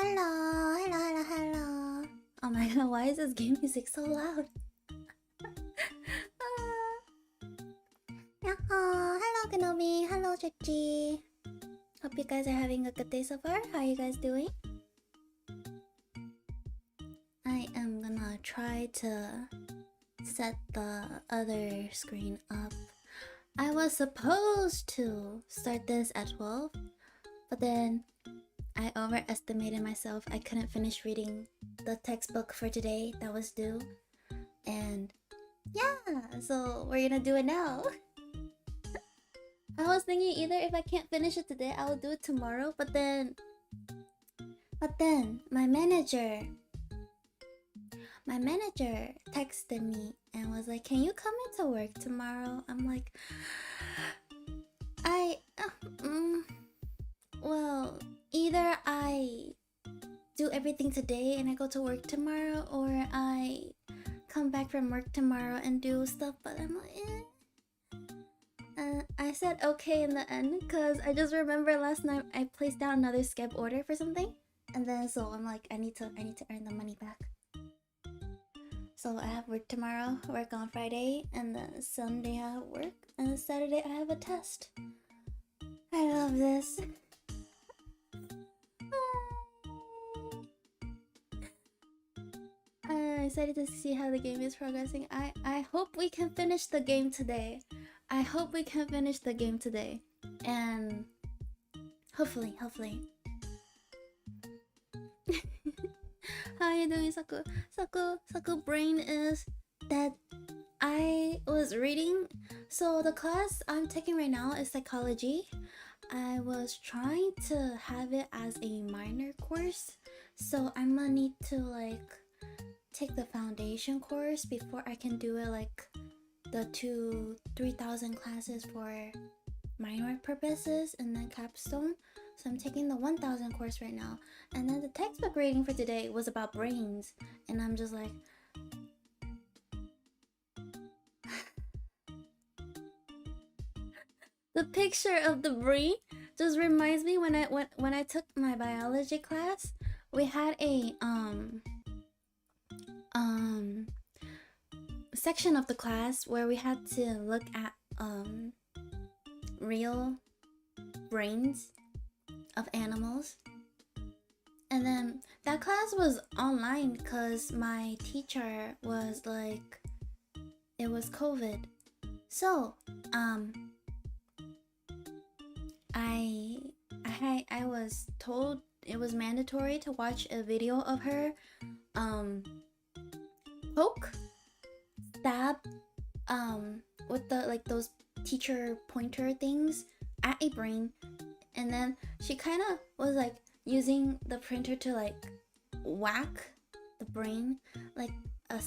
Hello, hello, hello, hello. Oh my god, why is this game music so loud? Nyaho, hello Kenobi, hello Chichi. Hope you guys are having a good day so far. How are you guys doing? I am gonna try to set the other screen up. I was supposed to start this at 12, but then I overestimated myself. I couldn't finish reading the textbook for today that was due. And yeah, so we're gonna do it now. I was thinking either if I can't finish it today, I will do it tomorrow. But then my manager texted me and was like, "Can you come into work tomorrow?" I'm like, well, either I do everything today and I go to work tomorrow, or I come back from work tomorrow and do stuff. But I'm like, I said okay in the end because I just remember last night I placed down another skip order for something, and then so I'm like, I need to earn the money back. So I have work tomorrow, work on Friday, and then Sunday I have work, and Saturday I have a test. I love this. I'm excited to see how the game is progressing. I hope we can finish the game today. I hope we can finish the game today. And hopefully. How are you doing, Saku? Saku brain is that I was reading. So the class I'm taking right now is psychology. I was trying to have it as a minor course, so I'm gonna need to like take the foundation course before I can do it like the 3,000 classes for minor purposes and then capstone. So I'm taking the 1,000 course right now, and then the textbook reading for today was about brains, and I'm just like, the picture of the brain just reminds me when I took my biology class. We had a section of the class where we had to look at real brains of animals, and then that class was online because my teacher was like, it was COVID. So I was told it was mandatory to watch a video of her poke, stab with the like those teacher pointer things at a brain, and then she kind of was like using the printer to like whack the brain, like a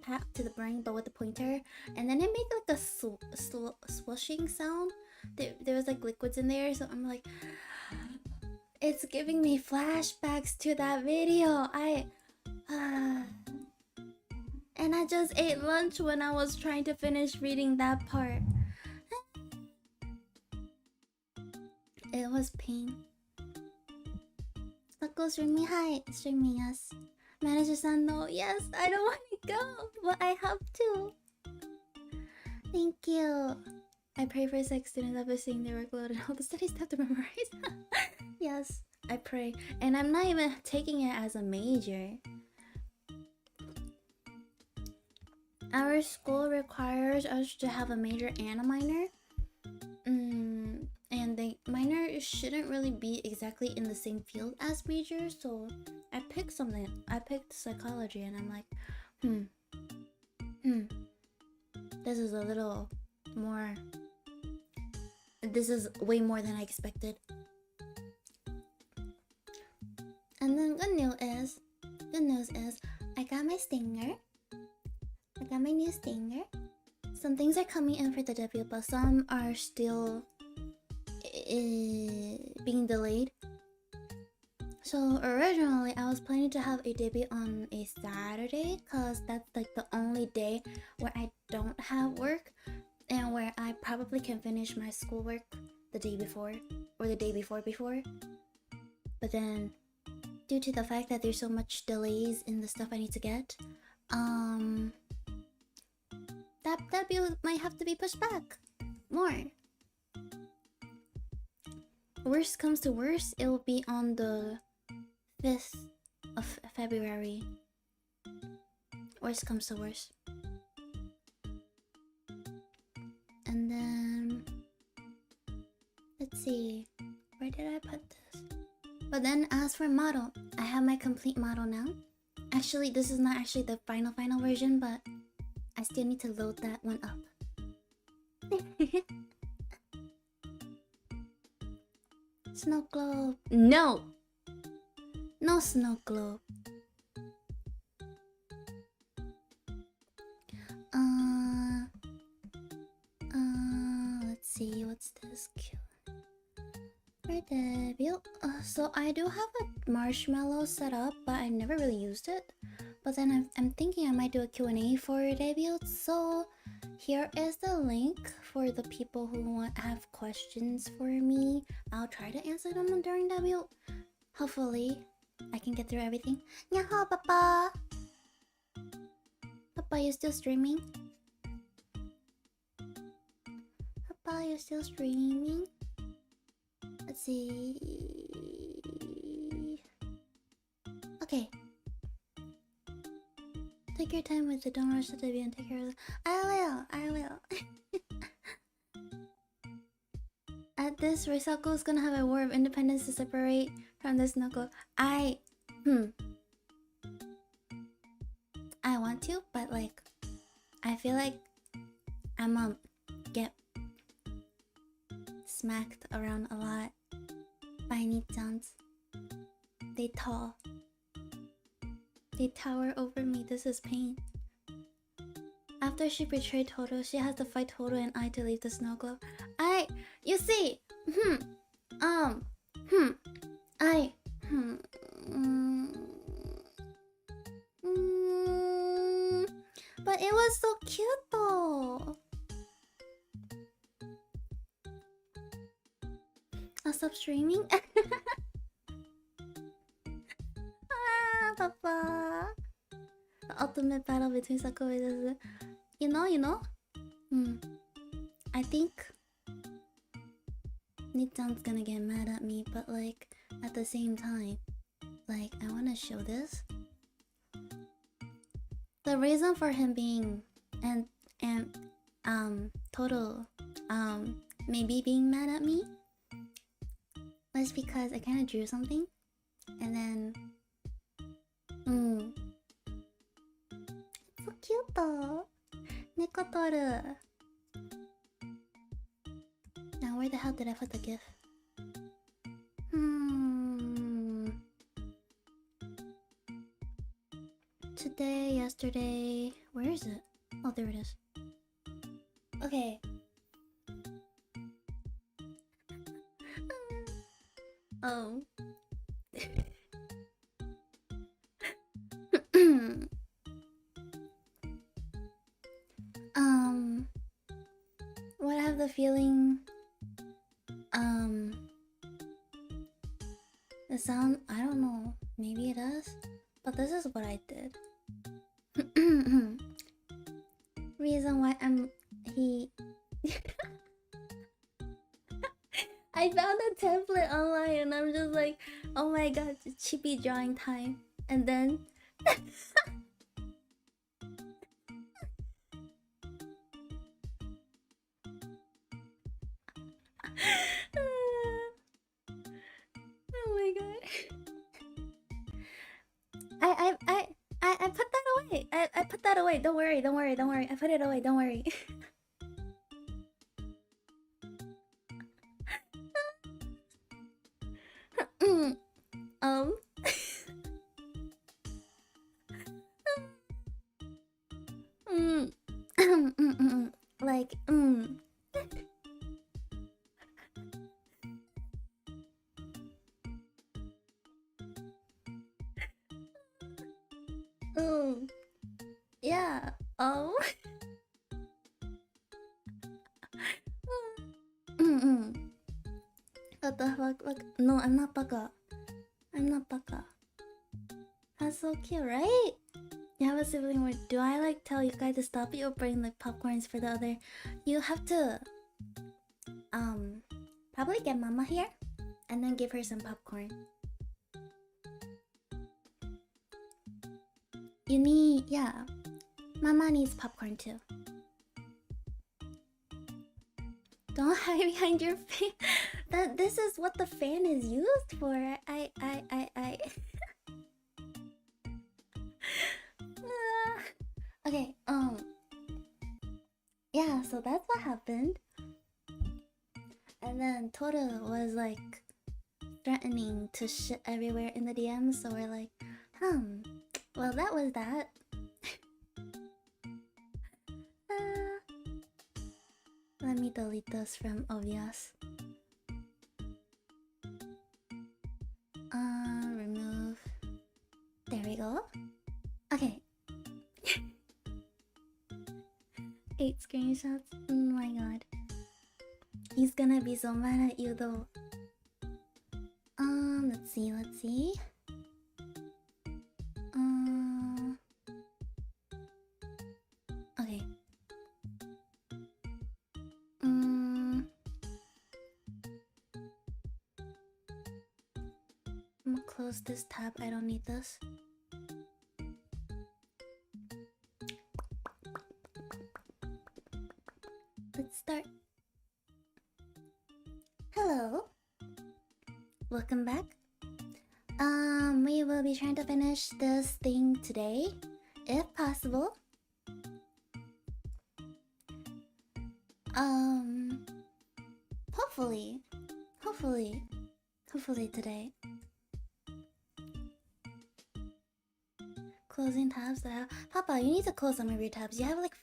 pat to the brain, but with the pointer, and then it made like a swooshing sound. There was like liquids in there, so I'm like, it's giving me flashbacks to that video. And I just ate lunch when I was trying to finish reading that part. It was pain. Saku streaming, hi. Streaming, yes. Manager-san, no. Yes, I don't want to go, but I have to. Thank you. I pray for sex students ever seeing their workload and all the studies they have to memorize. Yes, I pray. And I'm not even taking it as a major. Our school requires us to have a major and a minor. And the minor shouldn't really be exactly in the same field as major, so I picked something. I picked psychology, and I'm like, this is a little more. This is way more than I expected. And then good news is I got my stinger. I got my new stinger. Some things are coming in for the debut, but some are still being delayed. So originally I was planning to have a debut on a Saturday, because that's like the only day where I don't have work and where I probably can finish my schoolwork the day before or the day before. But then due to the fact that there's so much delays in the stuff I need to get, that build might have to be pushed back more. Worst comes to worst, it will be on the 5th of February. Worst comes to worst. And then let's see, where did I put this? But then as for model, I have my complete model now. Actually, this is not actually the final version, but I still need to load that one up. Snow globe. No! No snow globe. Let's see, what's this cute? For debut. So I do have a marshmallow set up, but I never really used it. But then I'm thinking I might do a Q&A for debut. So here is the link for the people who have questions for me. I'll try to answer them during debut. Hopefully, I can get through everything. Nyaho, Papa! Papa, you still streaming? Papa, you still streaming? Let's see. Okay. Take your time with it. Don't rush the debut and take care of it. I will. At this, Reisaku is gonna have a war of independence to separate from this knuckle. I want to, but like, I feel like I'm get smacked around a lot by Nichans. They tall. They tower over me. This is pain. After she betrayed Toto, she has to fight Toto and I to leave the snow globe. You see, but it was so cute though. I'll stop streaming. Papa. The ultimate battle between Sakura and you know? I think Nichan's gonna get mad at me, but like at the same time, like I wanna show this. The reason for him being and total maybe being mad at me was because I kinda drew something and then so cute though. Nekotoru. Now where the hell did I put the gif? Today, yesterday, where is it? Oh, there it is. Okay. Oh. What I have the feeling the sound, I don't know, maybe it does, but this is what I did. Reason why I found a template online and I'm just like, oh my god, it's CHIBI drawing time. And then oh my god. I put that away. I put that away. Don't worry. I put it away. Don't worry. Like yeah. What the fuck? No, I'm not baka. I'm not baka. That's so cute, right? You have a sibling where do I like tell you guys to stop you or bring like popcorns for the other? You have to probably get mama here and then give her some popcorn. You need, yeah, mama needs popcorn too. Don't hide behind your fan. This is what the fan is used for. Okay, yeah, so that's what happened. And then Toru was like threatening to shit everywhere in the DMs, so we're like, well, that was that. Let me delete this from obvious. Remove. There we go. Okay. 8 screenshots. Oh my god. He's gonna be so mad at you though. Let's see. Okay. I'm gonna close this tab. I don't need this. Let's start. Hello. Welcome back. We will be trying to finish this thing today, if possible. Hopefully today. Closing tabs that have... Papa, you need to close some of your tabs. You have like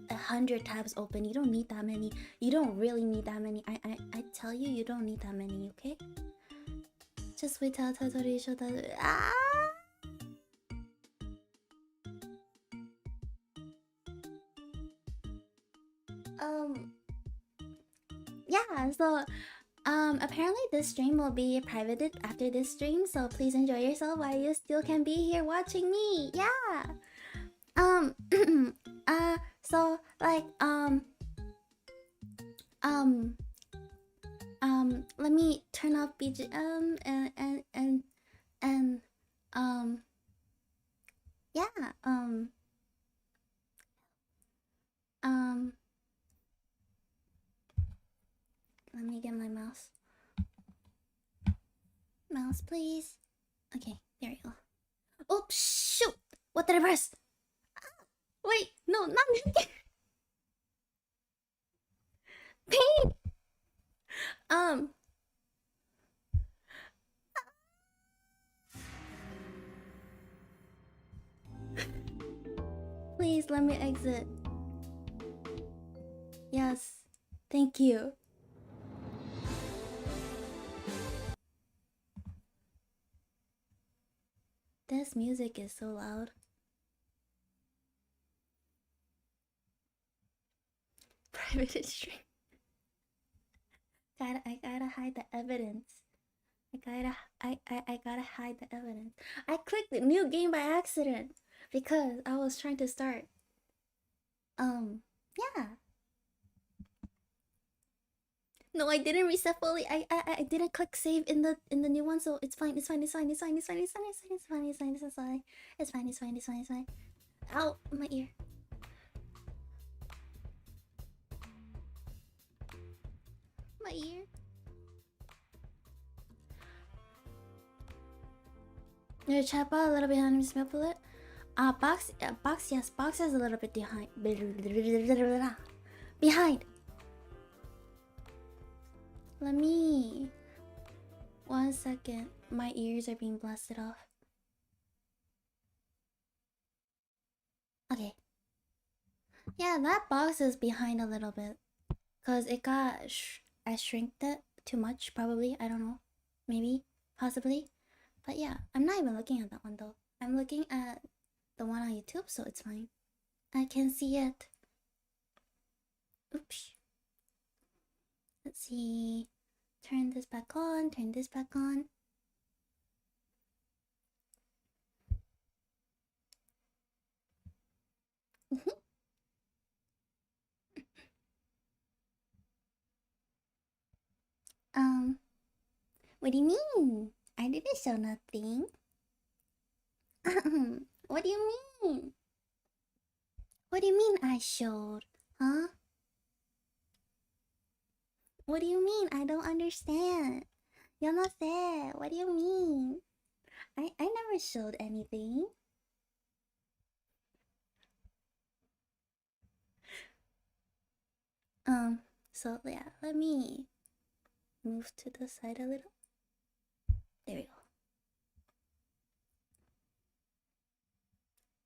100 tabs open. You don't need that many. You don't really need that many. I tell you, you don't need that many, okay? Just wait till Totori show that. Ah! Yeah, so apparently this stream will be privated after this stream, so please enjoy yourself while you still can be here watching me. Yeah. So like let me turn off BGM and yeah, let me get my mouse. Mouse, please. Okay, there we go. Oops, shoot! What did I press? Ah, wait, no, not me. Pain! Please let me exit. Yes, thank you. This music is so loud. Private stream. I gotta hide the evidence. I gotta hide the evidence. I clicked the new game by accident because I was trying to start. Yeah. No, I didn't reset fully. I didn't click save in the new one, so it's fine. It's fine. Ow, my ear. My ear. Your chat bar a little behind me, smell bullet. Box, yes, box is a little bit behind. Behind. Let me... 1 second. My ears are being blasted off. Okay. Yeah, that box is behind a little bit. Because it got... I shrinked it too much, probably. I don't know. Maybe. Possibly. But yeah, I'm not even looking at that one though. I'm looking at the one on YouTube, so it's fine. I can see it. Oops. Let's see. Turn this back on. Turn this back on. What do you mean? I didn't show nothing. What do you mean? What do you mean I showed? Huh? What do you mean? I don't understand. Yo no sé. What do you mean? I never showed anything. So yeah, let me move to the side a little. There we go.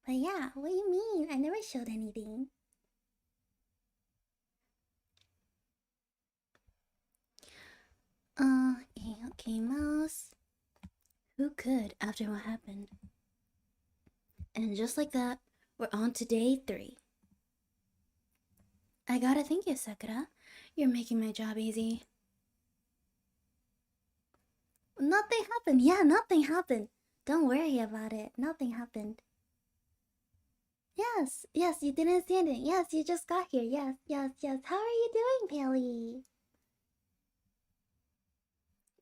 But yeah, what do you mean? I never showed anything. Okay, mouse. Who could after what happened? And just like that, we're on to day 3. I gotta thank you, Sakura. You're making my job easy. Nothing happened. Yeah, nothing happened. Don't worry about it. Nothing happened. Yes, yes, you didn't see anything. Yes, you just got here. Yes, yes, yes. How are you doing, Paley?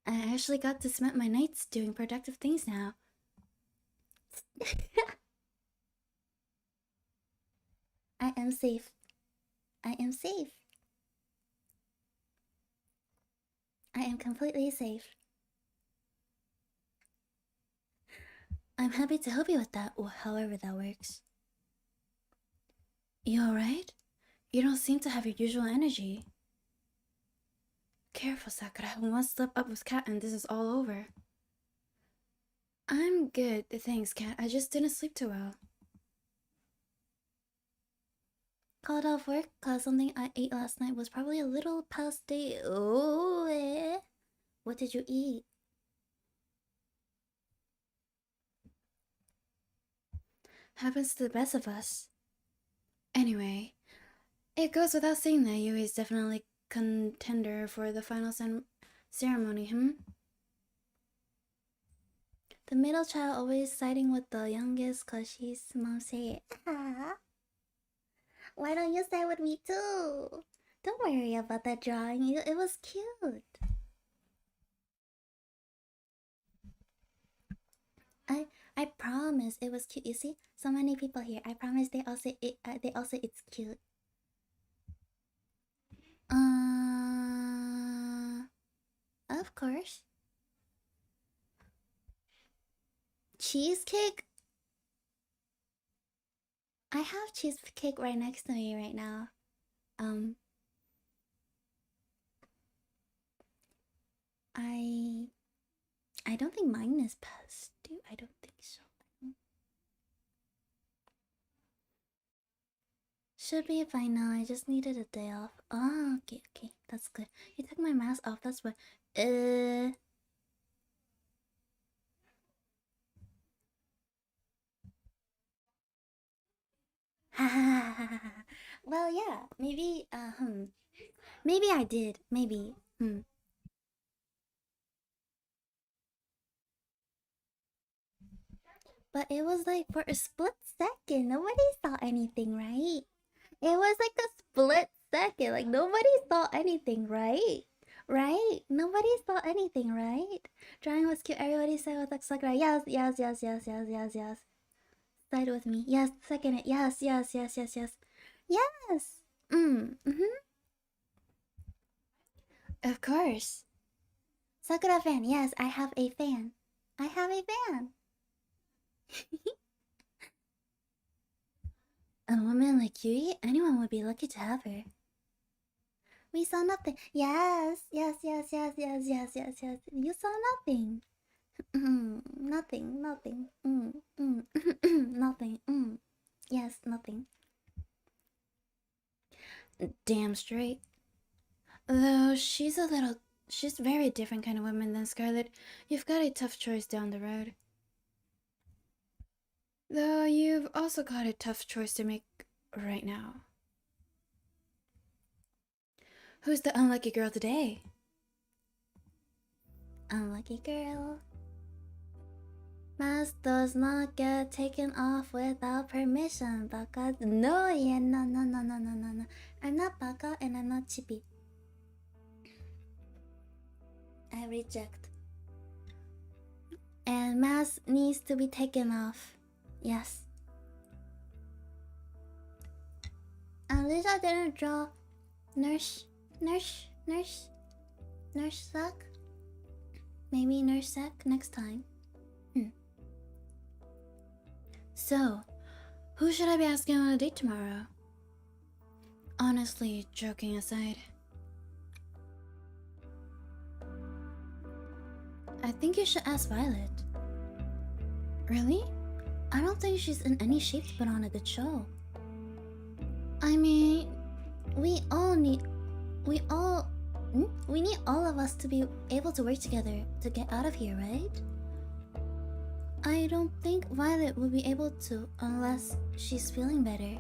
I actually got to spend my nights doing productive things now. I am safe. I am safe. I am completely safe. I'm happy to help you with that, or however that works. You alright? You don't seem to have your usual energy. Careful, Sakura. One slip up with Cat and this is all over. I'm good, thanks, Cat. I just didn't sleep too well. Called off work cause something I ate last night was probably a little past date. Oh, eh? What did you eat? Happens to the best of us. Anyway, it goes without saying that Yui is definitely contender for the final ceremony, The middle child always siding with the youngest cause she's mom's say it. Why don't you side with me too? Don't worry about that drawing. It was cute. I promise it was cute. You see, so many people here. I promise they also it's cute. Of course. Cheesecake? I have cheesecake right next to me right now. I don't think mine is past due. I don't think so. Should be fine now. I just needed a day off. Oh, okay. That's good. You took my mask off. That's what. Well, yeah. Maybe. Maybe I did. Maybe. But it was like for a split second. Nobody saw anything, right? It was like a split second. Like nobody saw anything, right? Right? Nobody saw anything, right? Drawing was cute. Everybody said with like Sakura. Yes. Side with me. Yes. Second it. Yes. Yes. Of course. Sakura fan. Yes, I have a fan. I have a fan. A woman like Yui? Anyone would be lucky to have her. We saw nothing. Yes. You saw nothing. Nothing. Nothing. Yes, nothing. Damn straight. Though she's very different kind of woman than Scarlet. You've got a tough choice down the road. Though you've also got a tough choice to make right now. Who's the unlucky girl today? Unlucky girl. Mask does not get taken off without permission, Baka. No. I'm not Baka and I'm not CHIBI. I reject. And mask needs to be taken off. Yes. At least I didn't draw Nurse Sack. Maybe Nurse Sack next time. So, who should I be asking on a date tomorrow? Honestly, joking aside, I think you should ask Violet. Really? I don't think she's in any shape to put on a good show. I mean, we need all of us to be able to work together to get out of here, right? I don't think Violet will be able to unless she's feeling better.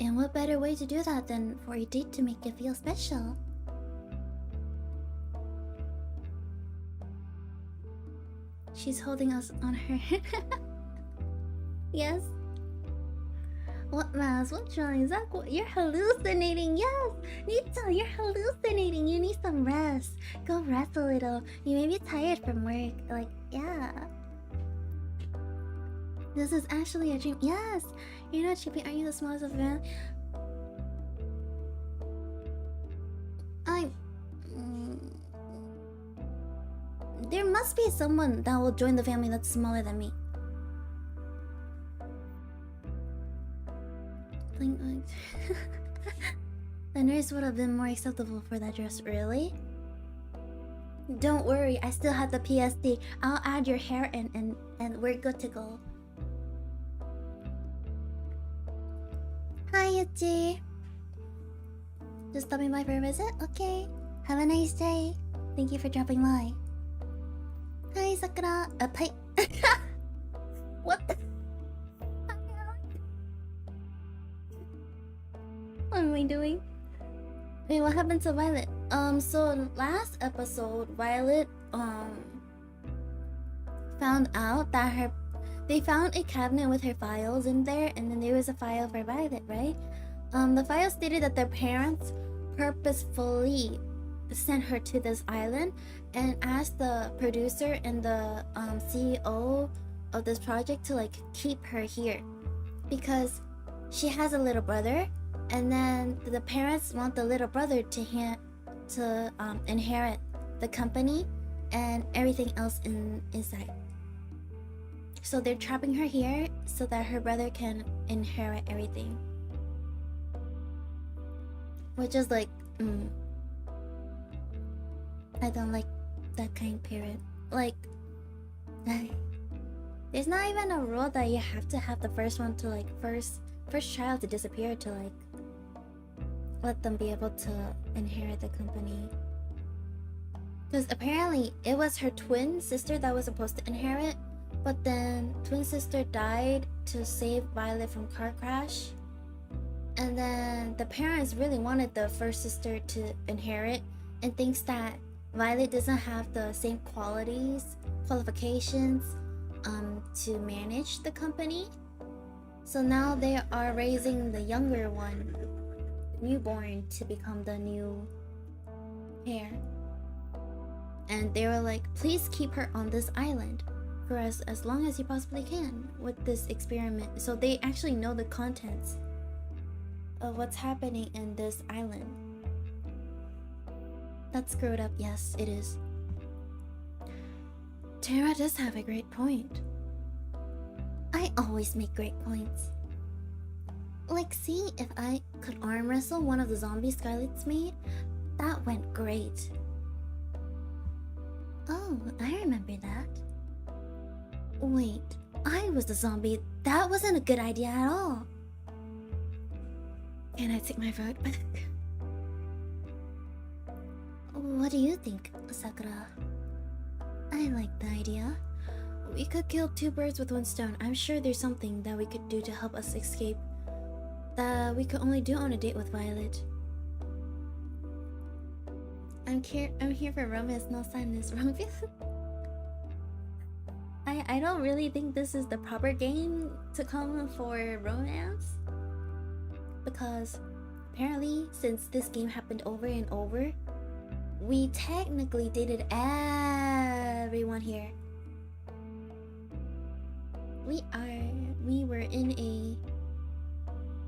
And what better way to do that than for a date to make it feel special? She's holding us on her. Yes. What mask? What's wrong? Sakura, you're hallucinating. Yes, Nita, you're hallucinating. You need some rest. Go rest a little. You may be tired from work. Like, yeah. This is actually a dream. Yes. You know, Chibi, are you the smallest of them? There must be someone that will join the family that's smaller than me. The nurse would have been more acceptable for that dress, really? Don't worry, I still have the PSD. I'll add your hair in and we're good to go. Hi, Yuchi. Just stopping by for a visit? Okay. Have a nice day. Thank you for dropping by. Hi, Sakura. Pipe. What the? What am I doing? Wait, what happened to Violet? So last episode, Violet found out that they found a cabinet with her files in there, and then there was a file for Violet, right? The file stated that their parents purposefully sent her to this island and asked the producer and the CEO of this project to like keep her here because she has a little brother, and then the parents want the little brother to inherit the company and everything else inside. So they're trapping her here so that her brother can inherit everything. Which is like, I don't like that kind of parent. Like, there's not even a rule that you have to have the first one to like first child to disappear to like let them be able to inherit the company. Because apparently it was her twin sister that was supposed to inherit, but then twin sister died to save Violet from car crash. And then the parents really wanted the first sister to inherit and thinks that Violet doesn't have the same qualifications to manage the company. So now they are raising the younger one, newborn, to become the new heir. And they were like, please keep her on this island for as long as you possibly can with this experiment. So they actually know the contents of what's happening in this island. That's screwed up, yes, it is. Tara does have a great point. I always make great points. Like seeing if I could arm wrestle one of the zombie Scarlet's made, that went great. Oh, I remember that. Wait, I was the zombie. That wasn't a good idea at all. Can I take my vote? What do you think, Sakura? I like the idea. We could kill two birds with one stone. I'm sure there's something that we could do to help us escape that we could only do on a date with Violet. I'm here for romance, no sadness. Romance? I don't really think this is the proper game to come for romance. Because apparently, since this game happened over and over, we technically dated everyone here. We were in a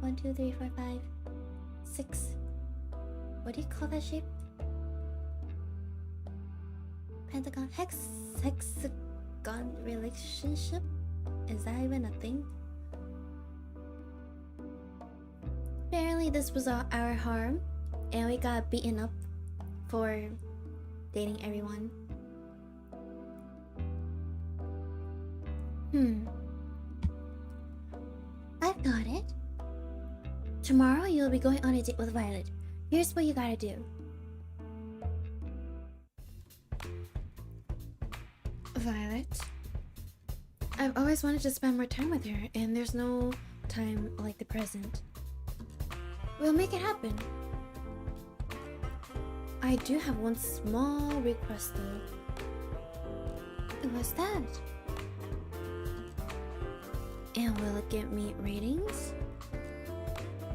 1, 2, 3, 4, 5, 6. What do you call that shape? Pentagon, hexagon relationship? Is that even a thing? Apparently this was our harm, and we got beaten up for dating everyone. I've got it. Tomorrow you'll be going on a date with Violet. Here's what you gotta do. Violet? I've always wanted to spend more time with her, and there's no time like the present. We'll make it happen. I do have one small request though. What's that? And will it get me ratings?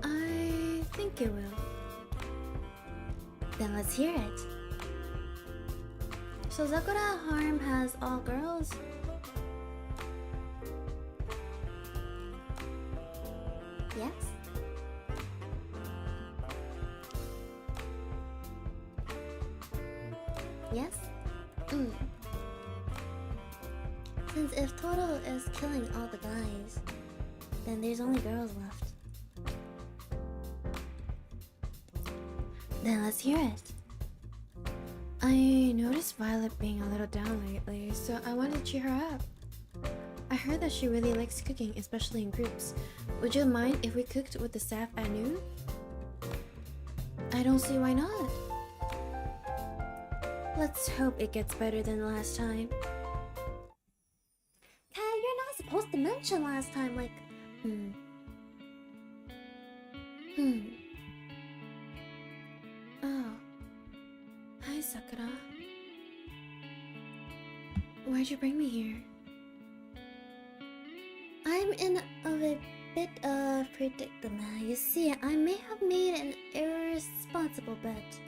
I think it will. Then let's hear it. So Sakura Harm has all girls? Yes? Yes? Since if Total is killing all the guys, then there's only girls left. Then let's hear it. I noticed Violet being a little down lately, so I wanted to cheer her up. I heard that she really likes cooking, especially in groups. Would you mind if we cooked with the staff at noon? I don't see why not. Let's hope it gets better than last time. Kai, you're not supposed to mention last time, like... Oh. Hi, Sakura. Why'd you bring me here? I'm in a bit of predicament. You see, I may have made an irresponsible bet.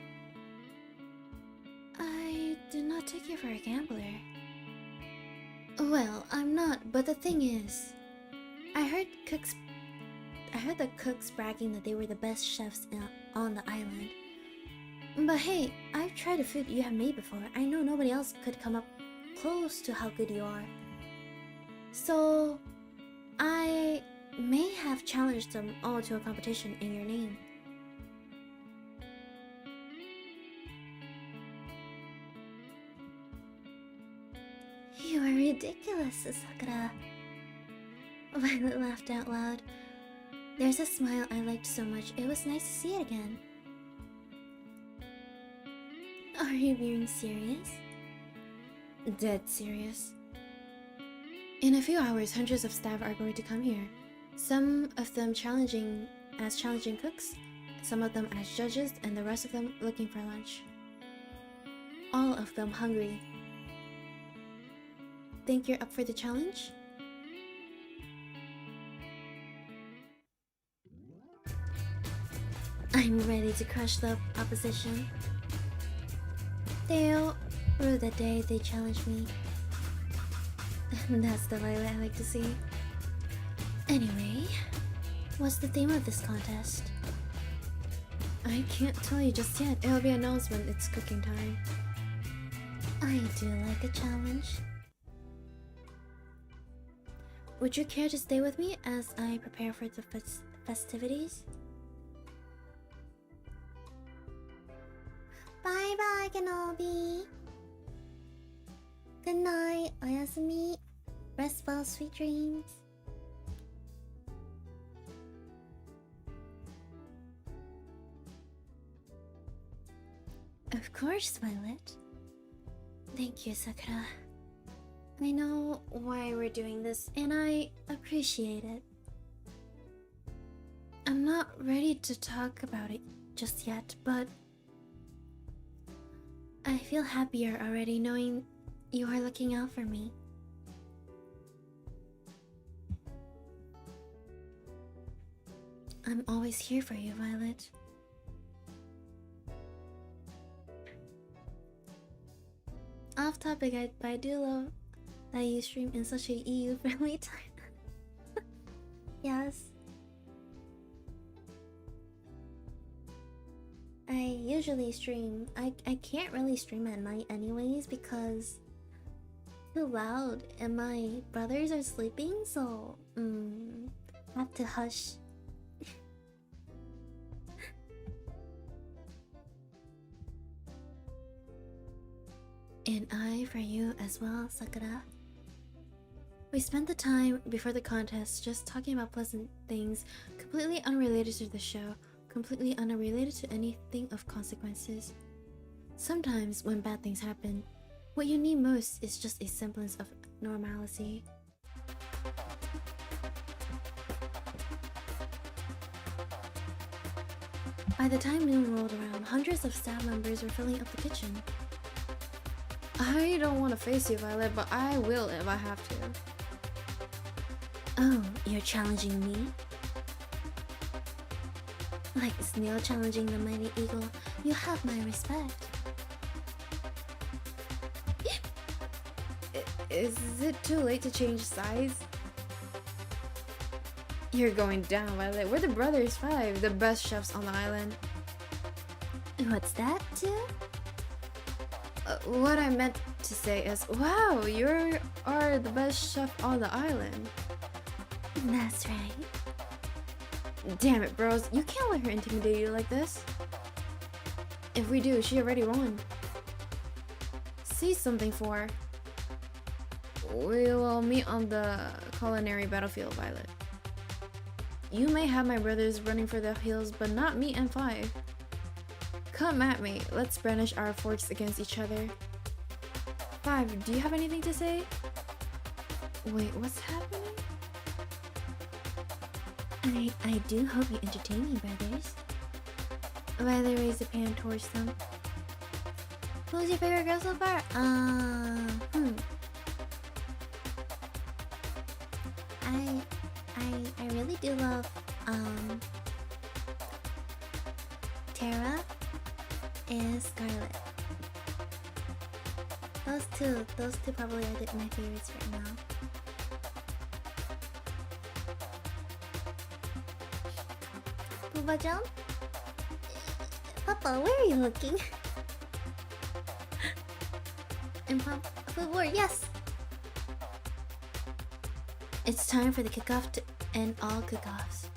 I did not take you for a gambler. Well, I'm not, but the thing is, I heard the cooks bragging that they were the best chefs on the island. But hey, I've tried the food you have made before. I know nobody else could come up close to how good you are. So, I may have challenged them all to a competition in your name. You are ridiculous, Sakura. Violet laughed out loud. There's a smile I liked so much. It was nice to see it again. Are you being serious? Dead serious. In a few hours, hundreds of staff are going to come here. Some of them challenging cooks, some of them as judges, and the rest of them looking for lunch. All of them hungry. Think you're up for the challenge? I'm ready to crush the opposition. They'll rue the day they challenge me. That's the Violet I like to see. Anyway, what's the theme of this contest? I can't tell you just yet. It'll be announced when it's cooking time. I do like a challenge. Would you care to stay with me as I prepare for the festivities? Bye bye, Kenobi. Good night, oyasumi. Rest well, sweet dreams. Of course, Violet. Thank you, Sakura. I know why we're doing this, and I appreciate it. I'm not ready to talk about it just yet, but I feel happier already knowing you are looking out for me. I'm always here for you, Violet. topic, but I do love that you stream in such a EU-friendly time. Yes. I usually stream. I can't really stream at night anyways because it's too loud and my brothers are sleeping, so I have to hush. An eye for you as well, Sakura. We spent the time before the contest just talking about pleasant things, completely unrelated to the show, completely unrelated to anything of consequences. Sometimes, when bad things happen, what you need most is just a semblance of normalcy. By the time noon rolled around, hundreds of staff members were filling up the kitchen. I don't want to face you, Violet, but I will if I have to. Oh, you're challenging me? Like a snail challenging the mighty eagle, you have my respect. Is it too late to change size? You're going down, Violet. We're the Brothers 5, the best chefs on the island. What's that, too? What I meant to say is, wow, you are the best chef on the island. That's right. Damn it, bros. You can't let her intimidate you like this. If we do, she already won. Say something for her. We will meet on the culinary battlefield, Violet. You may have my brothers running for the hills, but not me and 5. Come at me. Let's brandish our forks against each other. 5, do you have anything to say? Wait, what's happening? I do hope you entertain me, brothers. Violet raised a pan towards them. Who's your favorite girl so far? I really do love Tara and Scarlet. Those two probably are my favorites right now. Booba-jump? Papa, where are you looking? And Papa, footboard, yes! It's time for the kickoff to end all cook-offs.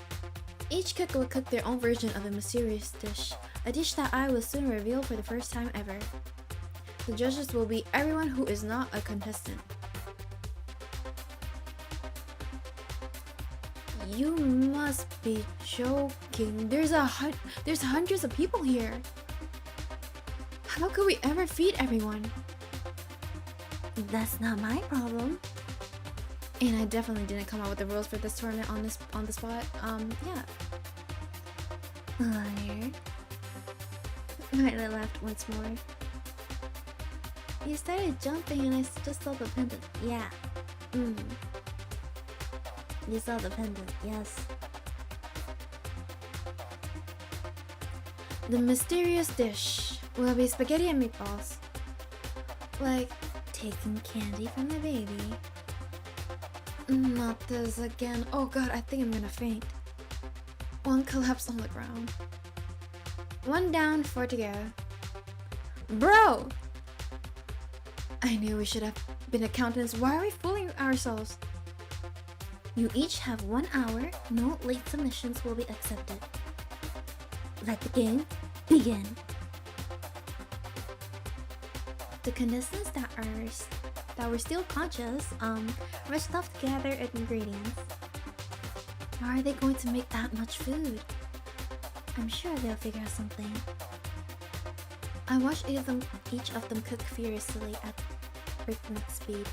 Each cook will cook their own version of a mysterious dish, a dish that I will soon reveal for the first time ever. The judges will be everyone who is not a contestant. You must be joking. There's hundreds of people here. How could we ever feed everyone? That's not my problem. And I definitely didn't come up with the rules for this tournament on the spot. Yeah. Liar. Violet laughed once more. You started jumping and I just saw the pendant. Yeah. You saw the pendant, yes. The mysterious dish will be spaghetti and meatballs. Like taking candy from a baby. Not this again. Oh god, I think I'm gonna faint. One collapsed on the ground. One down, 4 to go. Bro! I knew we should have been accountants. Why are we fooling ourselves? You each have 1 hour. No late submissions will be accepted. Let the game begin. The contestants that were still conscious rushed off to gather ingredients. How are they going to make that much food? I'm sure they'll figure out something. I watched each of them cook furiously at breakneck speed.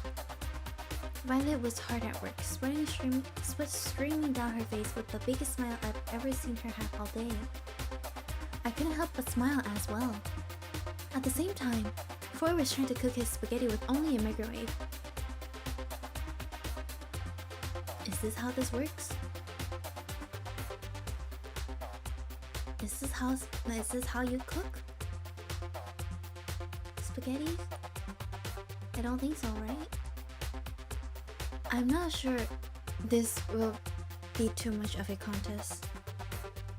Violet was hard at work, sweat streaming down her face with the biggest smile I've ever seen her have all day. I couldn't help but smile as well. At the same time, Foy was trying to cook his spaghetti with only a microwave. Is this how this works? Is this how you cook? Spaghetti? I don't think so, right? I'm not sure this will be too much of a contest.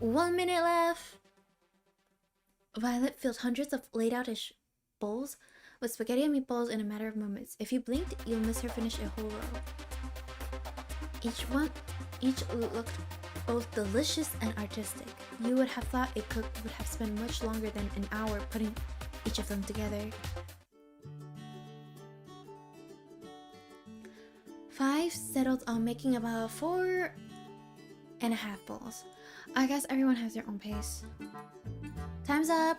1 minute left! Violet filled hundreds of laid out-ish bowls with spaghetti and meatballs in a matter of moments. If you blinked, you'll miss her finish a whole row. Each looked both delicious and artistic. You would have thought a cook would have spent much longer than an hour putting each of them together. 5 settled on making about 4.5 bowls. I guess everyone has their own pace. Time's up!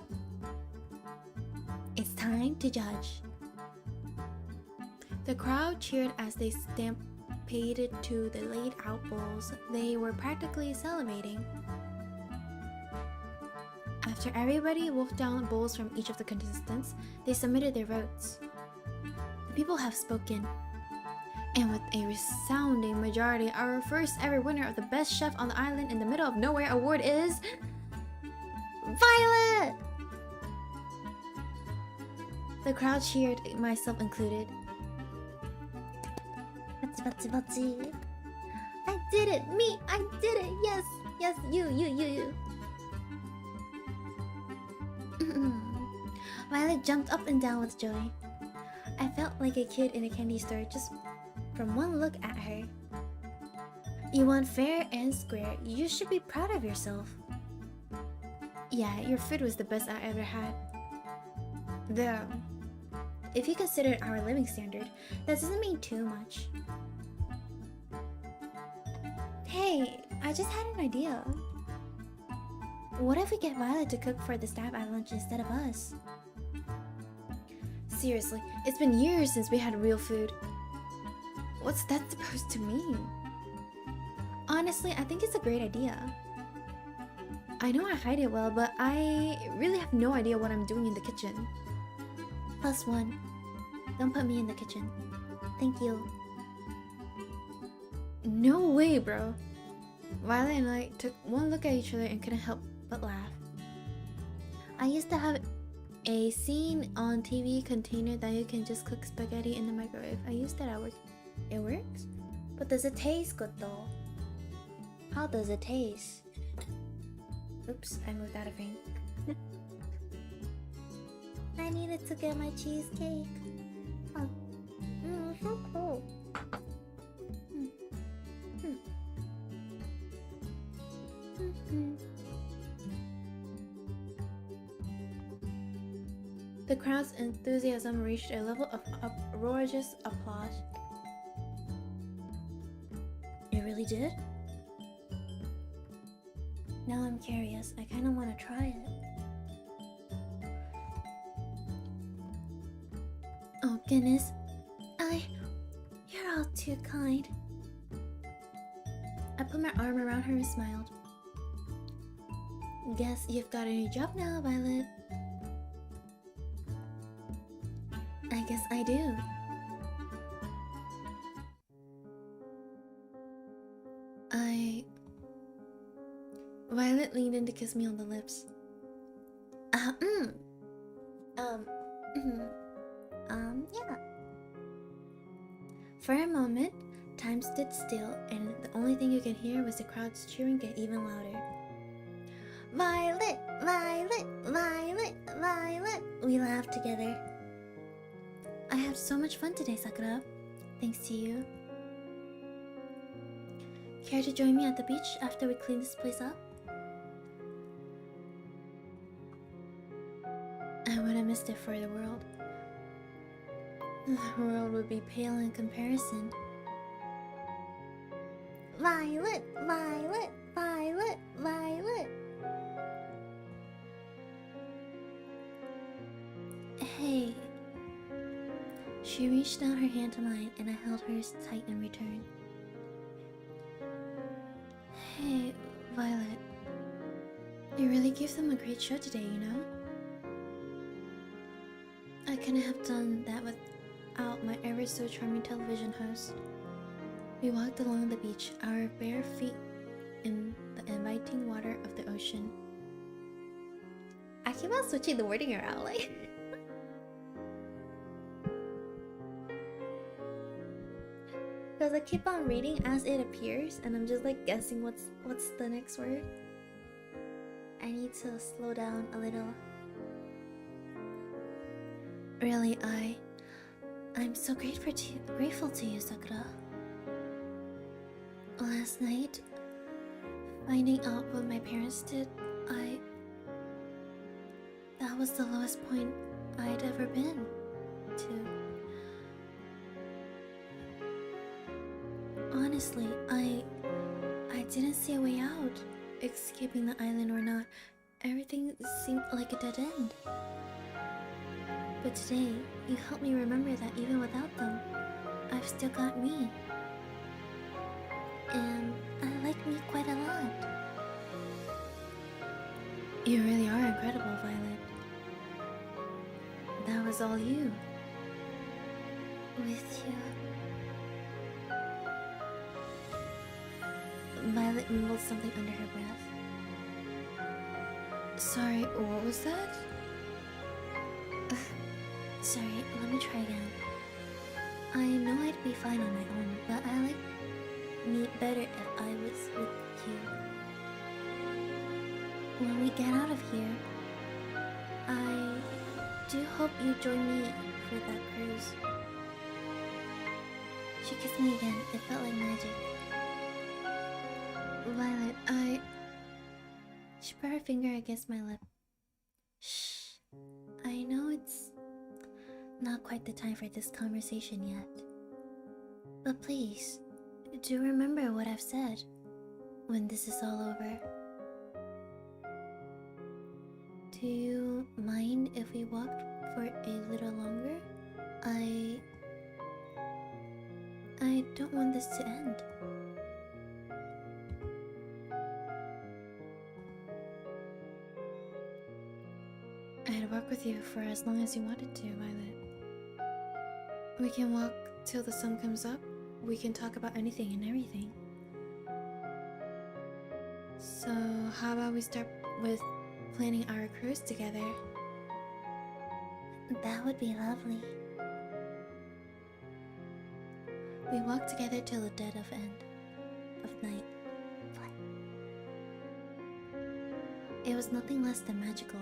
It's time to judge. The crowd cheered as they stampeded to the laid out bowls. They were practically salivating. After everybody wolfed down bowls from each of the contestants, they submitted their votes. The people have spoken. And with a resounding majority, our first ever winner of the Best Chef on the Island in the Middle of Nowhere award is... Violet! The crowd cheered, myself included. I did it! Me! I did it! Yes! Yes, you! Violet jumped up and down with joy. I felt like a kid in a candy store just from one look at her. You won fair and square. You should be proud of yourself. Yeah, your food was the best I ever had. Though, if you consider our living standard, that doesn't mean too much. Hey, I just had an idea. What if we get Violet to cook for the staff at lunch instead of us? Seriously, it's been years since we had real food. What's that supposed to mean? Honestly, I think it's a great idea. I know I hide it well, but I really have no idea what I'm doing in the kitchen. +1. Don't put me in the kitchen. Thank you. No way, bro. Violet and I took one look at each other and couldn't help but laugh. I used to have a scene on TV container that you can just cook spaghetti in the microwave. I used that at work. It works? But does it taste good though? How does it taste? Oops, I moved out of frame. I needed to get my cheesecake. Oh. So cool. The crowd's enthusiasm reached a level of uproarious applause. It really did? Now I'm curious. I kinda wanna try it. Oh goodness. You're all too kind. I put my arm around her and smiled. Guess you've got a new job now, Violet. I guess I do. Violet leaned in to kiss me on the lips. Yeah. For a moment, time stood still, and the only thing you could hear was the crowd's cheering get even louder. Violet! Violet! Violet! Violet! We laughed together. I had so much fun today, Sakura. Thanks to you. Care to join me at the beach after we clean this place up? I would have missed it for the world. The world would be pale in comparison. Violet! Violet! Violet! Violet! Hey. She reached out her hand to mine and I held hers tight in return. Hey, Violet. You really gave them a great show today, you know? I couldn't have done that without my ever so charming television host. We walked along the beach, our bare feet in the inviting water of the ocean. I keep on switching the wording around, like... because I keep on reading as it appears, and I'm just like guessing what's the next word. I need to slow down a little. Really, I'm so grateful to you, Sakura. Last night, finding out what my parents did, that was the lowest point I'd ever been to. Honestly, I didn't see a way out. Escaping the island or not, everything seemed like a dead end. But today, you helped me remember that even without them, I've still got me. And I like me quite a lot. You really are incredible, Violet. That was all you. With you. Violet mumbled something under her breath. Sorry, what was that? Sorry, let me try again. I know I'd be fine on my own, but I like me better if I was with you. When we get out of here, I do hope you join me for that cruise. She kissed me again. It felt like magic. Violet, She put her finger against my lip. Shh. I know it's not quite the time for this conversation yet. But please, do remember what I've said when this is all over. Do you mind if we walked for a little longer? I don't want this to end. I'd walk with you for as long as you wanted to, Violet. We can walk till the sun comes up. We can talk about anything and everything. So, how about we start with planning our cruise together? That would be lovely. We walked together till the dead of night. It was nothing less than magical.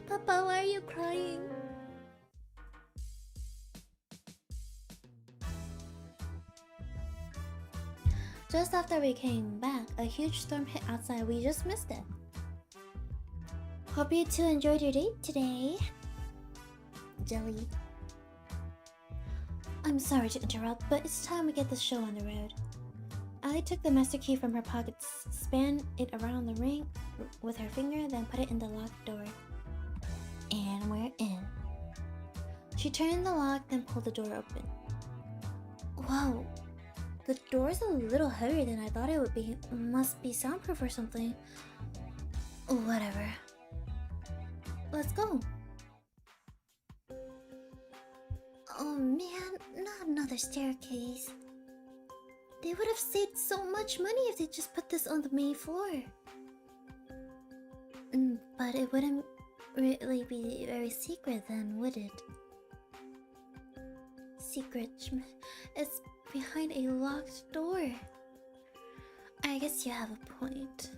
Papa, why are you crying? Just after we came back, a huge storm hit outside. We just missed it. Hope you two enjoyed your date today. Jelly. I'm sorry to interrupt, but it's time we get this show on the road. Ali took the master key from her pocket, span it around the ring with her finger, then put it in the locked door. And we're in. She turned the lock, then pulled the door open. Whoa. The door's a little heavier than I thought it would be. Must be soundproof or something. Whatever. Let's go. Oh man, not another staircase. They would have saved so much money if they just put this on the main floor. But it wouldn't really be very secret then, would it? Secret. It's behind a locked door. I guess you have a point.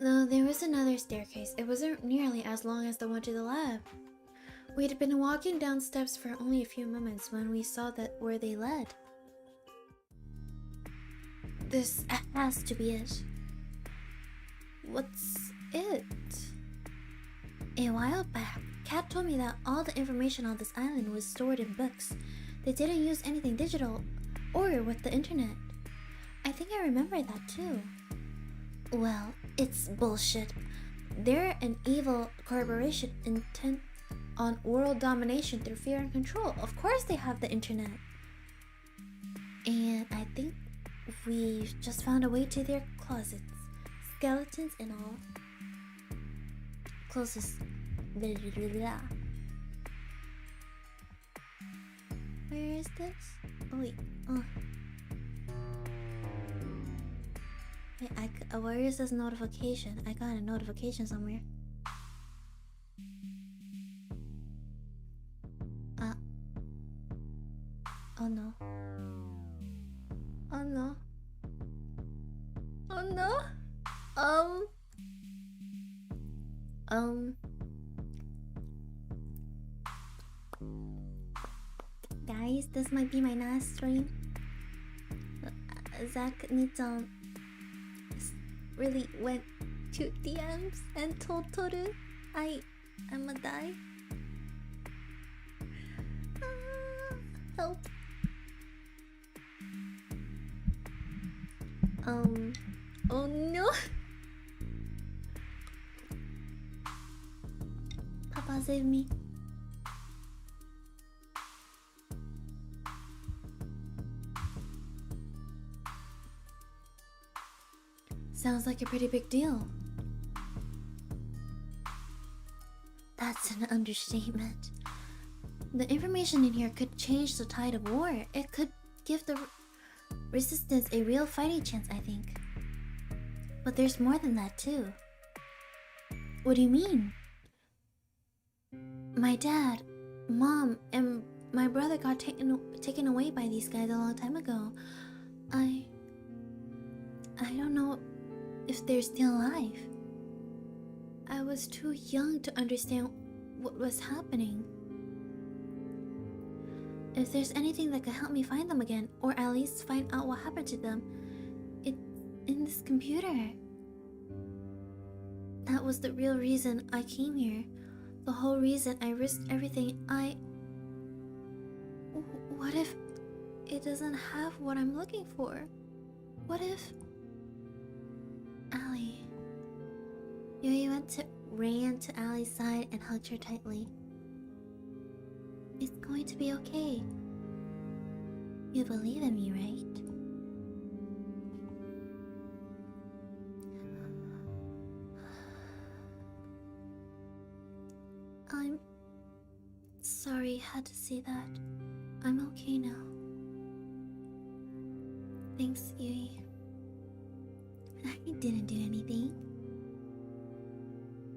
Though there was another staircase, it wasn't nearly as long as the one to the lab. We'd been walking down steps for only a few moments when we saw that where they led. This has to be it. What's it? A while back, Kat told me that all the information on this island was stored in books. They didn't use anything digital or with the internet. I think I remember that too. Well, it's bullshit. They're an evil corporation intent on world domination through fear and control. Of course they have the internet. And I think we've just found a way to their closets. Skeletons and all. Closest. Blah, blah, blah, blah. Where is this? Oh wait. Wait, where is this notification? I got a notification somewhere. no. Oh no. Um. Guys, this might be my last stream. Zach Niton really went to DMs and told Toru I'm a die. Help. Oh no. Papa save me. Sounds like a pretty big deal. That's an understatement. The information in here could change the tide of war. It could give the resistance a real fighting chance, I think. But there's more than that too. What do you mean? My dad, mom, and my brother got taken away by these guys a long time ago. I don't know if they're still alive. I was too young to understand what was happening. If there's anything that could help me find them again, or at least find out what happened to them, it's in this computer. That was the real reason I came here. The whole reason I risked everything. What if it doesn't have what I'm looking for? What if... Allie... Yui ran to Allie's side and hugged her tightly. It's going to be okay. You believe in me, right? I'm sorry I had to say that. I'm okay now. Thanks, Yui. I didn't do anything.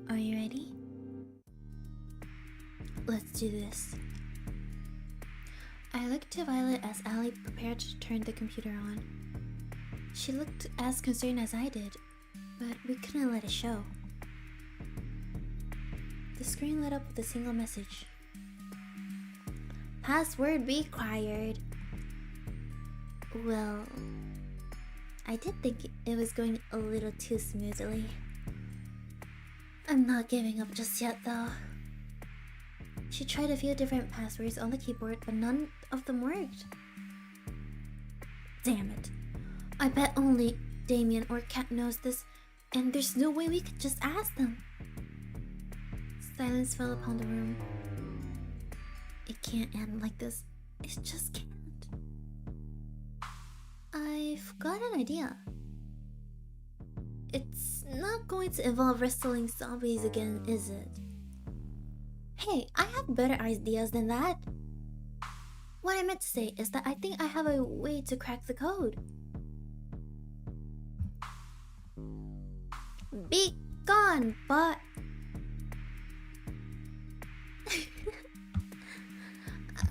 Are you ready? Let's do this. I looked to Violet as Allie prepared to turn the computer on. She looked as concerned as I did, but we couldn't let it show. The screen lit up with a single message. Password required. Well, I did think it was going a little too smoothly. I'm not giving up just yet though. She tried a few different passwords on the keyboard, but none of them worked. Damn it. I bet only Damien or Kat knows this, and there's no way we could just ask them. Silence fell upon the room. It can't end like this. It just can't. I've got an idea. It's not going to involve wrestling zombies again, is it? Hey, I have better ideas than that. What I meant to say is that I think I have a way to crack the code. Be gone, bot!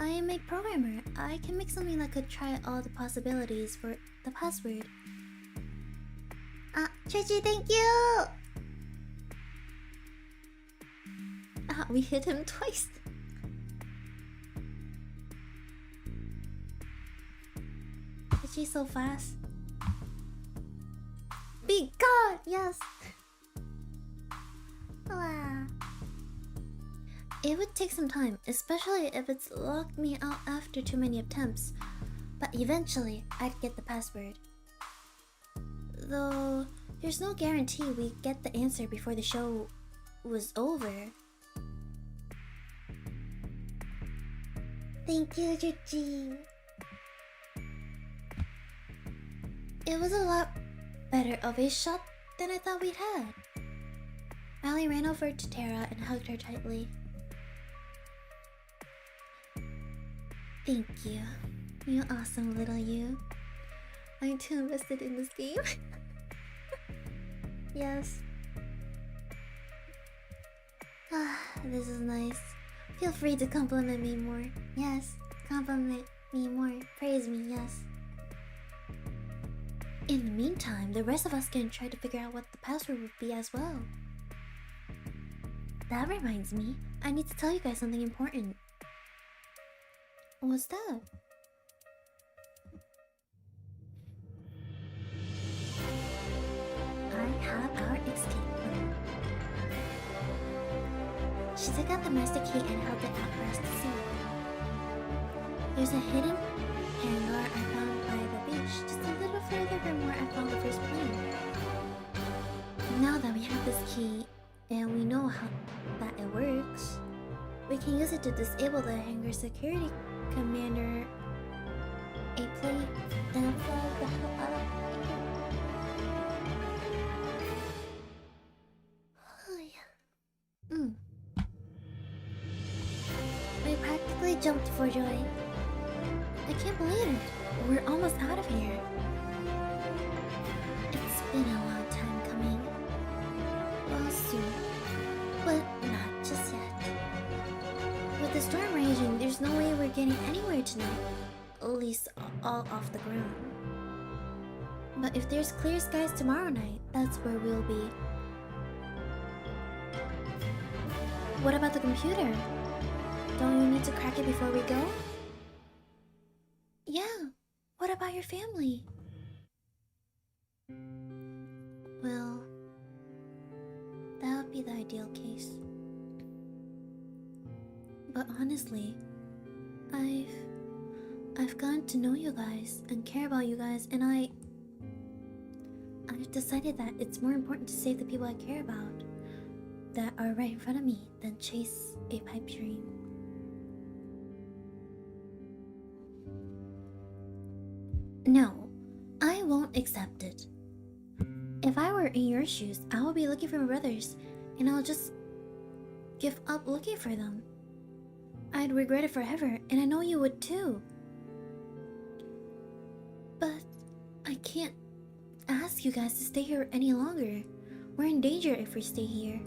I am a programmer. I can make something that could try all the possibilities for the password. Chichi, thank you! We hit him twice. Chichi's so fast. Be gone! Yes! Wow. It would take some time, especially if it's locked me out after too many attempts. But eventually, I'd get the password. Though, there's no guarantee we'd get the answer before the show was over. Thank you, Chichi. It was a lot better of a shot than I thought we'd had. Allie ran over to Tara and hugged her tightly. Thank you. You awesome little you. I'm too invested in this game. Yes. This is nice. Feel free to compliment me more. Yes, compliment me more. Praise me, yes. In the meantime, the rest of us can try to figure out what the password would be as well. That reminds me, I need to tell you guys something important. What's that? I have our escape plan. She took out the master key and held it out for us to see. There's a hidden hangar I found by the beach, just a little further from where I found the first plane. Now that we have this key and we know how that it works, we can use it to disable the hangar security commander a plane and fly the hell out of here. We practically jumped for joy. I can't believe it. We're almost out of here. It's been a long time coming. Well, soon. But not just yet. With the storm raging, there's no way we're getting anywhere tonight. At least all off the ground. But if there's clear skies tomorrow night, that's where we'll be. What about the computer? Don't you need to crack it before we go? Yeah. What about your family? Well, that would be the ideal case. But honestly, I've gotten to know you guys and care about you guys, and I've decided that it's more important to save the people I care about that are right in front of me than chase a pipe dream. No, I won't accept it. If I were in your shoes, I would be looking for my brothers, and I'll just give up looking for them. I'd regret it forever, and I know you would too. But I can't ask you guys to stay here any longer. We're in danger if we stay here.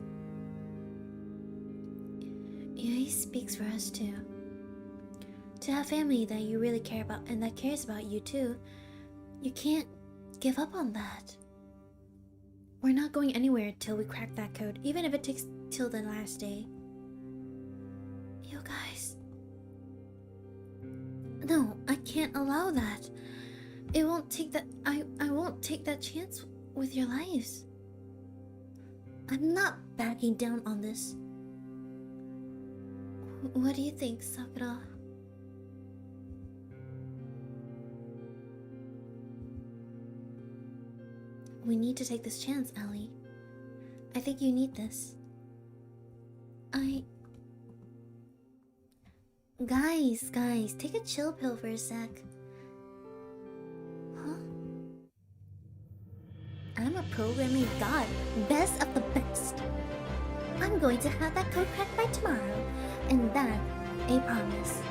Yui speaks for us too. To have family that you really care about and that cares about you too, you can't give up on that. We're not going anywhere till we crack that code, even if it takes till the last day. You guys... No, I can't allow that. It won't take that... I won't take that chance with your lives. I'm not backing down on this. What do you think, Sakura? We need to take this chance, Ellie. I think you need this. Guys, take a chill pill for a sec. Huh? I'm a programming god, best of the best. I'm going to have that code cracked by tomorrow, and that a promise.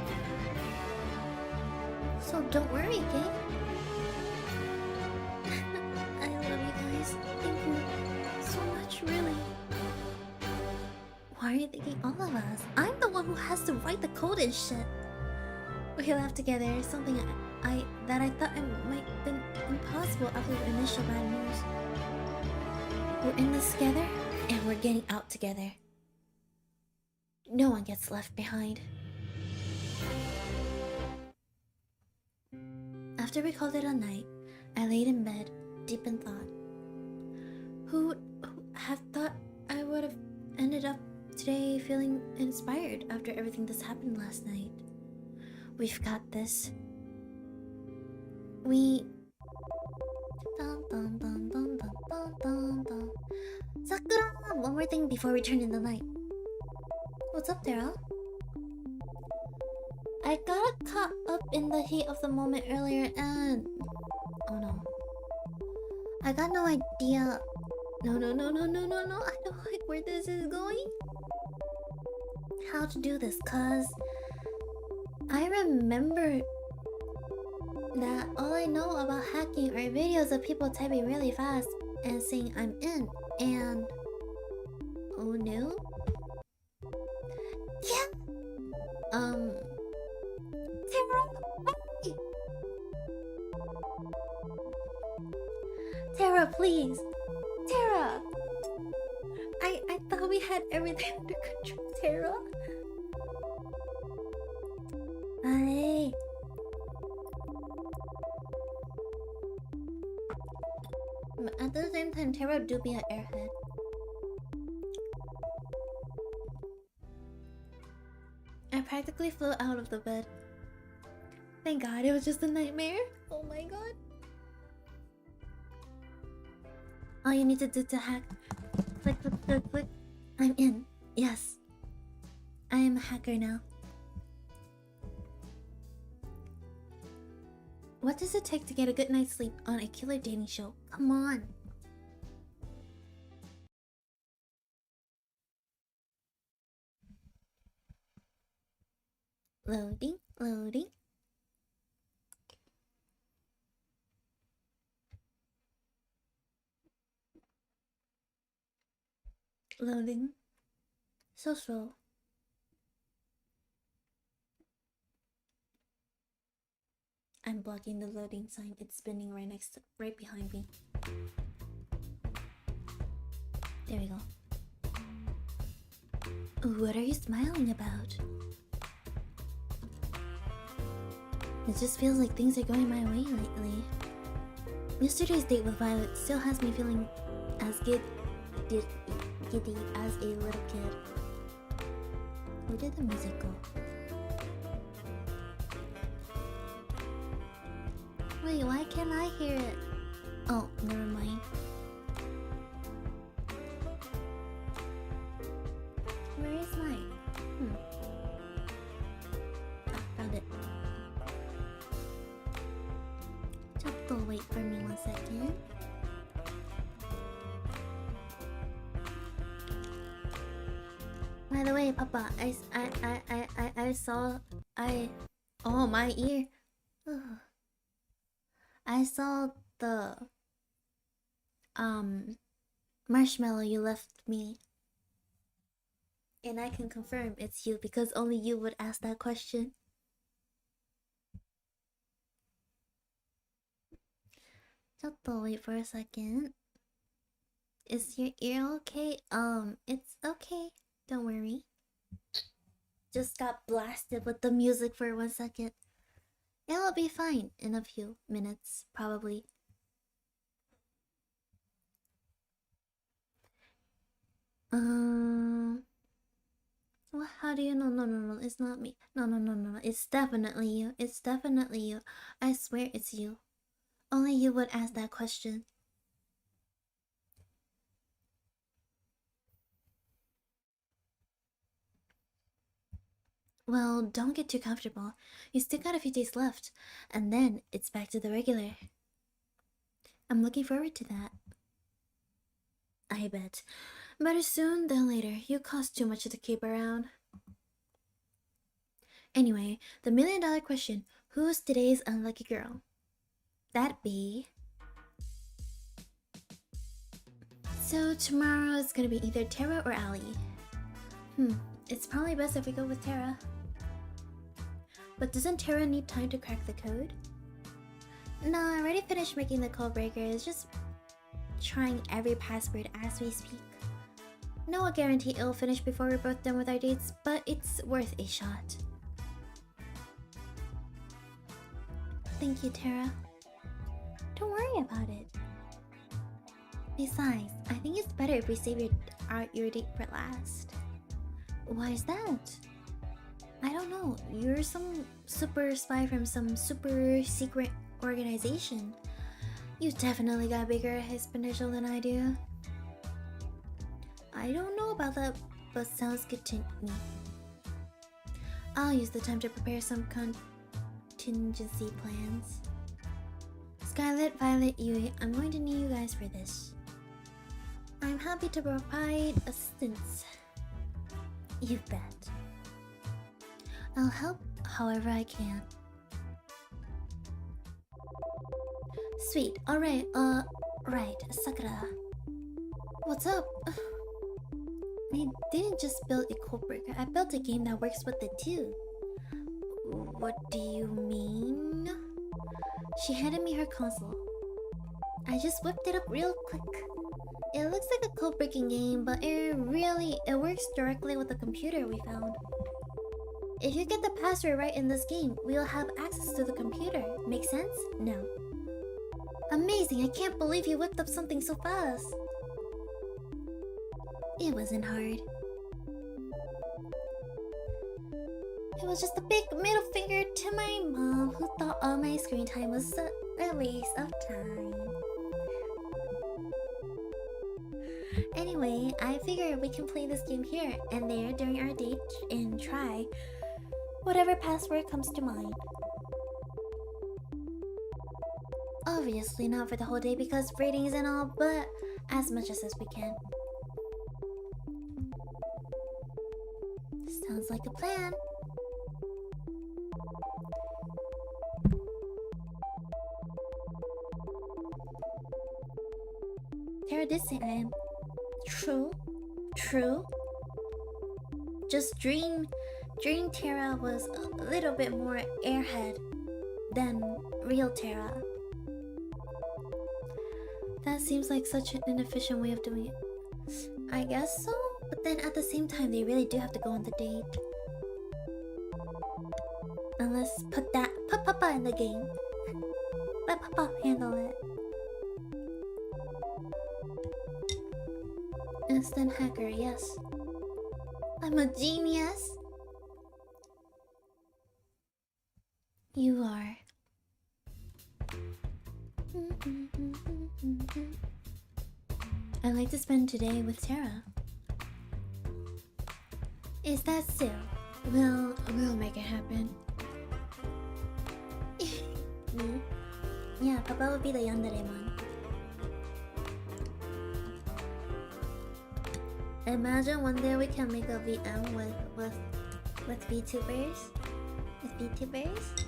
So don't worry, okay? I love you guys. Thank you so much, really. Why are you thinking all of us? I'm the one who has to write the code and shit. We laughed together, something that I thought might have been impossible after the initial bad news. We're in this together, and we're getting out together. No one gets left behind. After we called it a night, I laid in bed, deep in thought. Who had thought I would have ended up today feeling inspired after everything that's happened last night? We've got this. Sakura! One more thing before we turn in the night. What's up there, huh? I got caught up in the heat of the moment earlier and... Oh no. I got no idea... No. I don't like where this is going. How to do this, cause... I remember that all I know about hacking are videos of people typing really fast and saying I'm in, and... Oh no? Yeah! Tara, please. Tara. I thought we had everything under control, Tara. Hey. At the same time, Tara do be an airhead. I practically flew out of the bed. Thank God it was just a nightmare. Oh my God. All you need to do to hack. Click, click, click, click. I'm in. Yes. I am a hacker now. What does it take to get a good night's sleep on a killer dating show? Come on. Loading, loading. Loading. So slow. I'm blocking the loading sign. It's spinning right behind me. There we go. What are you smiling about? It just feels like things are going my way lately. Yesterday's date with Violet still has me feeling as giddy as a little kid. Where did the music go? Wait, why can't I hear it? Oh, never mind. Where is mine? Found it. Just wait for me 1 second. By the way, Papa, I saw oh, my ear. Ugh. I saw the marshmallow you left me. And I can confirm it's you because only you would ask that question. Just wait for a second. Is your ear okay? It's okay. Don't worry. Just got blasted with the music for 1 second. It'll be fine in a few minutes, probably. Well, how do you know? No, it's not me. No, it's definitely you. It's definitely you. I swear it's you. Only you would ask that question. Well, don't get too comfortable. You still got a few days left, and then it's back to the regular. I'm looking forward to that. I bet. Better soon than later. You cost too much to keep around. Anyway, the $1,000,000 question. Who's today's unlucky girl? That'd be... So tomorrow is gonna be either Tara or Ali. It's probably best if we go with Tara. But doesn't Tara need time to crack the code? No, I already finished making the code breaker. It's just trying every password as we speak. No guarantee it'll finish before we're both done with our dates, but it's worth a shot. Thank you, Tara. Don't worry about it. Besides, I think it's better if we save your date for last. Why is that? I don't know. You're some super spy from some super secret organization. You definitely got bigger his potential than I do. I don't know about that, but sounds good to me. I'll use the time to prepare some contingency plans. Scarlet, Violet, Yui, I'm going to need you guys for this. I'm happy to provide assistance. You bet. I'll help however I can. Sweet, alright, right, Sakura. What's up? I didn't just build a code breaker, I built a game that works with it too. What do you mean? She handed me her console. I just whipped it up real quick. It looks like a code-breaking game, but it works directly with the computer we found. If you get the password right in this game, we'll have access to the computer. Make sense? No. Amazing, I can't believe you whipped up something so fast. It wasn't hard. It was just a big middle finger to my mom, who thought all my screen time was a waste of time. Anyway, I figured we can play this game here and there during our date and try whatever password comes to mind. Obviously not for the whole day because ratings and all, but as much as we can. Sounds like a plan. Tara did say I am. True. Just Dream Tara was a little bit more airhead than real Tara. That seems like such an inefficient way of doing it. I guess so, but then at the same time they really do have to go on the date. Unless put Papa in the game. Let Papa handle it. Instant hacker, yes. I'm a genius. You are. I'd like to spend today with Tara. Is that so? We'll make it happen. Me? Yeah, Papa would be the yandere one. Imagine one day we can make a VM with VTubers. With VTubers.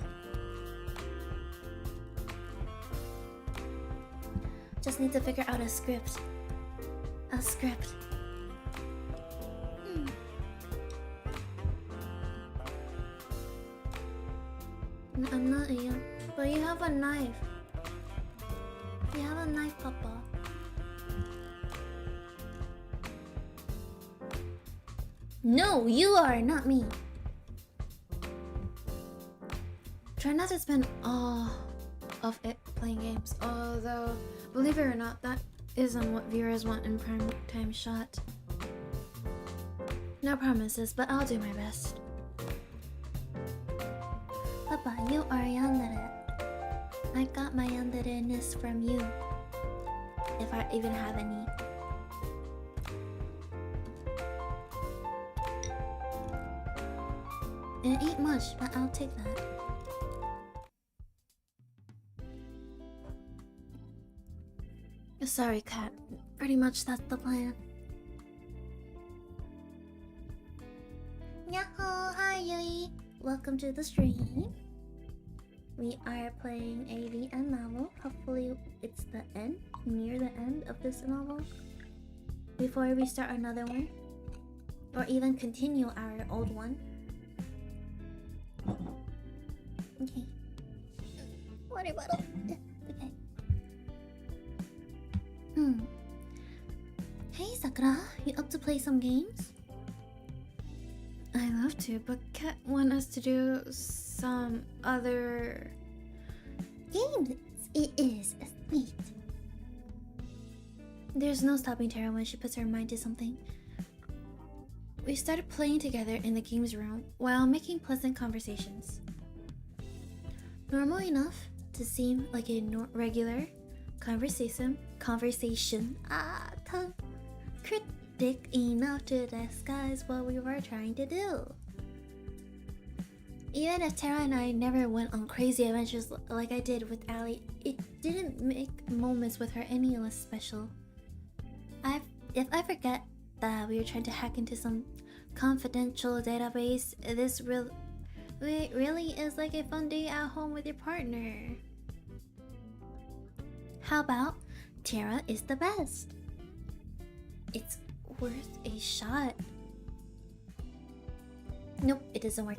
Just need to figure out a script. I'm not you, but you have a knife. You have a knife, Papa. No, you are, not me. Try not to spend all of it playing games, although, believe it or not, that isn't what viewers want in prime time shot. No promises, but I'll do my best. Papa, you are yandere. I got my yandere-ness from you. If I even have any. It ain't much, but I'll take that. Sorry, cat. Pretty much that's the plan. Nyaho! Hi, Yui! Welcome to the stream. We are playing a VM novel. Hopefully it's the end, near the end of this novel. Before we start another one. Or even continue our old one. Okay. Water bottle. Okay. Hey Sakura, you up to play some games? I love to, but Kat want us to do some other games. It is sweet. There's no stopping Tara when she puts her mind to something. We started playing together in the games room while making pleasant conversations. Normal enough to seem like a regular conversation. Tongue. Critic enough to disguise what we were trying to do. Even if Tara and I never went on crazy adventures like I did with Ali, it didn't make moments with her any less special. If I forget that we were trying to hack into some confidential database, this really is like a fun day at home with your partner. How about Tara is the best? It's worth a shot. Nope, it doesn't work.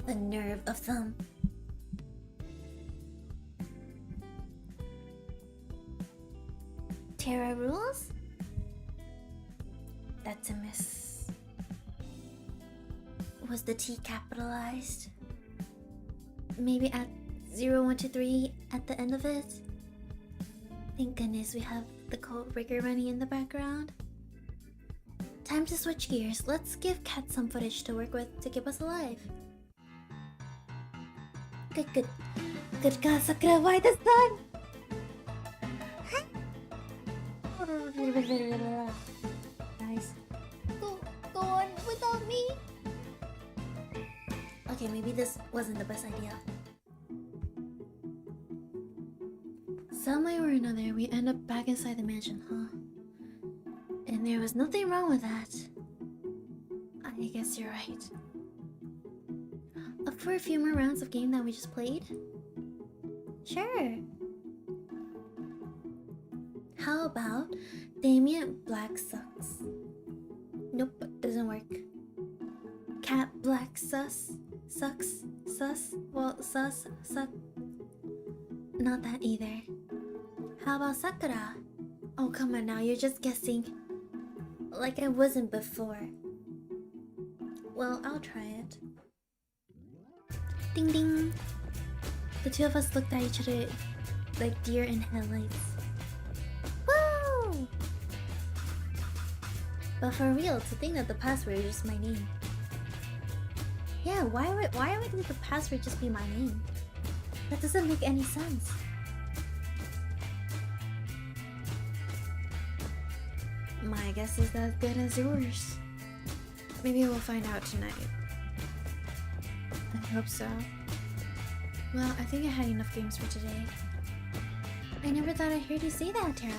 The nerve of them. Terra rules? That's a miss. Was the T capitalized? Maybe at 0123 at the end of it? Thank goodness we have the code breaker running in the background. Time to switch gears. Let's give Kat some footage to work with to keep us alive. Good God, Sakura, why the sun? Nice. Go on without me. Okay, maybe this wasn't the best idea. Some way or another, we end up back inside the mansion, huh? And there was nothing wrong with that. I guess you're right. Up for a few more rounds of game that we just played? Sure. How about Damien Black Sucks? Nope, doesn't work. Cat Black Sus? Sucks? Sus? Well, sus? Suck? Not that either. How about Sakura? Oh, come on now, you're just guessing. Like I wasn't before. Well, I'll try it. Ding ding. The two of us looked at each other like deer in headlights. Woo! But for real, to think that the password is just my name. Yeah, why would the password just be my name? That doesn't make any sense. My guess is as good as yours. Maybe we'll find out tonight. I hope so. Well, I think I had enough games for today. I never thought I'd hear you say that, Tara.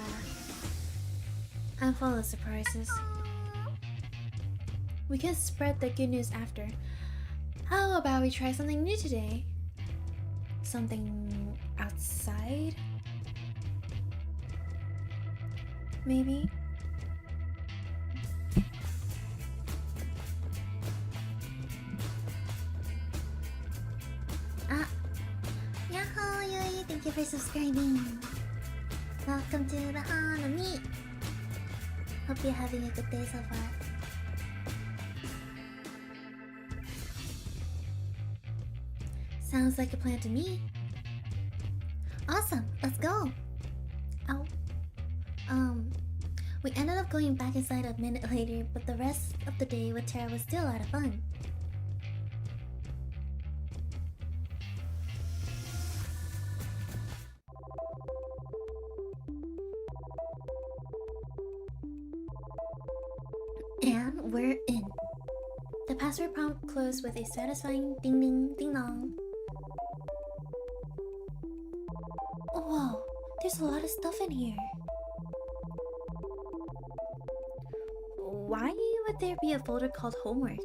I'm full of surprises. We can spread the good news after. How about we try something new today? Something outside? Maybe? Nyaho, Yui, thank you for subscribing. Welcome to the Hanami. Hope you're having a good day so far. Sounds like a plan to me. Awesome, let's go. Oh. We ended up going back inside a minute later, but the rest of the day with Tara was still a lot of fun. And we're in. The password prompt closed with a satisfying ding ding ding dong. Whoa, there's a lot of stuff in here. Why would there be a folder called homework?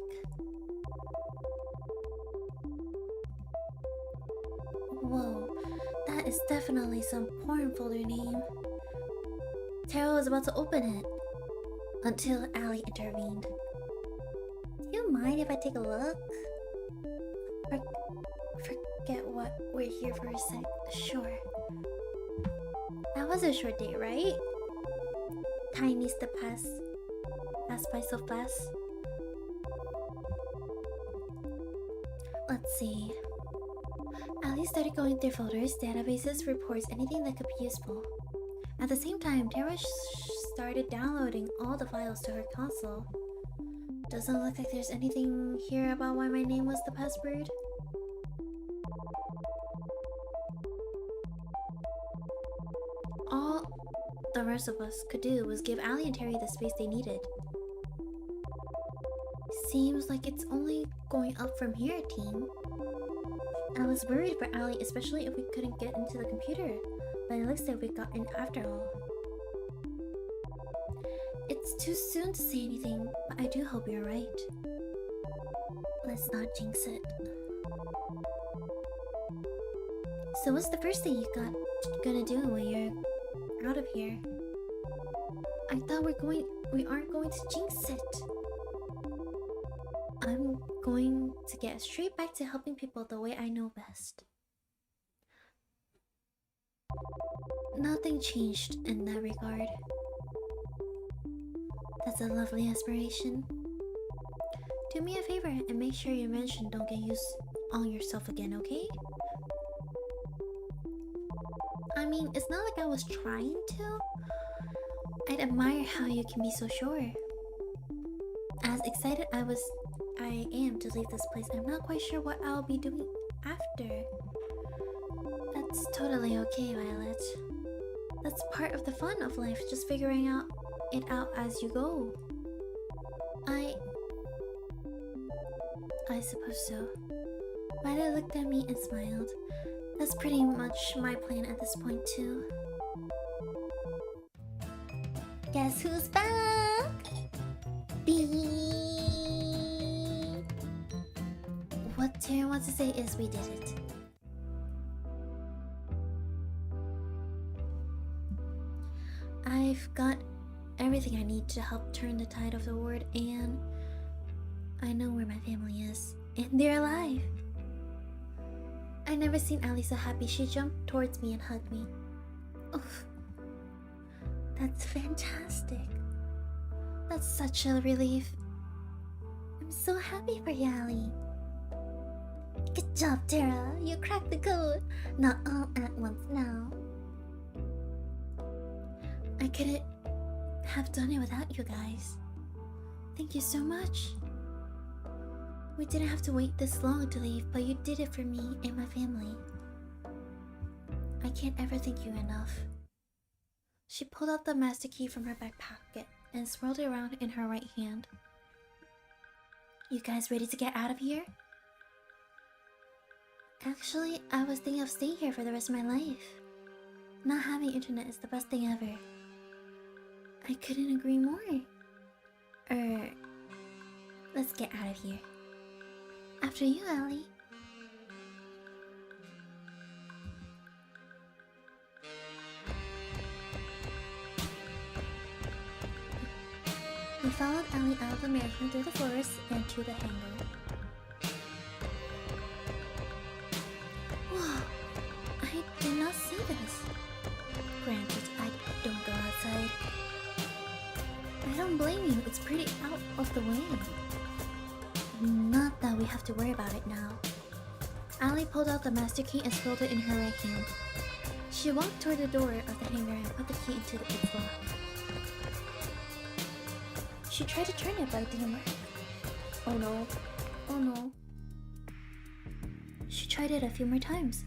Whoa, that is definitely some porn folder name. Tara was about to open it until Ali intervened. Do you mind if I take a look? Forget what we're here for a sec. Sure. That was a short date, right? Time needs to pass by so fast. Let's see. Ali started going through folders, databases, reports, anything that could be useful. At the same time, Tara started downloading all the files to her console. Doesn't look like there's anything here about why my name was the password. All the rest of us could do was give Ali and Terry the space they needed. Seems like it's only going up from here, team. I was worried for Ali, especially if we couldn't get into the computer, but it looks like we got in after all. It's too soon to say anything, but I do hope you're right. Let's not jinx it. So what's the first thing you gonna do when you're out of here? I thought we aren't going to jinx it. I'm going to get straight back to helping people the way I know best. Nothing changed in that regard. That's a lovely aspiration. Do me a favor and make sure your mention don't get used on yourself again, okay? I mean, it's not like I was trying to. I'd admire how you can be so sure. As excited I am to leave this place, I'm not quite sure what I'll be doing after. That's totally okay, Violet. That's part of the fun of life, just figuring it out as you go. I suppose so. Violet looked at me and smiled. That's pretty much my plan at this point too. Guess who's back? What Terry wants to say is we did it. I've got everything I need to help turn the tide of the world, and I know where my family is. And they're alive. I never seen Ali so happy. She jumped towards me and hugged me. Oof. That's fantastic. That's such a relief. I'm so happy for you, Ali. Good job, Tara. You cracked the code. Not all at once now. I couldn't have done it without you guys. Thank you so much. We didn't have to wait this long to leave, but you did it for me and my family. I can't ever thank you enough. She pulled out the master key from her back pocket and swirled it around in her right hand. You guys ready to get out of here? Actually, I was thinking of staying here for the rest of my life. Not having internet is the best thing ever. I couldn't agree more. Let's get out of here. After you, Ali. We followed Ali out of the mansion through the forest and to the hangar. Whoa! I did not see this. Granted, I don't go outside. I don't blame you, it's pretty out of the way. Not that we have to worry about it now. Ali pulled out the master key and swirled it in her right hand. She walked toward the door of the hangar and put the key into its lock. She tried to turn it, but it didn't work. Oh no. Oh no. She tried it a few more times,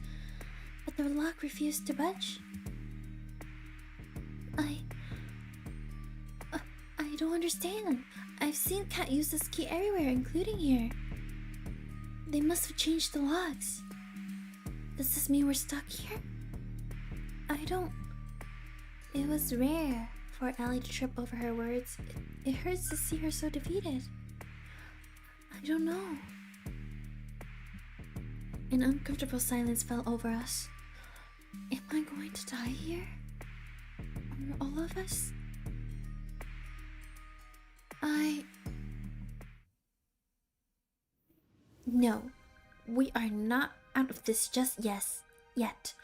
but the lock refused to budge. I don't understand. I've seen Cat use this key everywhere, including here. They must have changed the locks. Does this mean we're stuck here? I don't... It was rare for Ali to trip over her words. It hurts to see her so defeated. I don't know. An uncomfortable silence fell over us. Am I going to die here? All of us? No, we are not out of this just yet.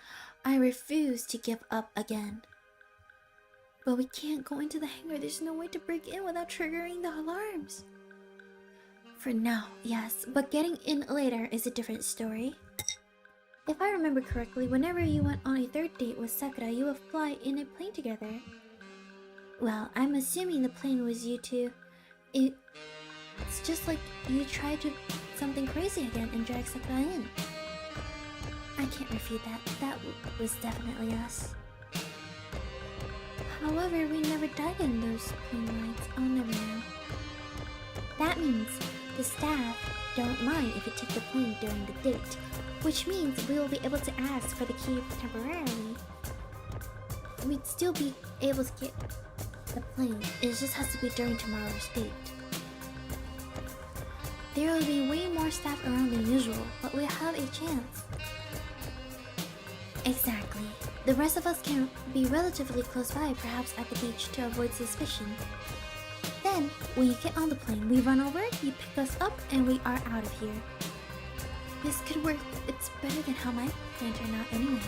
I refuse to give up again. But we can't go into the hangar. There's no way to break in without triggering the alarms. For now, yes, but getting in later is a different story. If I remember correctly, whenever you went on a third date with Sakura, you would fly in a plane together. Well, I'm assuming the plane was you two. It's just like you tried to something crazy again and drag Sakura in. I can't refute that. That was definitely us. However, we never died in those plane rides. I'll never know. That means the staff don't mind if you take the plane during the date, which means we will be able to ask for the key temporarily. We'd still be able to get the plane. It just has to be during tomorrow's date. There will be way more staff around than usual, but we'll have a chance. Exactly. The rest of us can be relatively close by, perhaps at the beach, to avoid suspicion. Then, when you get on the plane, we run over, you pick us up, and we are out of here. This could work. It's better than how my plan turned out anyway.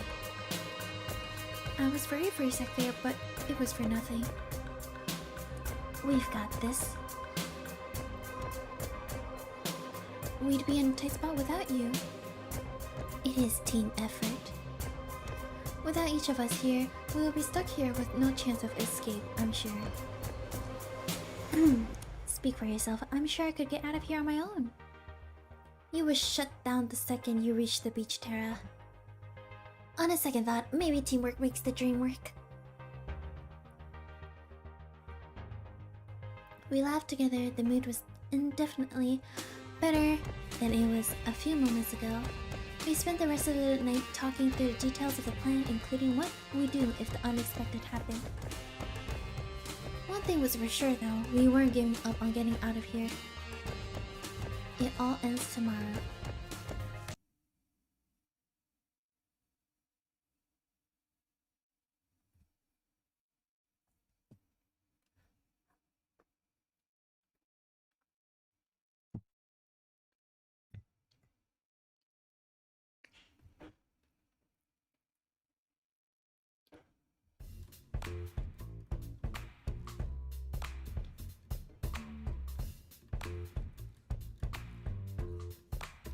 I was very secure, but it was for nothing. We've got this. We'd be in a tight spot without you. It is team effort. Without each of us here, we will be stuck here with no chance of escape, I'm sure. Speak for yourself. I'm sure I could get out of here on my own. You were shut down the second you reached the beach, Terra. On a second thought, maybe teamwork makes the dream work. We laughed together. The mood was indefinitely better than it was a few moments ago. We spent the rest of the night talking through the details of the plan, including what we do if the unexpected happened. One thing was for sure though, we weren't giving up on getting out of here. It all ends tomorrow.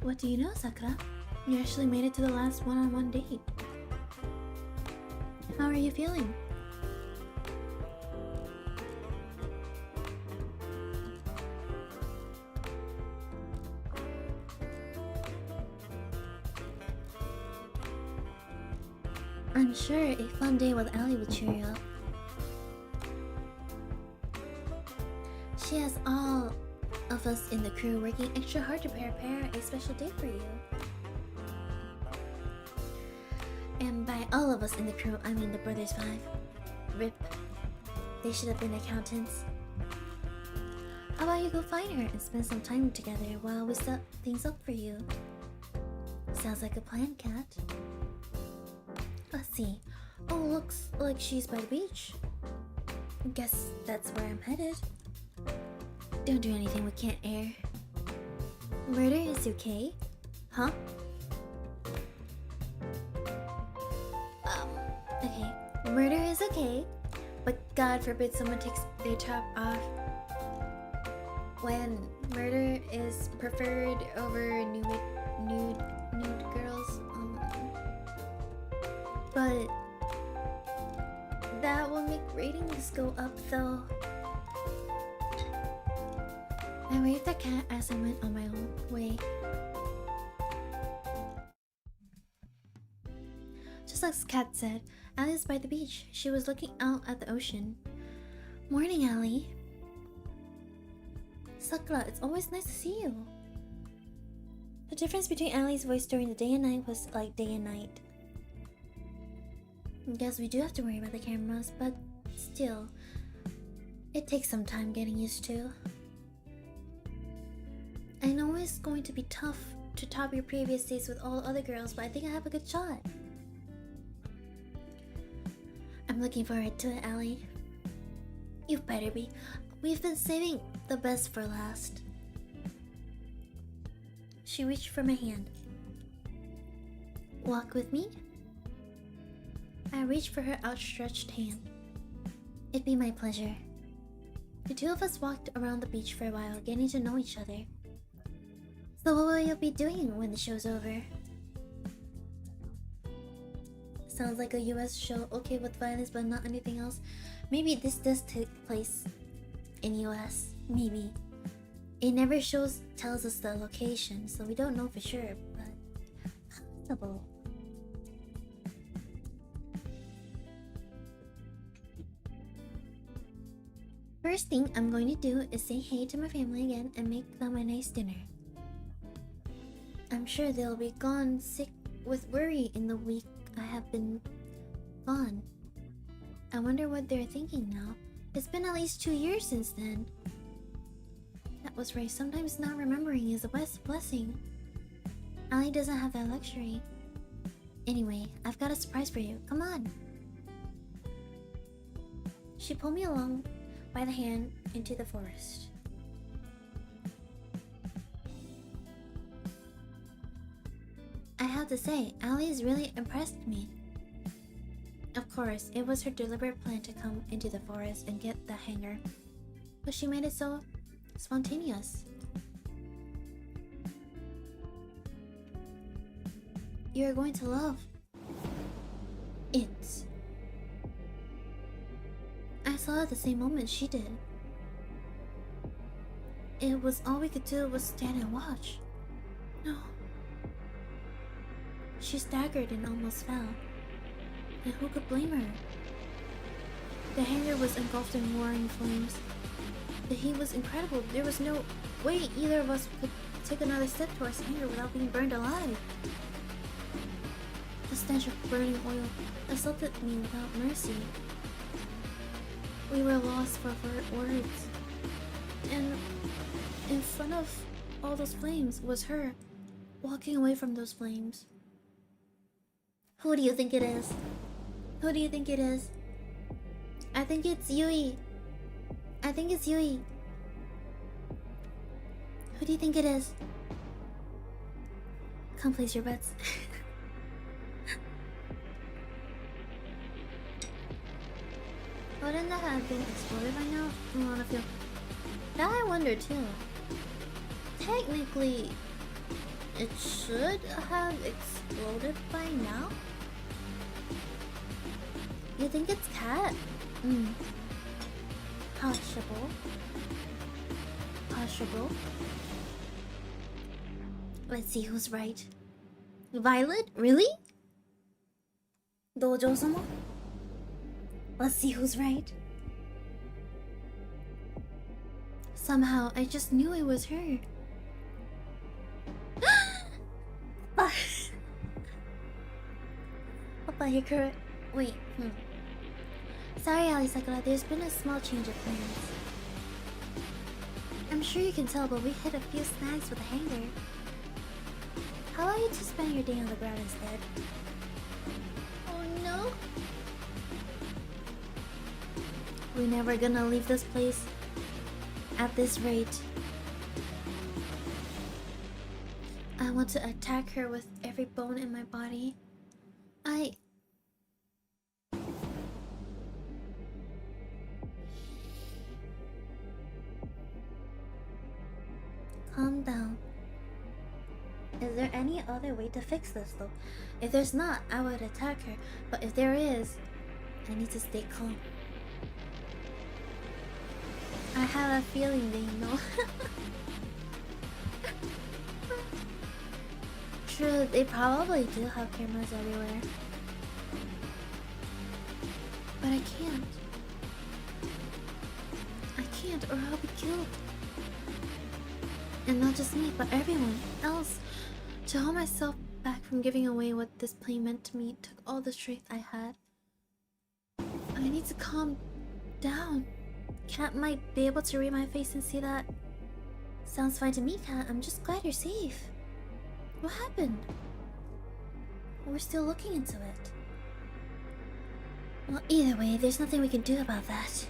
What do you know, Sakura? You actually made it to the last one-on-one date. How are you feeling? I'm sure a fun day with Allie will cheer you up. She has all of us in the crew working extra hard to prepare a special day for you. And by all of us in the crew, I mean the Brothers 5. RIP. They should have been accountants. How about you go find her and spend some time together while we set things up for you? Sounds like a plan, Cat. Let's see. Oh, looks like she's by the beach. Guess that's where I'm headed. Don't do anything we can't air. Murder is okay? Huh? Okay. Murder is okay, but God forbid someone takes their top off when murder is preferred over nude girls. But that will make ratings go up though. I waved at Cat as I went on my own way. Just like Cat said, Allie is by the beach. She was looking out at the ocean. Morning, Allie. Sakura, it's always nice to see you. The difference between Allie's voice during the day and night was like day and night. I guess we do have to worry about the cameras, but still, it takes some time getting used to. I know it's going to be tough to top your previous dates with all the other girls, but I think I have a good shot. I'm looking forward to it, Allie. You better be. We've been saving the best for last. She reached for my hand. Walk with me? I reached for her outstretched hand. It'd be my pleasure. The two of us walked around the beach for a while, getting to know each other. So what will you be doing when the show's over? Sounds like a US show, okay with violence but not anything else. Maybe this does take place in US, maybe. It never tells us the location, so we don't know for sure, but possible. First thing I'm going to do is say hey to my family again and make them a nice dinner. I'm sure they'll be gone sick with worry in the week I have been gone. I wonder what they're thinking now. It's been at least 2 years since then. That was right, sometimes not remembering is a blessing. Allie doesn't have that luxury. Anyway, I've got a surprise for you. Come on. She pulled me along by the hand into the forest. I have to say, Allie's really impressed me. Of course, it was her deliberate plan to come into the forest and get the hanger. But she made it so spontaneous. You're going to love it. I saw it at the same moment she did. It was all we could do was stand and watch. No. She staggered and almost fell. And who could blame her? The hangar was engulfed in roaring flames. The heat was incredible. There was no way either of us could take another step towards the hangar without being burned alive. The stench of burning oil assaulted me without mercy. We were lost for words. And in front of all those flames was her, walking away from those flames. Who do you think it is? Who do you think it is? I think it's Yui. I think it's Yui. Who do you think it is? Come place your bets. Wouldn't that have been exploded by now? I wanna feel. That I wonder too. Technically, it should have exploded by now. You think it's Cat? Possible. Possible. Let's see who's right. Violet? Really? Dojo-sama? Let's see who's right. Somehow, I just knew it was her. Papa, you're correct. Wait, Sorry, Ali Sakura, there's been a small change of plans. I'm sure you can tell, but we hit a few snags with the hangar. How about you to spend your day on the ground instead? Oh no? We're never gonna leave this place at this rate. I want to attack her with every bone in my body. Calm down. Is there any other way to fix this though? If there's not, I would attack her. But if there is, I need to stay calm. I have a feeling they know. True, they probably do have cameras everywhere. But I can't. I can't or I'll be killed. And not just me, but everyone else. To hold myself back from giving away what this play meant to me took all the strength I had. I need to calm down. Cat might be able to read my face and see that. Sounds fine to me, Cat. I'm just glad you're safe. What happened? We're still looking into it. Well, either way, there's nothing we can do about that.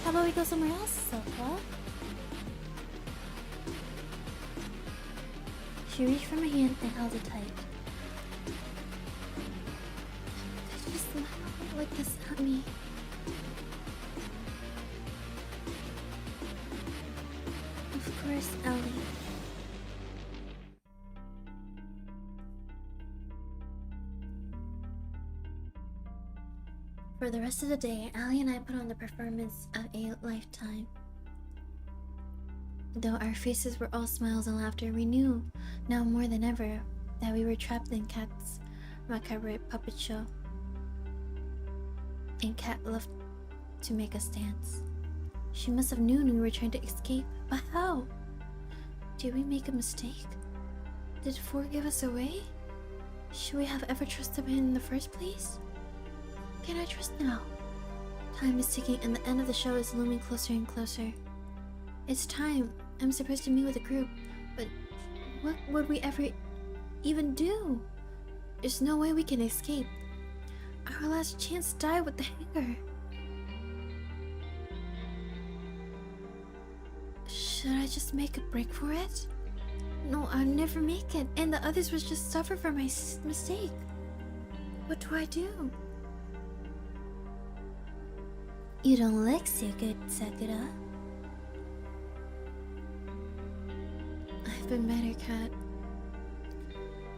How about we go somewhere else, Sakura? She reached for my hand and held it tight. Could you smile like this at me? Of course, Ellie. For the rest of the day, Allie and I put on the performance of a lifetime. Though our faces were all smiles and laughter, we knew, now more than ever, that we were trapped in Cat's macabre puppet show. And Cat loved to make us dance. She must have known we were trying to escape, but how? Did we make a mistake? Did Four give us away? Should we have ever trusted him in the first place? Can I trust now? Time is ticking and the end of the show is looming closer and closer. It's time. I'm supposed to meet with a group, but what would we ever even do? There's no way we can escape. Our last chance died with the hangar. Should I just make a break for it? No, I'll never make it, and the others would just suffer for my mistake. What do I do? You don't look so good, Sakura. I've been better, Cat.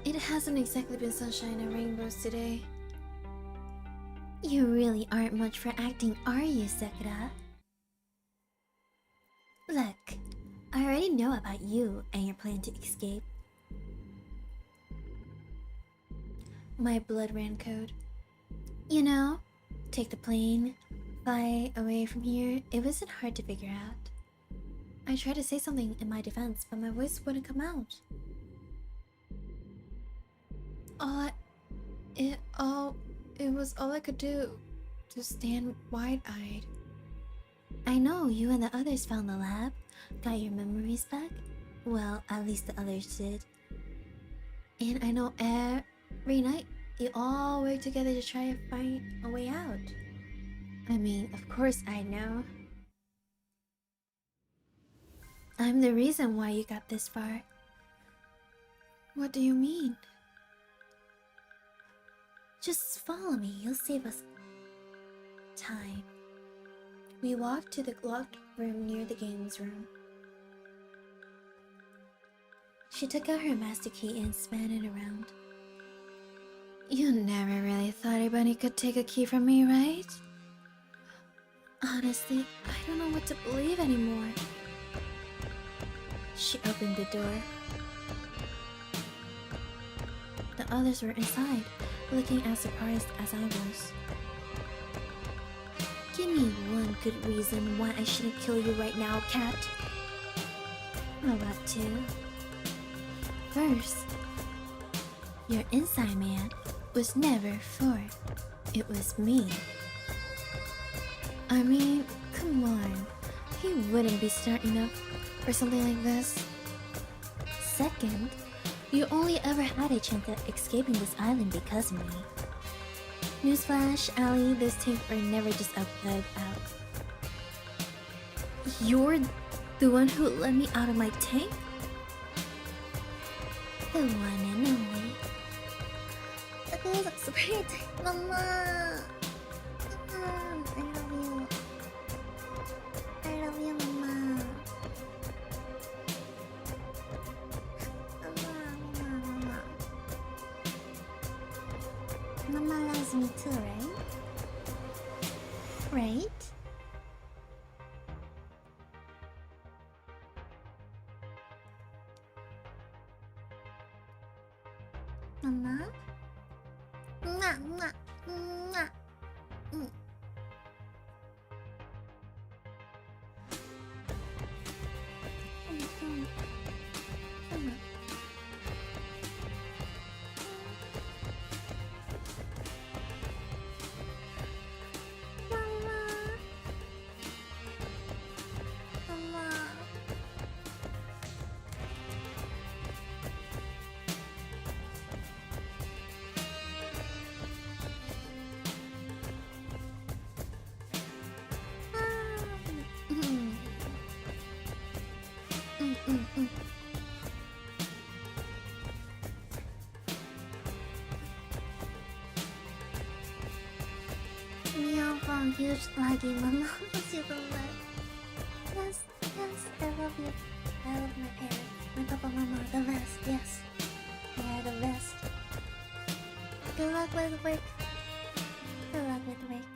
It hasn't exactly been sunshine and rainbows today. You really aren't much for acting, are you, Sakura? Look, I already know about you and your plan to escape. My blood ran code. You know, take the plane, fly away from here. It wasn't hard to figure out. I tried to say something in my defense, but my voice wouldn't come out. It was all I could do to stand wide-eyed. I know you and the others found the lab, got your memories back. Well, at least the others did. And I know every night you all work together to try to find a way out. I mean, of course I know. I'm the reason why you got this far. What do you mean? Just follow me, you'll save us time. We walked to the locked room near the games room. She took out her master key and span it around. You never really thought anybody could take a key from me, right? Honestly, I don't know what to believe anymore. She opened the door. The others were inside, looking as surprised as I was. Give me one good reason why I shouldn't kill you right now, Cat. How about two? First, your inside man was never for. It was me. I mean, come on. He wouldn't be smart enough for something like this. Second, you only ever had a chance at escaping this island because of me. Newsflash, Ali, those tapes are never just uploaded out. You're the one who let me out of my tank? The one and only. That's great. Mama! I love you. I love you, Mama. Mama loves me too, right? Right? Mama? Mwah, mwah, mwah. Nyaho, huge laggy mama. What's your number? Yes, yes, I love you. I love my parents. My papa, mama, the best, yes. They are the best. Good luck with work. Good luck with work.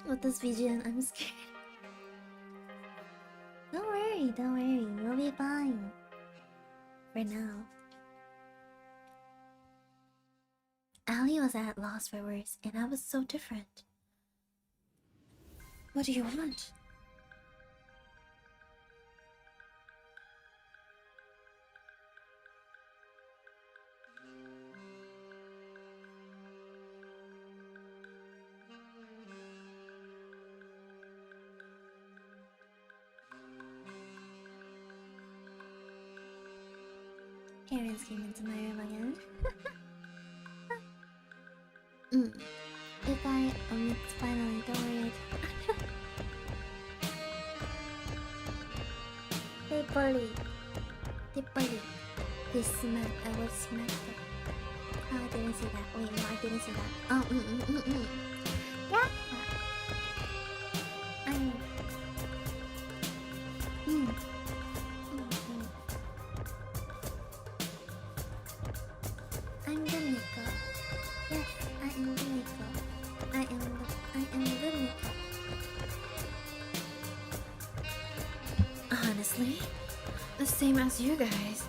With this vision, I'm scared. Don't worry, we'll be fine. For now. Ali was at loss for words, and I was so different. What do you want? Parents came into my room again. If I it's finally, don't worry. Hey, Polly. Hippolyte. They smack. I was smacked. Oh, I didn't see that. Wait, no, I didn't see that. Oh, yeah. I'm the Nico. Yes, I am the Nico. I am the Nico. Honestly, the same as you guys.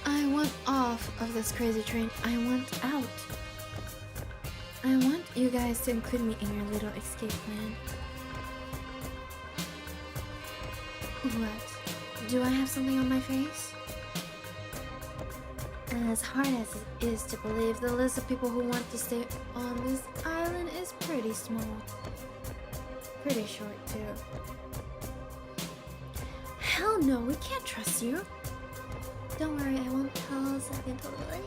I want off of this crazy train. I want out. I want you guys to include me in your little escape plan. What? Do I have something on my face? As hard as it is to believe, the list of people who want to stay on this island is pretty small. Pretty short, too. Hell no, we can't trust you. Don't worry, I won't tell second totally.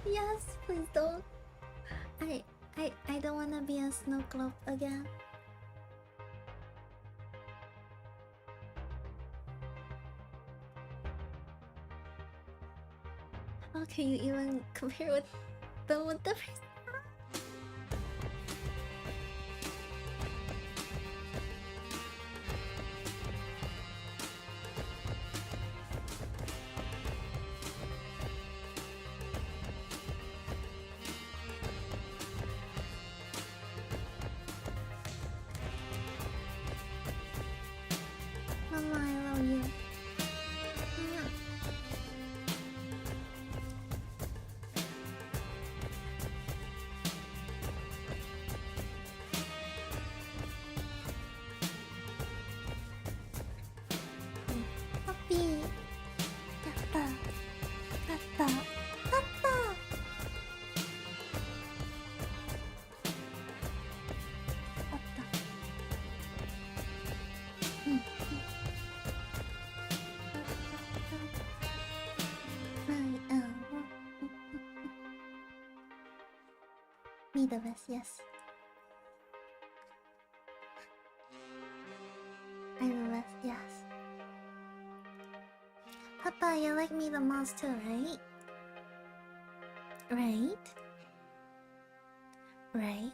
Yes, please don't. I don't wanna be a snow globe again. How can you even compare with the first? Mama, I love you. Puppy. Papa. Papa. Papa. Me the best, yes. I'm the best, yes. Papa, you like me the most too, right? Right? Right?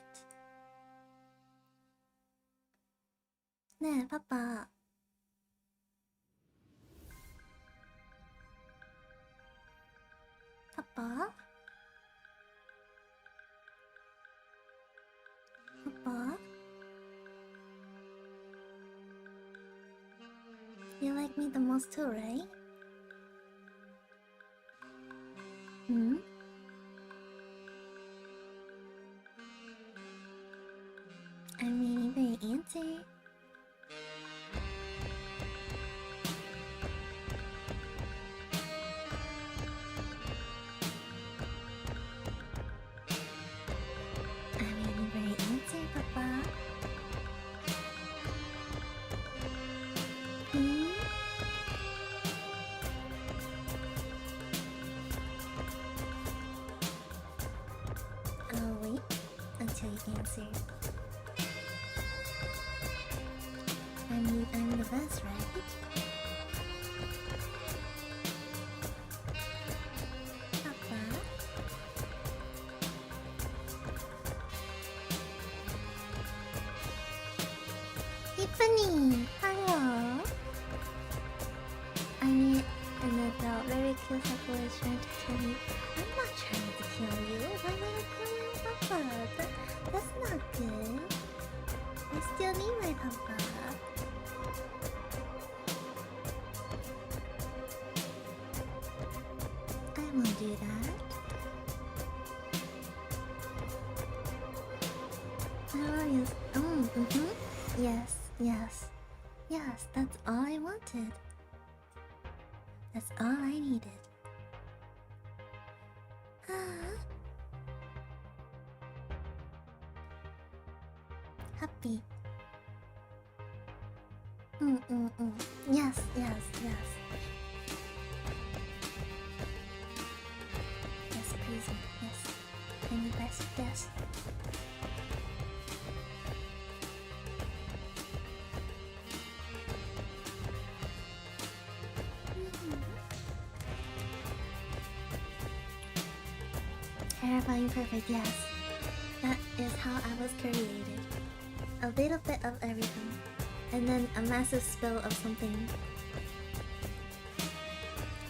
네, Papa. Papa? Papa? You like me the most too, right? Hmm? I'm really very answer. Papa. I'll wait until you answer. I'm the best, right? Papa. Tiffany, hello. I mean, an adult, very cute Sakura is trying to kill me. I'm not trying to kill you. Why would I kill my papa? That's not good. I still need my papa. I won't do that. I love you. Yes. Yes, that's all I wanted. That's all I needed. Happy. Yes. Yes, crazy. Yes. I'm the best. Yes. Terrifying perfect, yes. That is how I was created. A little bit of everything. And then a massive spill of something.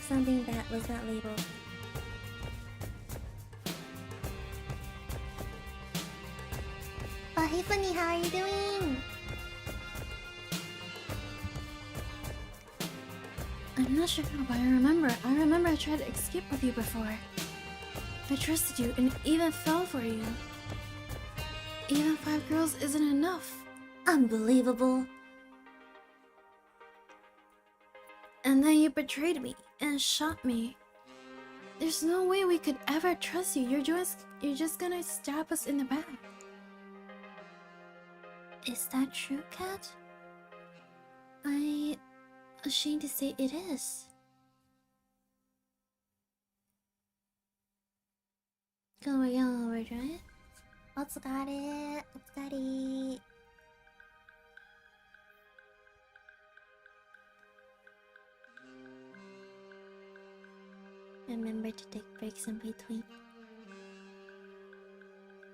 Something that was not labeled. Oh, hey Funny, how are you doing? I'm not sure how, but I remember I tried to escape with you before. I trusted you and even fell for you. Even 5 girls isn't enough. Unbelievable. And then you betrayed me and shot me. There's no way we could ever trust you. You're just gonna stab us in the back. Is that true, Cat? I'm ashamed to say it is. Come on, overdrive. Otsukare. Otsukare. Remember to take breaks in between.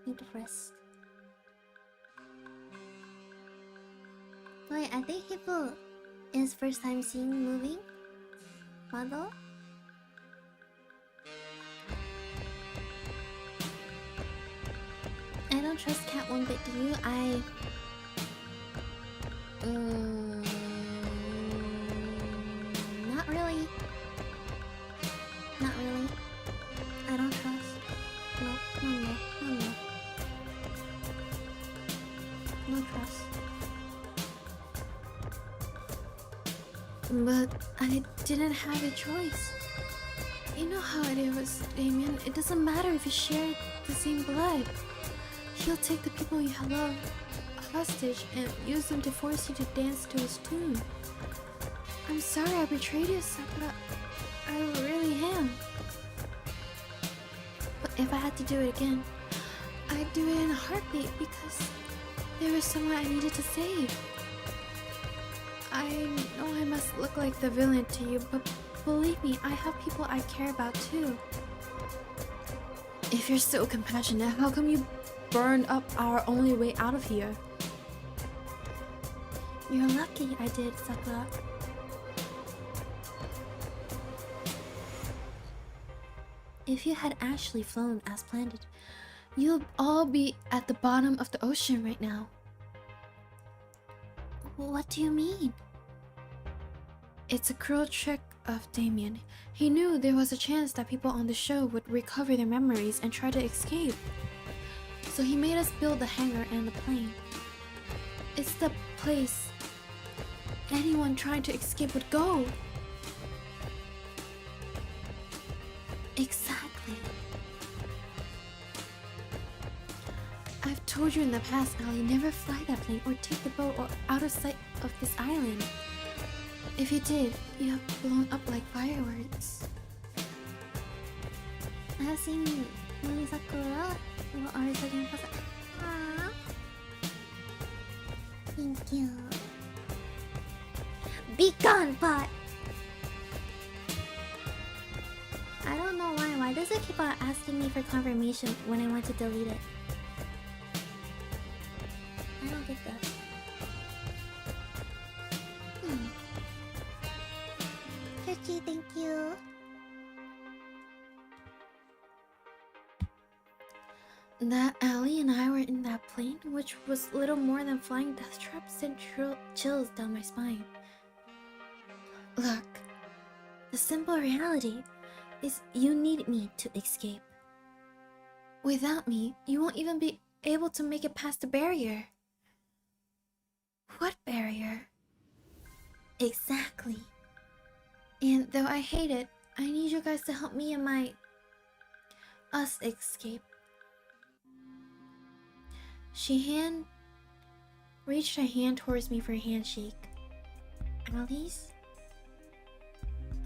Need to rest. Wait, I think Hippo is first time seeing moving model. I don't trust Cat one bit, do you? Not really. Not really. I don't trust. No. No trust. But I didn't have a choice. You know how it is, Damien. It doesn't matter if you share the same blood. He'll take the people you love hostage and use them to force you to dance to his tune. I'm sorry I betrayed you, Sakura. I really am. But if I had to do it again, I'd do it in a heartbeat because there was someone I needed to save. I know I must look like the villain to you, but believe me, I have people I care about too. If you're so compassionate, how come you burned up our only way out of here? You're lucky I did, Sakura. If you had actually flown as planned, you'll all be at the bottom of the ocean right now. What do you mean? It's a cruel trick of Damien. He knew there was a chance that people on the show would recover their memories and try to escape. So he made us build the hangar and the plane. It's the place anyone trying to escape would go. Exactly. I've told you in the past, Ali, never fly that plane or take the boat or out of sight of this island. If you did, you have blown up like fireworks. I have seen Mini Sakura. You are looking for Thank you. Be gone, pot! I don't know why. Why does it keep on asking me for confirmation when I want to delete it? I don't get that. Richie, thank you. That Ali and I were in that plane, which was little more than flying death traps, sent chills down my spine. Look, the simple reality is you need me to escape. Without me, you won't even be able to make it past the barrier. What barrier? Exactly. And though I hate it, I need you guys to help me and us escape. She reached her hand towards me for a handshake. Alice?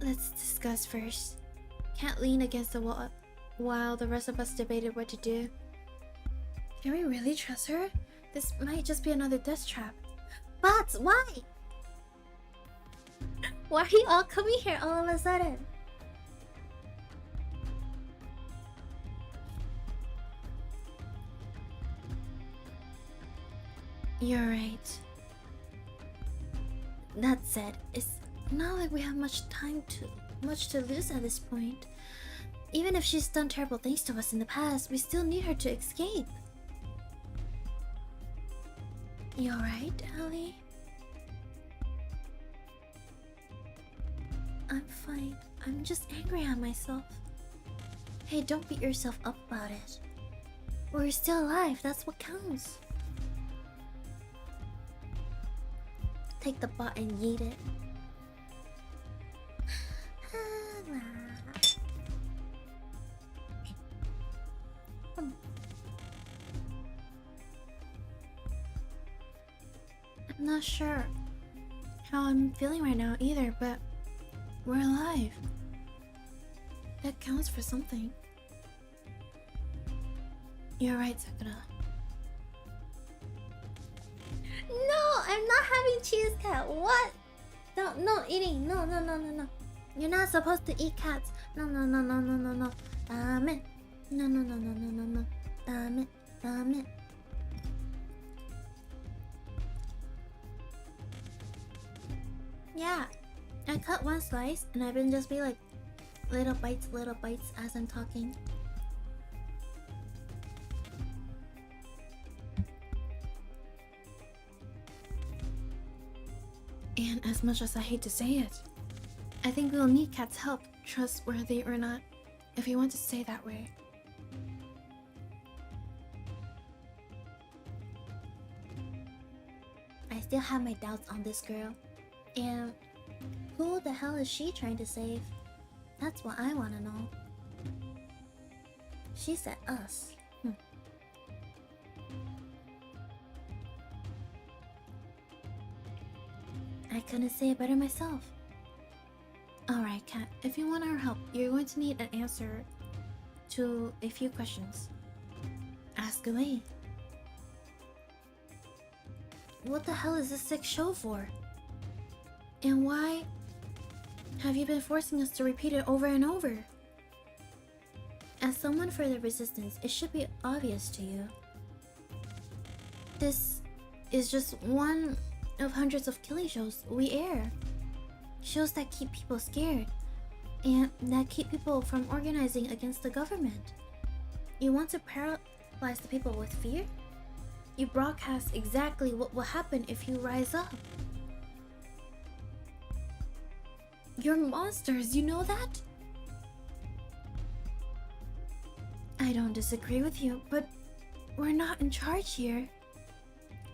Let's discuss first. Can't lean against the wall while the rest of us debated what to do. Can we really trust her? This might just be another death trap. But why? Why are you all coming here all of a sudden? You're right. That said, it's not like we have much to lose at this point. Even if she's done terrible things to us in the past, we still need her to escape. You alright, Ellie? I'm fine. I'm just angry at myself. Hey, don't beat yourself up about it. We're still alive, that's what counts. Take the bot and yeet it. I'm not sure how I'm feeling right now either, but we're alive. That counts for something. You're right, Sakura. No, I'm not having cheese cat. What? No eating. No. You're not supposed to eat cats. No. Damn it. No. Damn it. Yeah, I cut one slice and I've been just be like little bites as I'm talking. And as much as I hate to say it, I think we'll need Cat's help, trustworthy or not, if you want to say that way. I still have my doubts on this girl. And who the hell is she trying to save? That's what I want to know. She said us. I couldn't say it better myself. Alright, Cat, if you want our help, you're going to need an answer to a few questions. Ask away. What the hell is this sick show for? And why have you been forcing us to repeat it over and over? As someone for the resistance, it should be obvious to you. This is just one of hundreds of killing shows we air. Shows that keep people scared and that keep people from organizing against the government. You want to paralyze the people with fear? You broadcast exactly what will happen if you rise up. You're monsters, you know that? I don't disagree with you, but we're not in charge here.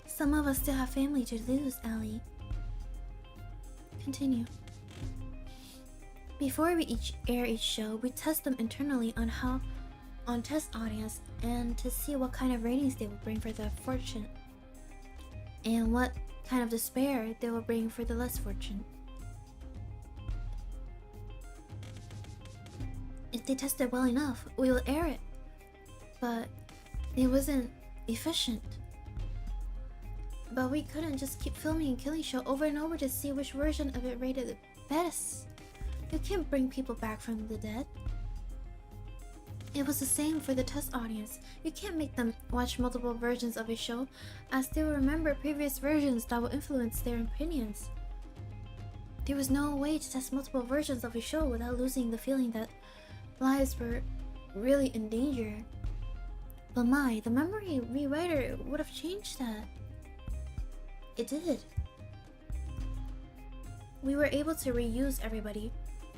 Some of us still have family to lose, Ellie. Continue. Before we air each show, we test them internally on test audience and to see what kind of ratings they will bring for the fortunate and what kind of despair they will bring for the less fortunate. If they test it well enough, we will air it. But it wasn't efficient. But we couldn't just keep filming and killing show over and over to see which version of it rated the best. You can't bring people back from the dead. It was the same for the test audience. You can't make them watch multiple versions of a show, as they will remember previous versions that will influence their opinions. There was no way to test multiple versions of a show without losing the feeling that lives were really in danger. But the memory rewriter would have changed that. It did. We were able to reuse everybody.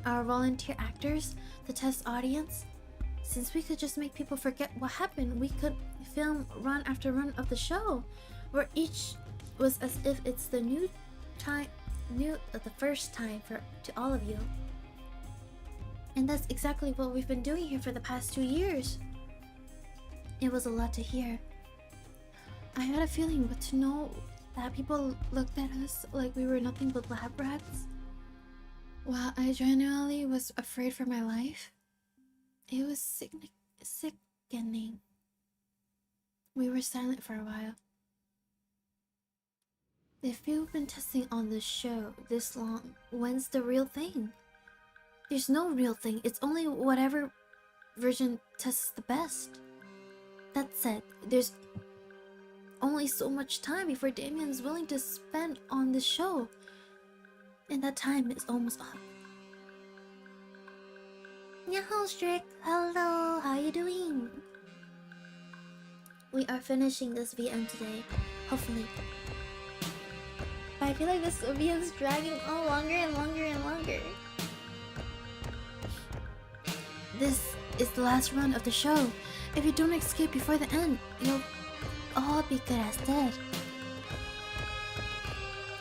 Our volunteer actors, the test audience. Since we could just make people forget what happened, we could film run after run of the show, where each was as if it's the first time to all of you. And that's exactly what we've been doing here for the past 2 years. It was a lot to hear. I had a feeling, but to know that people looked at us like we were nothing but lab rats, while I genuinely was afraid for my life, it was sickening. We were silent for a while. If you've been testing on this show this long, when's the real thing? There's no real thing, it's only whatever version tests the best. That said, there's only so much time before Damien's willing to spend on this show. And that time is almost up. Nyaho Strick, hello, how you doing? We are finishing this VM today, hopefully. But I feel like this VM is dragging on longer and longer and longer. This is the last run of the show. If you don't escape before the end, you'll all be good as dead.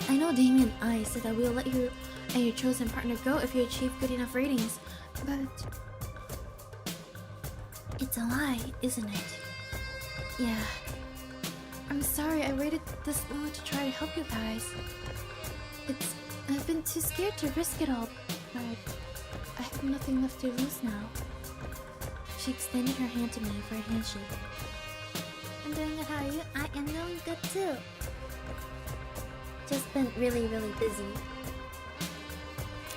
I know Damien and I said that we'll let you and your chosen partner go if you achieve good enough ratings, but it's a lie, isn't it? yeah. I'm sorry I waited this long to try to help you guys. I've been too scared to risk it all, but I have nothing left to lose now. She extended her hand to me for a handshake. I'm doing good, how are you? I am doing good too. Just been really busy.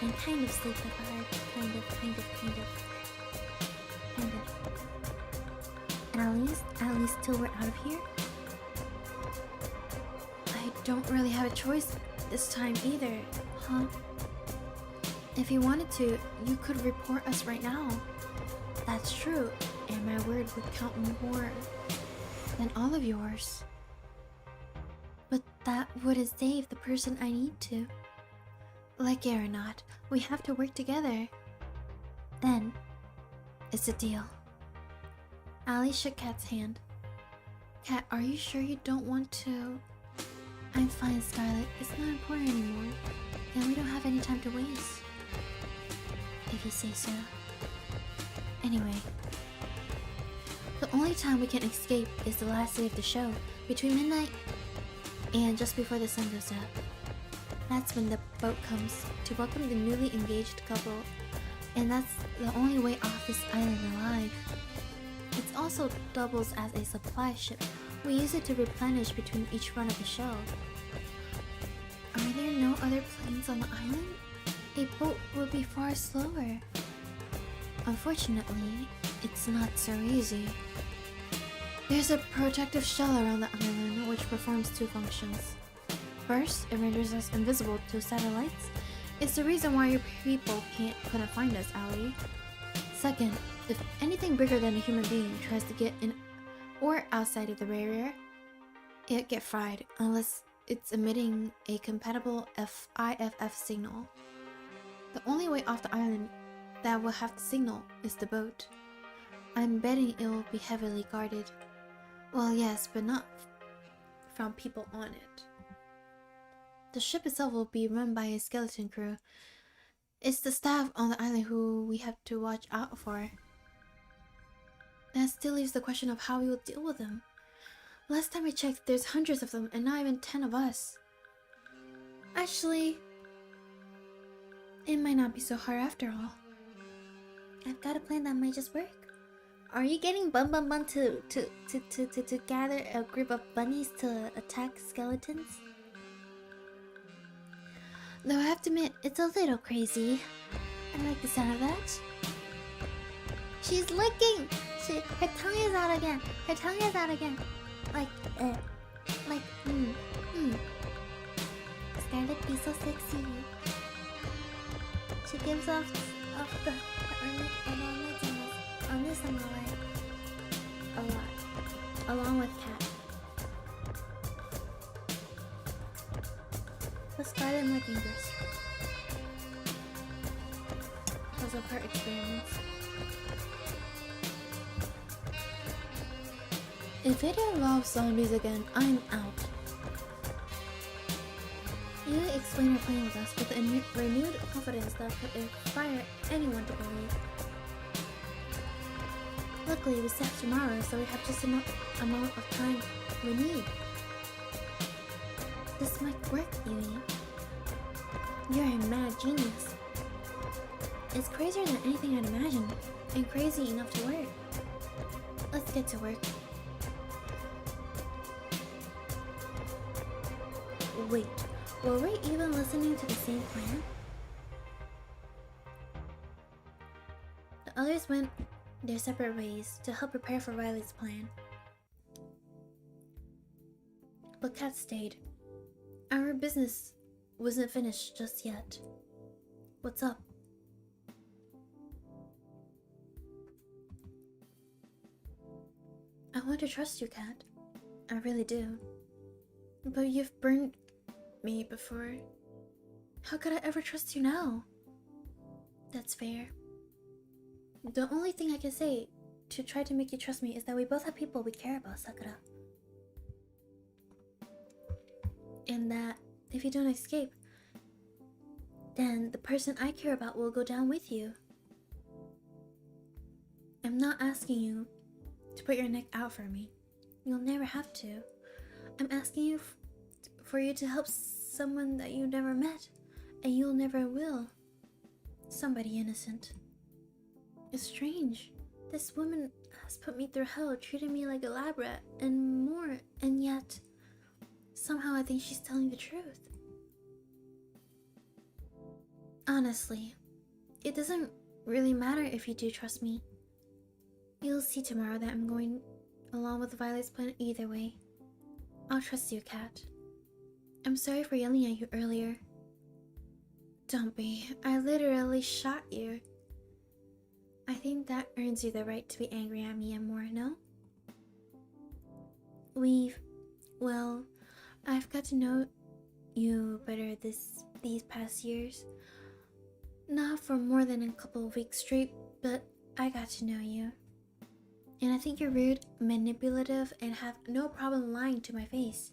And kind of sleep deprived. Kind of. And at least till we're out of here. I don't really have a choice this time either, huh? If you wanted to, you could report us right now. That's true, and my word would count more than all of yours. But that wouldn't save the person I need to. Like it or not, we have to work together. Then, it's a deal. Ali shook Kat's hand. Kat, are you sure you don't want to? I'm fine, Scarlet. It's not important anymore. And we don't have any time to waste. If you say so. Anyway. The only time we can escape is the last day of the show, between midnight and just before the sun goes up. That's when the boat comes to welcome the newly engaged couple, and that's the only way off this island alive. It also doubles as a supply ship. We use it to replenish between each run of the show. Are there no other planes on the island? A boat would be far slower. Unfortunately, it's not so easy. There's a protective shell around the island which performs two functions. First, it renders us invisible to satellites. It's the reason why your people couldn't find us, Ali. Second, if anything bigger than a human being tries to get in or outside of the barrier, it'd get fried unless it's emitting a compatible IFF signal. The only way off the island that will have the signal is the boat. I'm betting it will be heavily guarded. Well, yes, but not from people on it. The ship itself will be run by a skeleton crew. It's the staff on the island who we have to watch out for. That still leaves the question of how we will deal with them. Last time I checked, there's hundreds of them and not even 10 of us. Actually, it might not be so hard after all. I've got a plan that might just work. Are you getting Bum to gather a group of bunnies to attack skeletons? Though I have to admit, It's a little crazy. I like the sound of that. She's licking! Her tongue is out again. Like, Scarlet be so sexy. She gives off the honest and a lot. Along with Cat. The Scarlet more dangerous. Because of her experiments. if it involves zombies again, I'm out. You explain her plan with us with a renewed confidence that could inspire anyone to believe. Luckily, we still have tomorrow, so we have just enough amount of time we need. This might work, Yui. You're a mad genius. It's crazier than anything I'd imagined, and crazy enough to work. Let's get to work. Wait, were we even listening to the same plan? The others went their separate ways to help prepare for Riley's plan. but Kat stayed. Our business wasn't finished just yet. What's up? I want to trust you, Kat. I really do. But you've burned me before. How could I ever trust you now? That's fair. The only thing I can say to try to make you trust me is that we both have people we care about, Sakura. And that if you don't escape, then the person I care about will go down with you. I'm not asking you to put your neck out for me. You'll never have to. I'm asking you for you to help someone that you never met, and you'll never will. Somebody innocent. It's strange. This woman has put me through hell, treated me like a lab rat, and more, and yet somehow I think she's telling the truth. Honestly, it doesn't really matter if you do trust me. You'll see tomorrow that I'm going along with Violet's plan either way. I'll trust you, Kat. I'm sorry for yelling at you earlier. Don't be. I literally shot you. I think that earns you the right to be angry at me and more, no? Well, I've got to know you better these past years. Not for more than a couple of weeks straight, but I got to know you. And I think you're rude, manipulative, and have no problem lying to my face.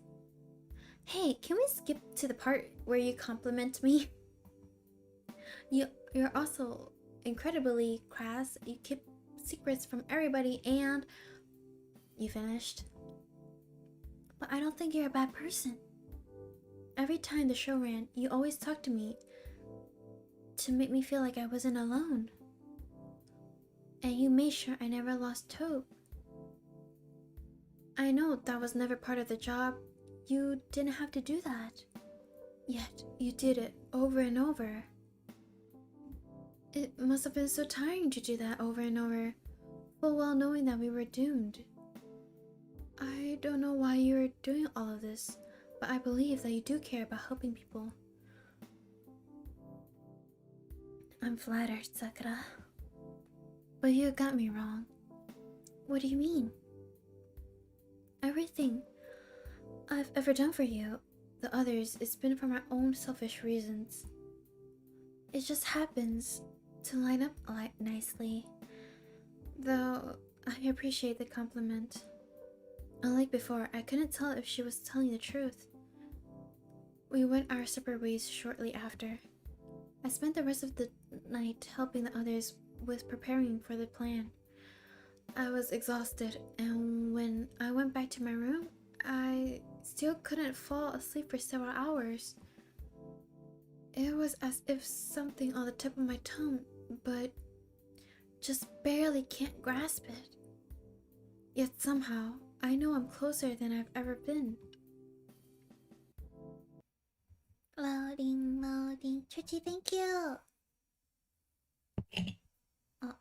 Hey, can we skip to the part where you compliment me? You're also incredibly crass. You keep secrets from everybody, and you finished. But I don't think you're a bad person. Every time the show ran, you always talked to me to make me feel like I wasn't alone. And you made sure I never lost hope. I know that was never part of the job. You didn't have to do that. Yet, you did it over and over. It must have been so tiring to do that over and over, full well knowing that we were doomed. I don't know why you're doing all of this, but I believe that you do care about helping people. I'm flattered, Sakura. But you got me wrong. What do you mean? Everything I've ever done for you, the others, it's been for my own selfish reasons. It just happens to line up nicely. Though I appreciate the compliment. Unlike before, I couldn't tell if she was telling the truth. We went our separate ways shortly after. I spent the rest of the night helping the others with preparing for the plan. I was exhausted, and when I went back to my room, I still couldn't fall asleep for several hours. It was as if something on the tip of my tongue, but just barely can't grasp it. Yet somehow, I know I'm closer than I've ever been. Loading, loading. Chuchi, thank you! Oh.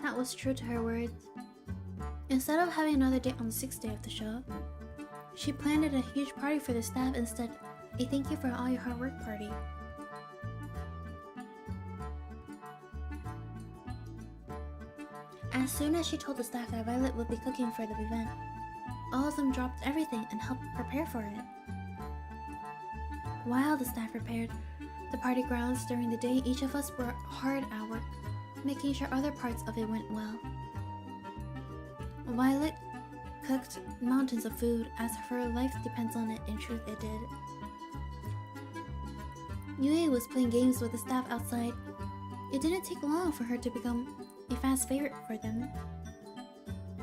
Kat was true to her words. Instead of having another date on the 6th day of the show, she planned a huge party for the staff instead. A thank you for all your hard work party. As soon as she told the staff that Violet would be cooking for the event, all of them dropped everything and helped prepare for it. While the staff prepared the party grounds during the day, each of us worked hard at work, making sure other parts of it went well. Violet cooked mountains of food as her life depends on it. In truth, it did. Yue was playing games with the staff outside. It didn't take long for her to become a fast favorite for them.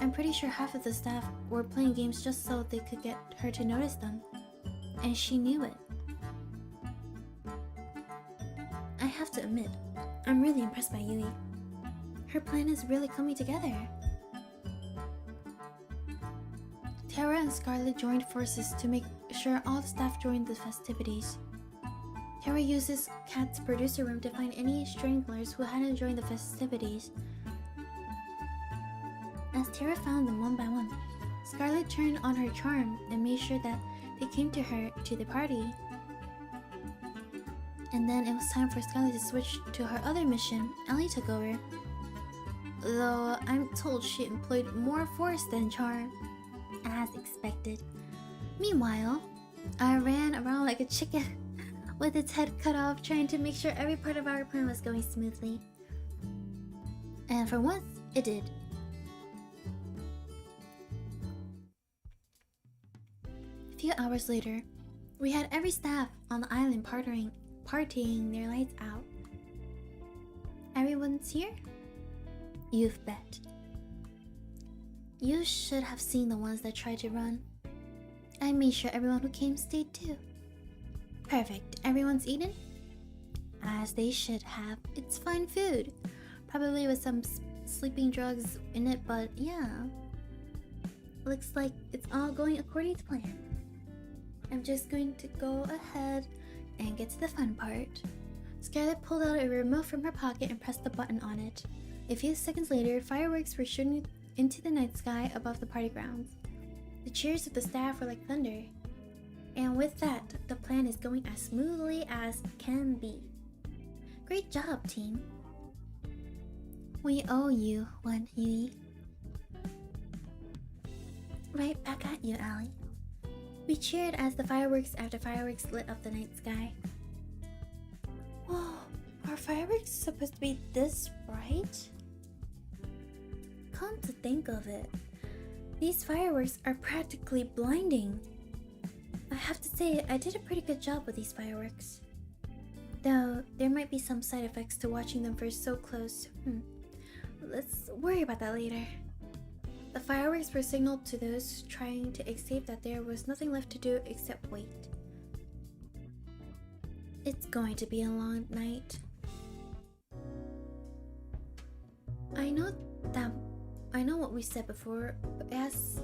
I'm pretty sure half of the staff were playing games just so they could get her to notice them, and she knew it. I have to admit, I'm really impressed by Yui. Her plan is really coming together. Tara and Scarlet joined forces to make sure all the staff joined the festivities. Tara uses Kat's producer room to find any stranglers who hadn't joined the festivities. As Tara found them one by one, Scarlet turned on her charm and made sure that they came to her to the party. And then it was time for Scarlet to switch to her other mission. Ellie took over. Though I'm told she employed more force than charm. As expected. Meanwhile, I ran around like a chicken with its head cut off, trying to make sure every part of our plan was going smoothly. And for once, it did. A few hours later, we had every staff on the island partying their lights out. Everyone's here? You've bet. You should have seen the ones that tried to run. I made sure everyone who came stayed too. Perfect. Everyone's eaten? As they should have. It's fine food. Probably with some sleeping drugs in it, but yeah. Looks like it's all going according to plan. I'm just going to go ahead and get to the fun part. Scarlet pulled out a remote from her pocket and pressed the button on it. A few seconds later, fireworks were shooting into the night sky above the party grounds. The cheers of the staff were like thunder. And with that, the plan is going as smoothly as can be. Great job, team. We owe you one, Yui. Right back at you, Allie. We cheered as the fireworks after fireworks lit up the night sky. Whoa, are fireworks supposed to be this bright? Come to think of it, these fireworks are practically blinding. I have to say, I did a pretty good job with these fireworks. Though, there might be some side effects to watching them for so close. Let's worry about that later. The fireworks were signaled to those trying to escape that there was nothing left to do except wait. It's going to be a long night. I know what we said before, but it's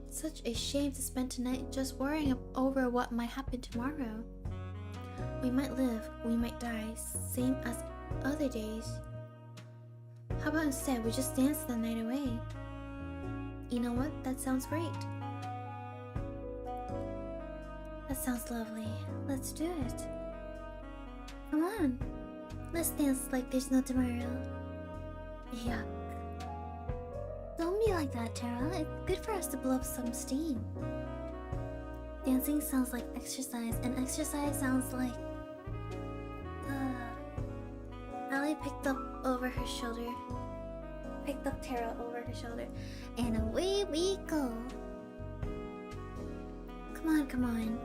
such a shame to spend tonight just worrying over what might happen tomorrow. We might live, we might die, same as other days. How about instead we just dance the night away? You know what? That sounds great. That sounds lovely. Let's do it. Come on. Let's dance like there's no tomorrow. Yuck. Don't be like that, Tara. It's good for us to blow up some steam. Dancing sounds like exercise, and exercise sounds like... Allie picked up Tara over her shoulder, and away we go. Come on.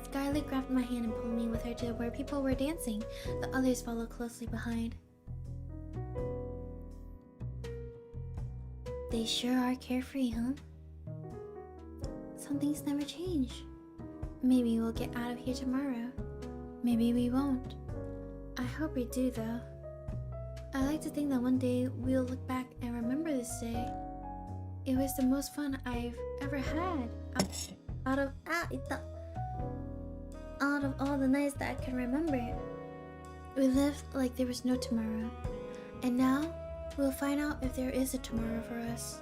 Scarlet grabbed my hand and pulled me with her to where people were dancing. The others followed closely behind. They sure are carefree, huh? Some things never change. Maybe we'll get out of here tomorrow. Maybe we won't. I hope we do, though. I like to think that one day we'll look back and remember this day. It was the most fun I've ever had. Out of all the nights that I can remember. We lived like there was no tomorrow. And now, we'll find out if there is a tomorrow for us.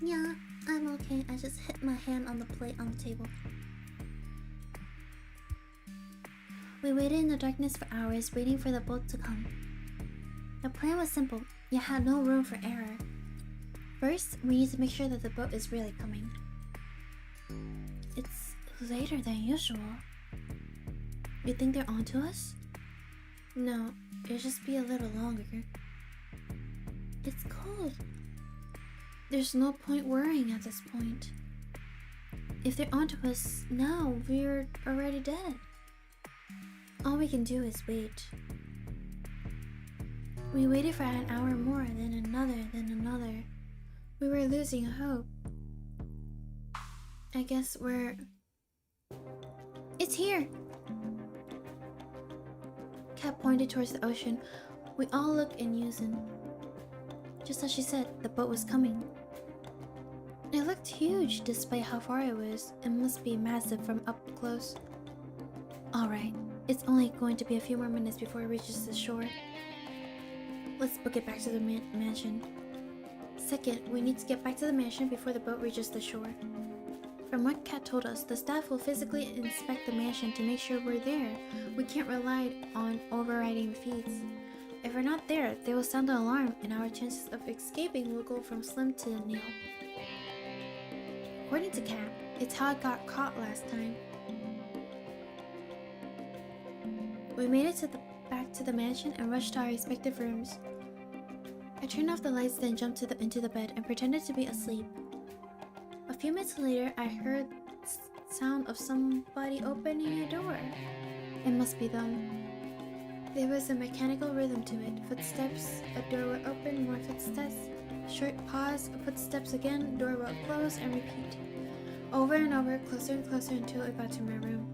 Yeah, I'm okay. I just hit my hand on the plate on the table. We waited in the darkness for hours, waiting for the boat to come. The plan was simple, yet had no room for error. First, we need to make sure that the boat is really coming. It's later than usual. You think they're onto us? No, it'll just be a little longer. It's cold. There's no point worrying at this point. If they're onto us now, we're already dead. All we can do is wait. We waited for an hour more, then another. We were losing hope. I guess we're... It's here! Kat pointed towards the ocean. We all looked in unison. Just as she said, the boat was coming. It looked huge despite how far it was. It must be massive from up close. Alright, it's only going to be a few more minutes before it reaches the shore. Let's book it back to the mansion. Second, we need to get back to the mansion before the boat reaches the shore. From what Kat told us, the staff will physically inspect the mansion to make sure we're there. We can't rely on overriding feeds. If we're not there, they will sound the alarm and our chances of escaping will go from slim to nil. According to Kat, it's how I got caught last time. We made it back to the mansion and rushed to our respective rooms. I turned off the lights, then jumped into the bed and pretended to be asleep. A few minutes later, I heard the sound of somebody opening a door. It must be them. There was a mechanical rhythm to it. Footsteps, a door would open, more footsteps, short pause, footsteps again, door would close and repeat. Over and over, closer and closer until it got to my room.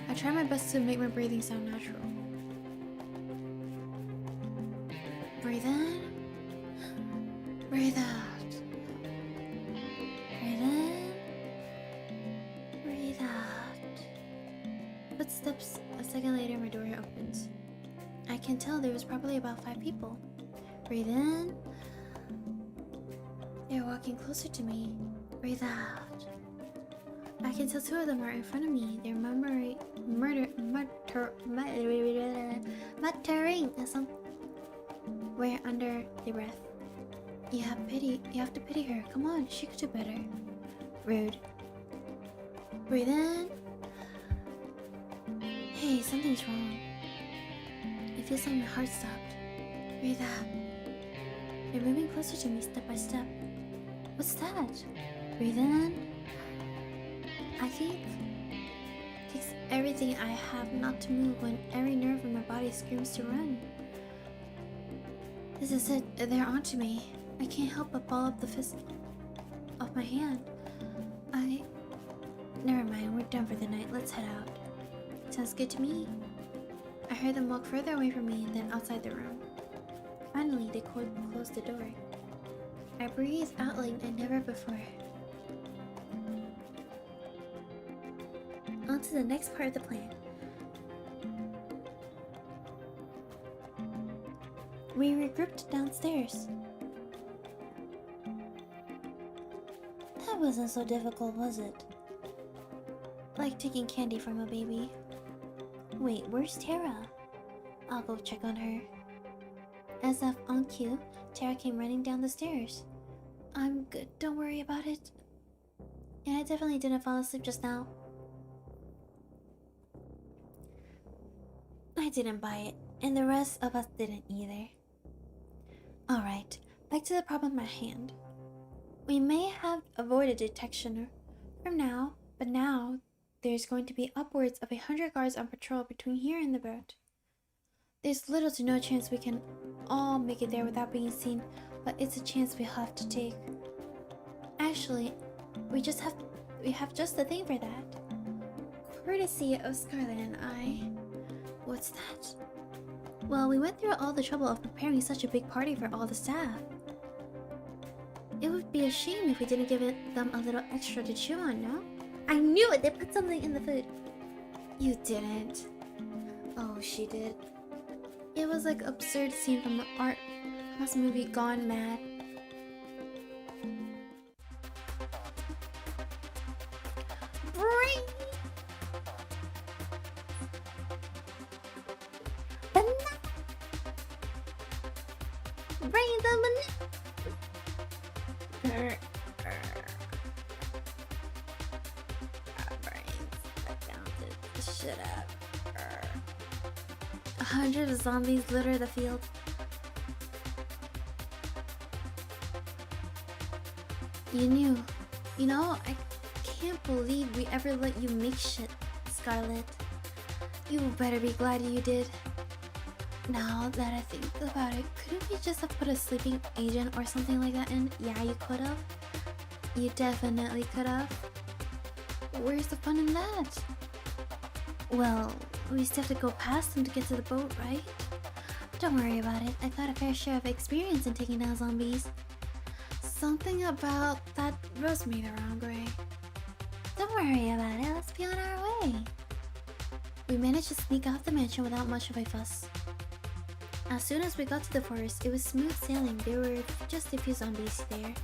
I tried my best to make my breathing sound natural. Breathe in, breathe out. Breathe in, breathe out. Footsteps. A second later, my door opens. I can tell there was probably about 5 people. Breathe in. They're walking closer to me. Breathe out. I can tell 2 of them are in front of me. They're muttering somewhere under their breath. You have to pity her. Come on, she could do better. Rude. Breathe in. Hey, something's wrong. It feels like my heart stopped. Breathe out. They're moving closer to me step by step. What's that? Breathe in. I think it takes everything I have not to move when every nerve in my body screams to run. This is it. They're onto me. I can't help but ball up the fist of my hand. Never mind, we're done for the night. Let's head out. Sounds good to me. I heard them walk further away from me, then outside the room. Finally, they closed the door. I breathed out like never before. On to the next part of the plan. We regrouped downstairs. That wasn't so difficult, was it? Like taking candy from a baby. Wait, where's Tara? I'll go check on her. As if on cue, Tara came running down the stairs. I'm good, don't worry about it. And I definitely didn't fall asleep just now. I didn't buy it, and the rest of us didn't either. Alright, back to the problem at hand. We may have avoided detection from now, but now there's going to be upwards of 100 guards on patrol between here and the boat. There's little to no chance we can all make it there without being seen, but it's a chance we have to take. Actually, we have just the thing for that. Courtesy of Scarlet and I. What's that? Well, we went through all the trouble of preparing such a big party for all the staff. It would be a shame if we didn't give them a little extra to chew on, no? I knew it! They put something in the food! You didn't. Oh, she did. It was like an absurd scene from the art house movie Gone Mad. Brain! Banana! Bring the banana! Shut up. 100 zombies litter the field. You know, I can't believe we ever let you make shit, Scarlet. You better be glad you did. Now that I think about it, couldn't we just have put a sleeping agent or something like that in? Yeah, you could have. You definitely could have. Where's the fun in that? Well, we still have to go past them to get to the boat, right? Don't worry about it. I've got a fair share of experience in taking down zombies. Something about that rubs me the wrong way. Don't worry about it. Let's be on our way. We managed to sneak out the mansion without much of a fuss. As soon as we got to the forest, it was smooth sailing. There were just a few zombies there.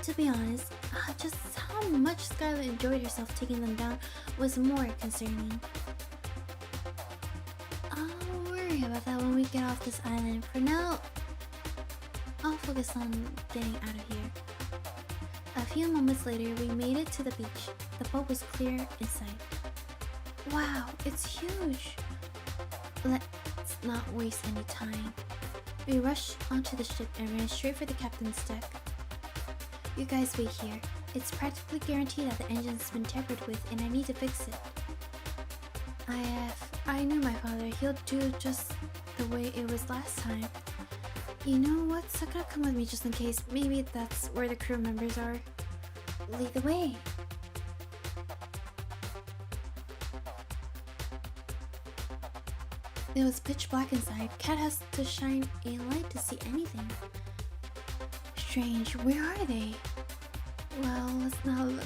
To be honest, just how much Scarlet enjoyed herself taking them down was more concerning. I'll worry about that when we get off this island. For now, I'll focus on getting out of here. A few moments later, we made it to the beach. The boat was clear in sight. Wow, it's huge! Let's not waste any time. We rushed onto the ship and ran straight for the captain's deck. You guys wait here. It's practically guaranteed that the engine's been tampered with and I need to fix it. I knew my father. He'll do just the way it was last time. You know what? Sakura, come with me just in case. Maybe that's where the crew members are. Lead the way. It was pitch black inside. Cat has to shine a light to see anything. Strange. Where are they? Well, let's now look.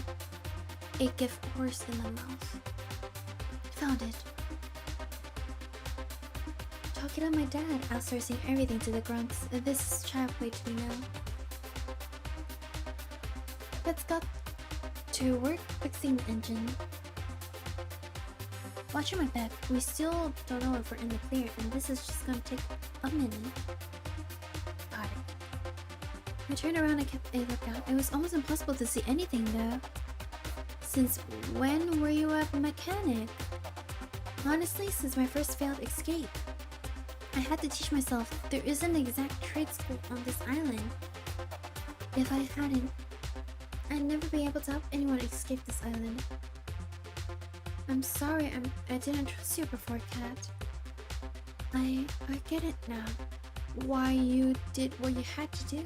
A gift horse in the mouth. Found it. Talking to my dad, outsourcing everything to the grunts. This is child play to me now. Let's go to work fixing the engine. Watch my back. We still don't know if we're in the clear, and this is just gonna take a minute. Got it. I turned around and kept a lookout. It was almost impossible to see anything though. Since when were you a mechanic? Honestly, since my first failed escape. I had to teach myself there isn't an exact trade school on this island. If I hadn't, I'd never be able to help anyone escape this island. I'm sorry, I didn't trust you before, Cat. I get it now. Why you did what you had to do.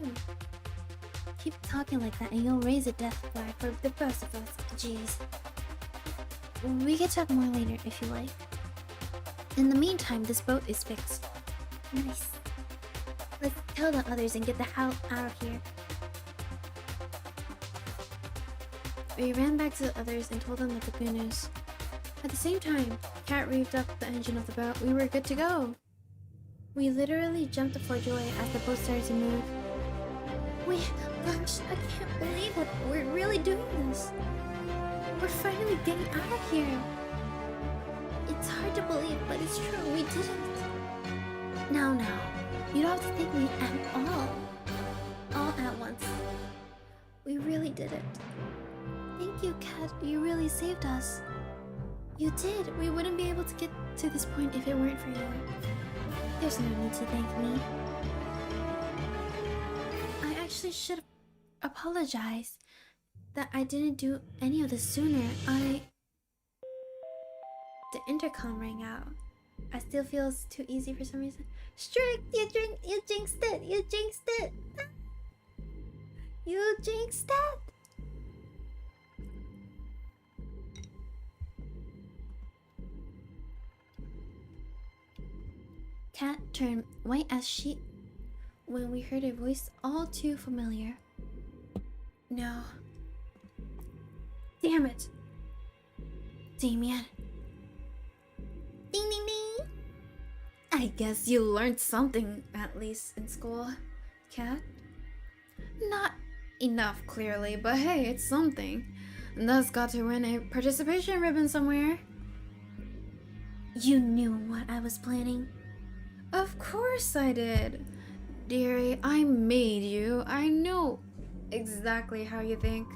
Keep talking like that and you'll raise a death flag for the both of us. Jeez. We can talk more later if you like. In the meantime, this boat is fixed. Nice. Let's tell the others and get the hell out of here. We ran back to the others and told them the good news. At the same time, Cat revved up the engine of the boat. We were good to go. We literally jumped for joy as the boat started to move. Gosh, I can't believe it. We're really doing this. We're finally getting out of here. It's hard to believe, but it's true. We did it. Now, you don't have to thank me at all at once. We really did it. Thank you, Cat. You really saved us. You did. We wouldn't be able to get to this point if it weren't for you. There's no need to thank me. I actually should apologize that I didn't do any of this sooner. The intercom rang out. I still feels too easy for some reason. Strict, you jinxed it. You jinxed it. You jinxed it. Cat turned white as sheet when we heard a voice all too familiar. No. Damn it. Damien. Ding ding ding. I guess you learned something at least in school, Cat. Not enough, clearly, but hey, it's something. And that's got to win a participation ribbon somewhere. You knew what I was planning. Of course I did. Dearie, I made you. I know exactly how you think.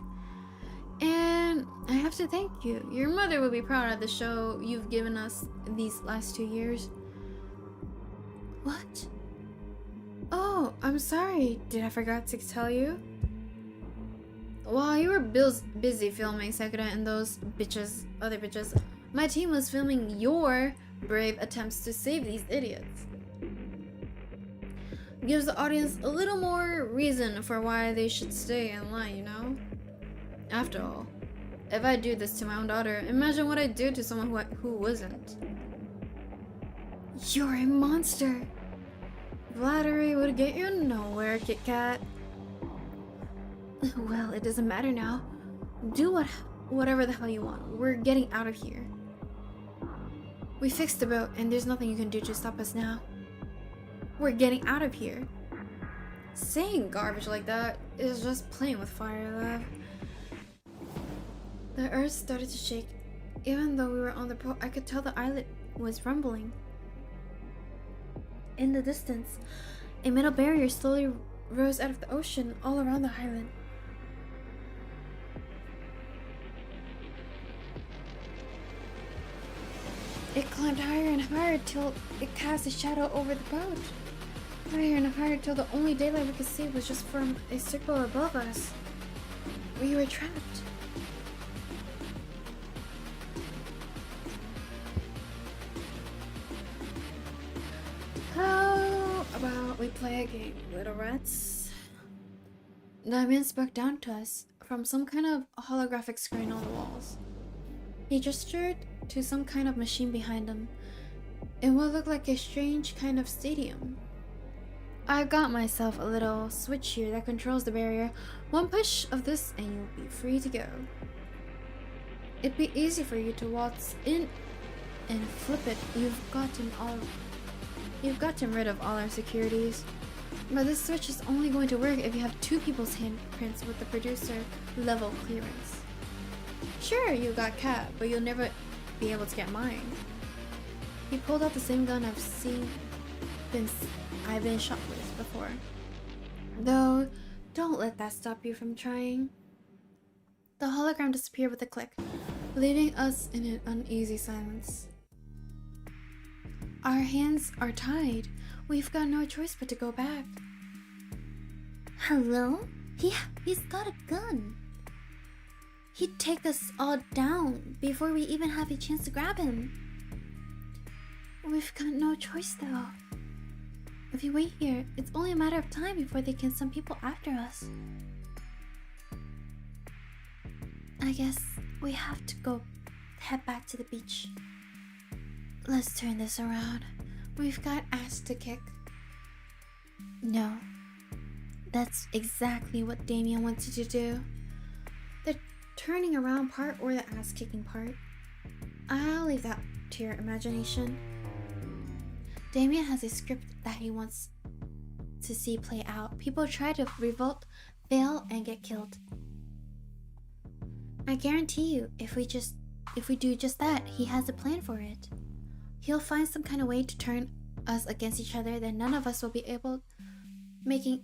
And I have to thank you. Your mother will be proud of the show you've given us these last 2 years. What? Oh, I'm sorry. Did I forget to tell you? While you were busy filming Sakura and those other bitches, my team was filming your brave attempts to save these idiots. Gives the audience a little more reason for why they should stay in line, you know? After all, if I do this to my own daughter, imagine what I'd do to someone who wasn't. You're a monster. Flattery would get you nowhere, Kit Kat. Well, it doesn't matter now. Do whatever the hell you want. We're getting out of here. We fixed the boat, and there's nothing you can do to stop us now. We're getting out of here. Saying garbage like that is just playing with fire, love. The earth started to shake. Even though we were on the boat, I could tell the islet was rumbling. In the distance, a metal barrier slowly rose out of the ocean all around the island. It climbed higher and higher till it cast a shadow over the boat. Higher and higher till the only daylight we could see was just from a circle above us. We were trapped. How about we play a game, little rats? Damien spoke down to us from some kind of holographic screen on the walls. He gestured to some kind of machine behind him, in what looked like a strange kind of stadium. I've got myself a little switch here that controls the barrier. One push of this and you'll be free to go. It'd be easy for you to waltz in and flip it. You've gotten rid of all our securities. But this switch is only going to work if you have two people's handprints with the producer level clearance. Sure, you got Cat, but you'll never be able to get mine. He pulled out the same gun I've been shot with before. Though, don't let that stop you from trying. The hologram disappeared with a click, leaving us in an uneasy silence. Our hands are tied. We've got no choice but to go back. Hello? He's got a gun. He'd take us all down before we even have a chance to grab him. We've got no choice though. If we wait here, it's only a matter of time before they can send people after us. I guess we have to head back to the beach. Let's turn this around. We've got ass to kick. No. That's exactly what Damien wanted to do. The turning around part or the ass kicking part. I'll leave that to your imagination. Damien has a script that he wants to see play out. People try to revolt, fail, and get killed. I guarantee you, if we do just that, he has a plan for it. He'll find some kind of way to turn us against each other, then none of us will be making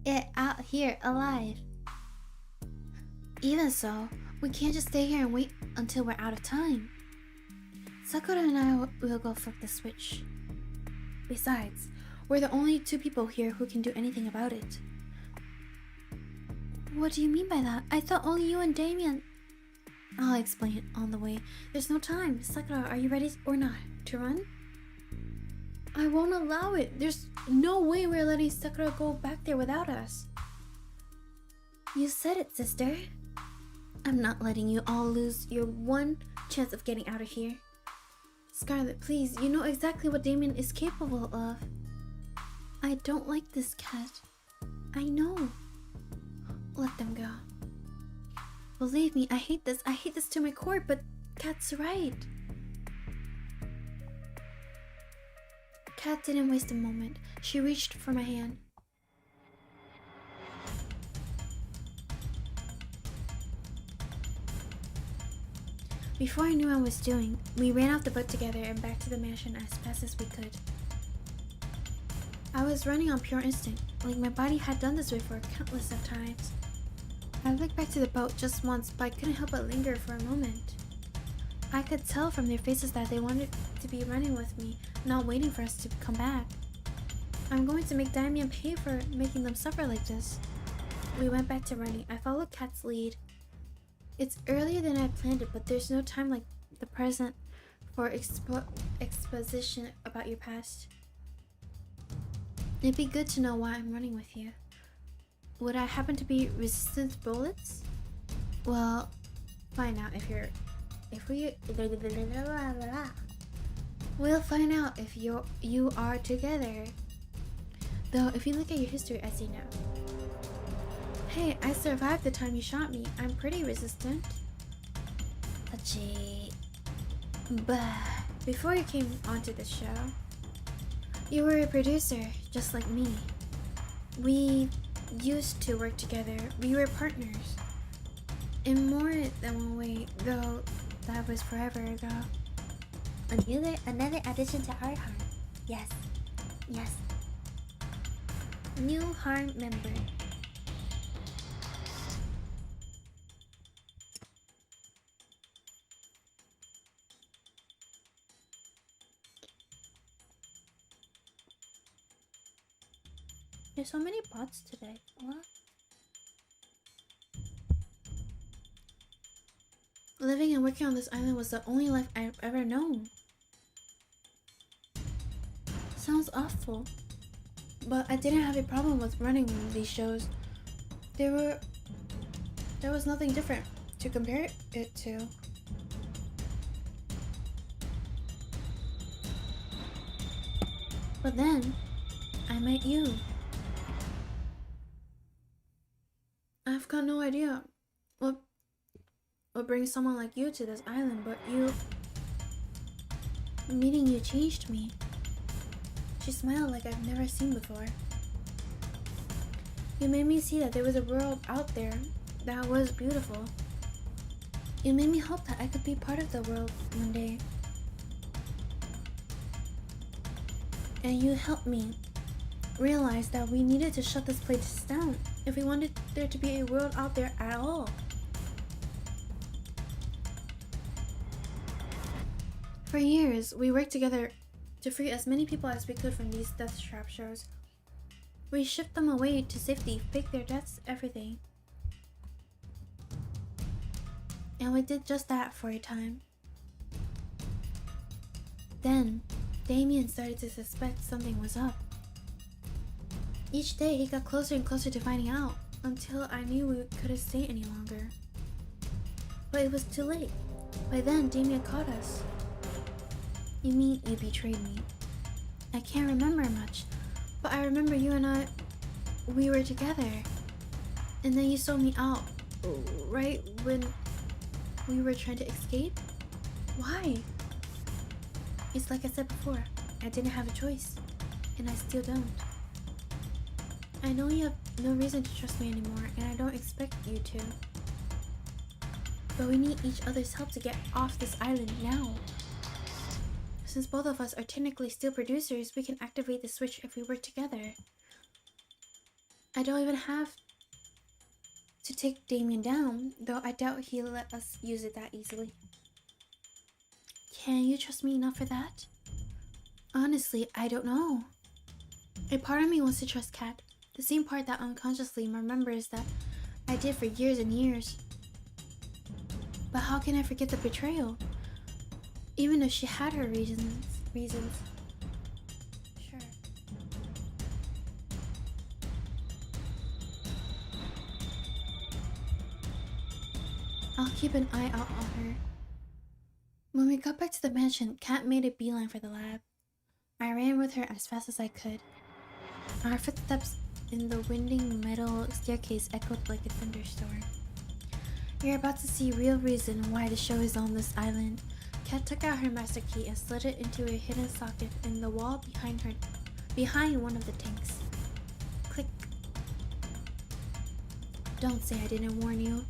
it out here alive. Even so, we can't just stay here and wait until we're out of time. Sakura and I will go flip the switch. Besides, we're the only two people here who can do anything about it. What do you mean by that? I thought only you and Damien... I'll explain it on the way. There's no time. Sakura, are you ready or not to run? I won't allow it. There's no way we're letting Sakura go back there without us. You said it, sister. I'm not letting you all lose your one chance of getting out of here. Scarlet, please, you know exactly what Damien is capable of. I don't like this cat. I know. Let them go. Believe me, I hate this. I hate this to my core, but Kat's right. Kat didn't waste a moment. She reached for my hand. Before I knew what I was doing, we ran off the boat together and back to the mansion as fast as we could. I was running on pure instinct, like my body had done this before countless of times. I looked back to the boat just once, but I couldn't help but linger for a moment. I could tell from their faces that they wanted to be running with me, not waiting for us to come back. I'm going to make Damien pay for making them suffer like this. We went back to running. I followed Kat's lead. It's earlier than I planned it, but there's no time like the present for exposition about your past. It'd be good to know why I'm running with you. Would I happen to be resistant to bullets? Well, find out we'll find out if you are together. Though, if you look at your history, I see now. Hey, I survived the time you shot me. I'm pretty resistant. Gee. But before you came onto the show, you were a producer, just like me. We used to work together. We were partners. In more than one way, though that was forever ago. Another addition to our harm. Yes. Yes. New harm member. There's so many bots today. What? Living and working on this island was the only life I've ever known. Sounds awful, but I didn't have a problem with running these shows. There was nothing different to compare it to. But then, I met you. I've got no idea what brings someone like you to this island, but meeting you changed me. She smiled like I've never seen before. You made me see that there was a world out there that was beautiful. You made me hope that I could be part of the world one day. And you helped me realize that we needed to shut this place down if we wanted there to be a world out there at all. For years, we worked together to free as many people as we could from these death trap shows. We shipped them away to safety, faked their deaths, everything. And we did just that for a time. Then, Damien started to suspect something was up. Each day, he got closer and closer to finding out, until I knew we couldn't stay any longer. But it was too late. By then, Damien caught us. You mean you betrayed me? I can't remember much, but I remember you and we were together. And then you sold me out, right when we were trying to escape? Why? It's like I said before, I didn't have a choice, and I still don't. I know you have no reason to trust me anymore, and I don't expect you to. But we need each other's help to get off this island now. Since both of us are technically still producers, we can activate the switch if we work together. I don't even have to take Damien down, though I doubt he'll let us use it that easily. Can you trust me enough for that? Honestly, I don't know. A part of me wants to trust Kat, the same part that unconsciously remembers that I did for years and years. But how can I forget the betrayal? Even if she had her reasons. Sure. I'll keep an eye out on her. When we got back to the mansion, Kat made a beeline for the lab. I ran with her as fast as I could. Our footsteps in the winding metal staircase echoed like a thunderstorm. You're about to see real reason why the show is on this island. Kat took out her master key and slid it into a hidden socket in the wall behind one of the tanks. Click. Don't say I didn't warn you.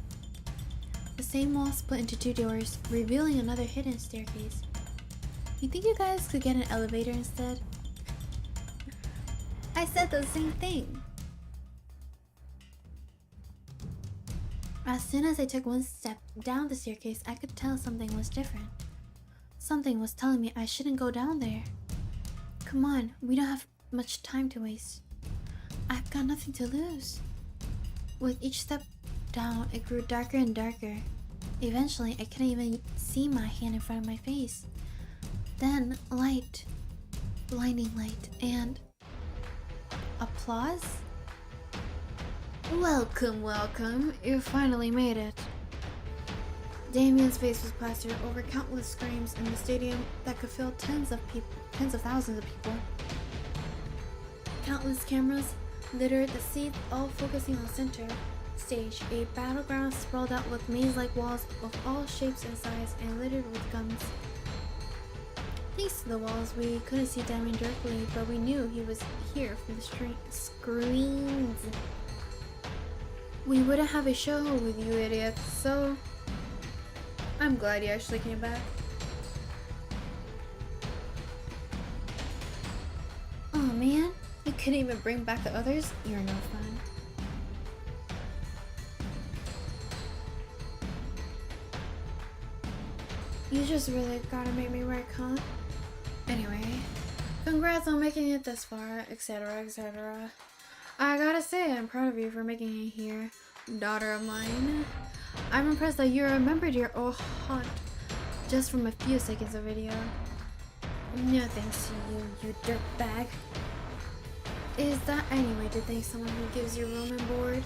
The same wall split into two doors, revealing another hidden staircase. You think you guys could get an elevator instead? I said the same thing. As soon as I took one step down the staircase, I could tell something was different. Something was telling me I shouldn't go down there. Come on, we don't have much time to waste. I've got nothing to lose. With each step down, it grew darker and darker. Eventually, I couldn't even see my hand in front of my face. Then, light. Blinding light. And... applause? Welcome, welcome. You finally made it. Damien's face was plastered over countless screams in the stadium that could fill tens of thousands of people. Countless cameras littered the seats, all focusing on the center stage, a battleground sprawled out with maze-like walls of all shapes and sizes and littered with guns. Thanks to the walls, we couldn't see Damien directly, but we knew he was here from the screens. We wouldn't have a show with you idiots, so I'm glad you actually came back. Oh man, you couldn't even bring back the others? You're no fun. You just really gotta make me work, huh? Anyway, congrats on making it this far, etc, etc. I gotta say, I'm proud of you for making it here, daughter of mine. I'm impressed that you remembered your old haunt just from a few seconds of video. No thanks to you, you dirtbag. Is that any way to thank someone who gives you room and board?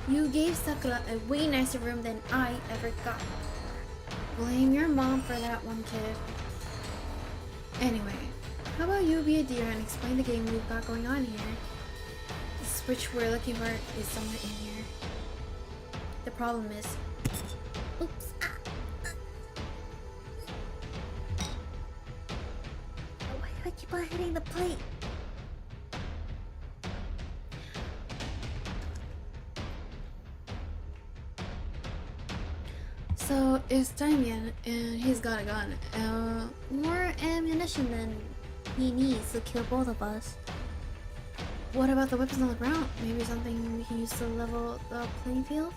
You gave Sakura a way nicer room than I ever got. Blame your mom for that one, kid. Anyway, how about you be a dear and explain the game we've got going on here? The switch we're looking for is somewhere in here. The problem is... oops. Why do I keep on hitting the plate? So it's Damien, and he's got a gun. More ammunition than he needs to kill both of us. What about the weapons on the ground? Maybe something we can use to level the playing field?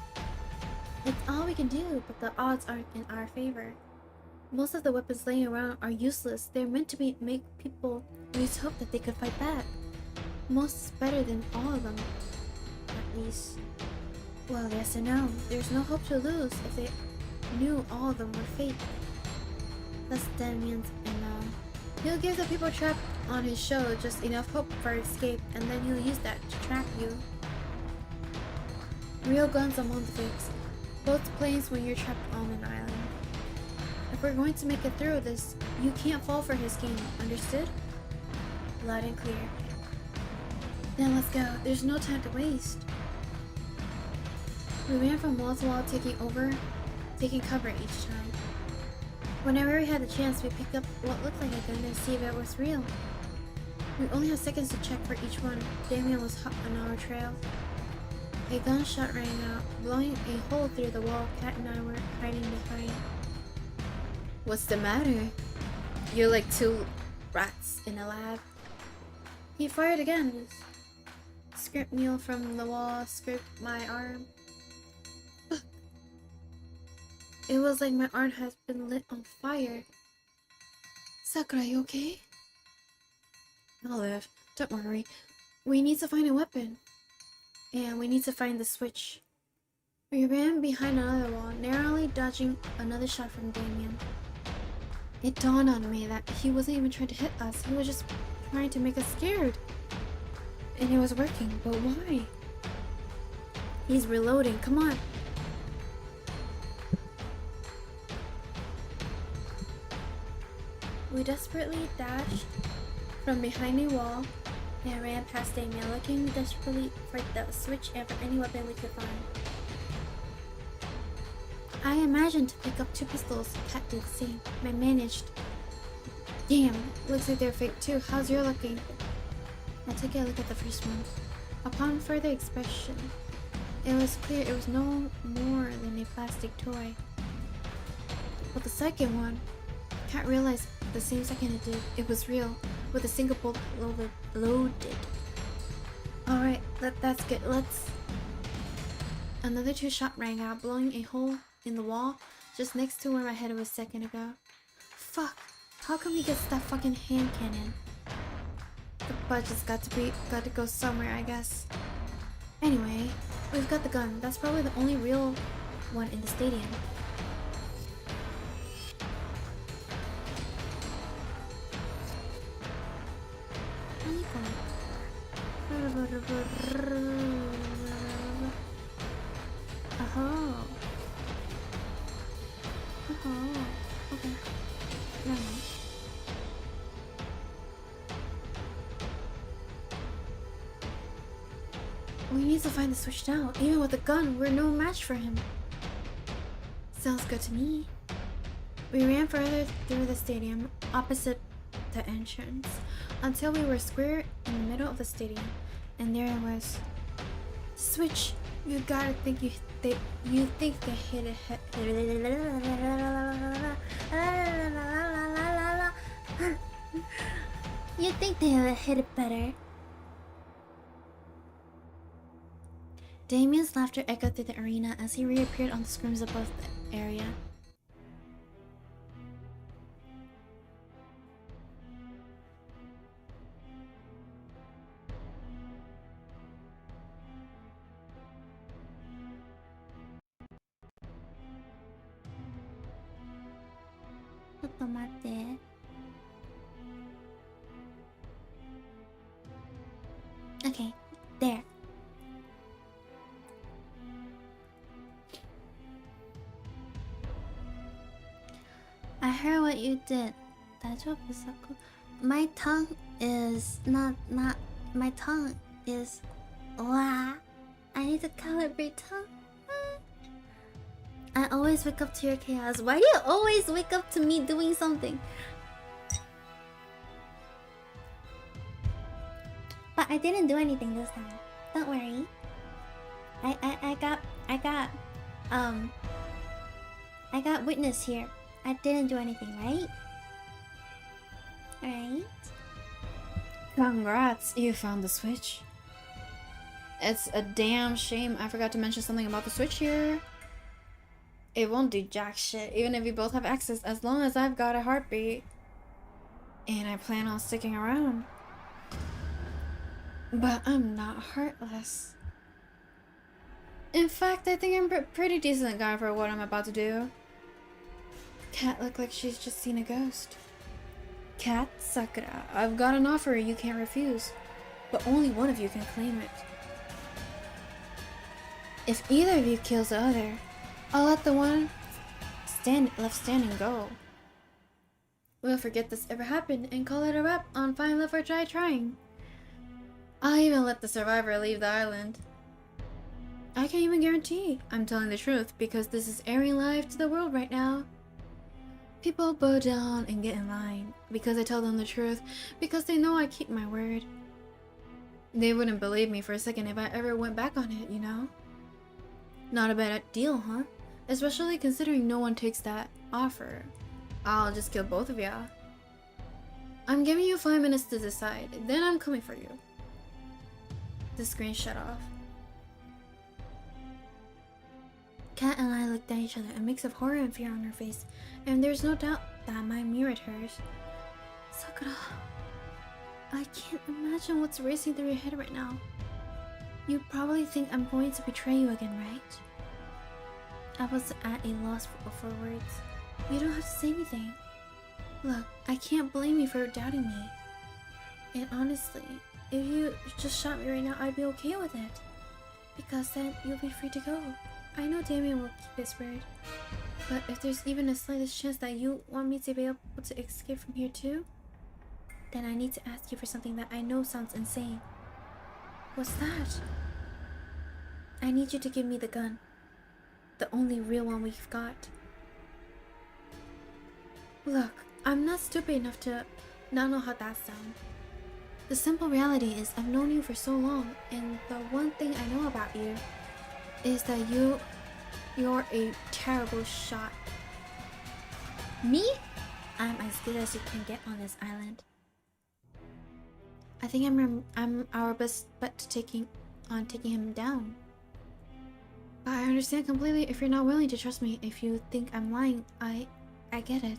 It's all we can do, but the odds aren't in our favor. Most of the weapons laying around are useless. They're meant to make people lose hope that they could fight back. Most is better than all of them. At least. Well, yes and no. There's no hope to lose if they knew all of them were fake. That's Damien's MO. He'll give the people trapped on his show just enough hope for escape, and then he'll use that to trap you. Real guns among the fakes. Both planes when you're trapped on an island. If we're going to make it through this, you can't fall for his game, understood? Loud and clear. Then let's go. There's no time to waste. We ran from wall to wall, taking cover each time. Whenever we had the chance, we picked up what looked like a gun to see if it was real. We only had seconds to check for each one. Damien was hot on our trail. A gunshot rang out, blowing a hole through the wall Kat and I were hiding behind. What's the matter? You're like two rats in a lab. He fired again. Script Neil from the wall, scraped my arm. It was like my arm has been lit on fire. Sakura, you okay? I'll live. Don't worry. We need to find a weapon. And we need to find the switch. We ran behind another wall, narrowly dodging another shot from Damien. It dawned on me that he wasn't even trying to hit us. He was just trying to make us scared. And it was working, but why? He's reloading. Come on. We desperately dashed from behind a wall and ran past Damien, looking desperately for the switch and for any weapon we could find. I imagined to pick up 2 pistols. Kat did the same. I managed. Damn, looks like they're fake too. How's your looking? I took a look at the first one. Upon further inspection, it was clear it was no more than a plastic toy. But the second one, Kat realized the same second it did. It was real, with a single bolt loaded. Alright, that's good. Let's... Another 2 shot rang out, blowing a hole in the wall just next to where my head was a second ago. Fuck! How come he gets that fucking hand cannon? The budget's got to go somewhere, I guess. Anyway, we've got the gun. That's probably the only real one in the stadium. Oh. Okay. Never mind. We need to find the switch now. Even with a gun, we're no match for him. Sounds good to me. We ran further through the stadium, opposite the entrance, until we were square in the middle of the stadium, and there it was. Switch. You gotta think you think they hit it. You think they hit it better? Damien's laughter echoed through the arena as he reappeared on the screens above the area. Okay, there. I heard what you did. My tongue is not my tongue is wow. I need to calibrate tongue. I always wake up to your chaos. Why do you always wake up to me doing something? But I didn't do anything this time. Don't worry. I got witness here. I didn't do anything, right? Alright. Congrats, you found the switch. It's a damn shame I forgot to mention something about the switch here. It won't do jack shit, even if you both have access, as long as I've got a heartbeat. And I plan on sticking around. But I'm not heartless. In fact, I think I'm a pretty decent guy for what I'm about to do. Cat looked like she's just seen a ghost. Cat, Sakura, I've got an offer you can't refuse, but only one of you can claim it. If either of you kills the other, I'll let the one left standing go. We'll forget this ever happened and call it a wrap on Find Love or Try Trying. I'll even let the survivor leave the island. I can't even guarantee I'm telling the truth because this is airing live to the world right now. People bow down and get in line because I tell them the truth, because they know I keep my word. They wouldn't believe me for a second if I ever went back on it, you know? Not a bad deal, huh? Especially considering no one takes that offer. I'll just kill both of ya. I'm giving you 5 minutes to decide, then I'm coming for you. The screen shut off. Kat and I looked at each other, a mix of horror and fear on her face, and there's no doubt that mine mirrored hers. Sakura, I can't imagine what's racing through your head right now. You probably think I'm going to betray you again, right? I was at a loss for words. You don't have to say anything. Look, I can't blame you for doubting me. And honestly, if you just shot me right now, I'd be okay with it. Because then you'll be free to go. I know Damien will keep his word. But if there's even a slightest chance that you want me to be able to escape from here too, then I need to ask you for something that I know sounds insane. What's that? I need you to give me the gun. The only real one we've got. Look, I'm not stupid enough to not know how that sounds. The simple reality is I've known you for so long, and the one thing I know about you is that you're a terrible shot. Me? I'm as good as you can get on this island. I think I'm our best bet to taking him down. But I understand completely if you're not willing to trust me. If you think I'm lying, I get it.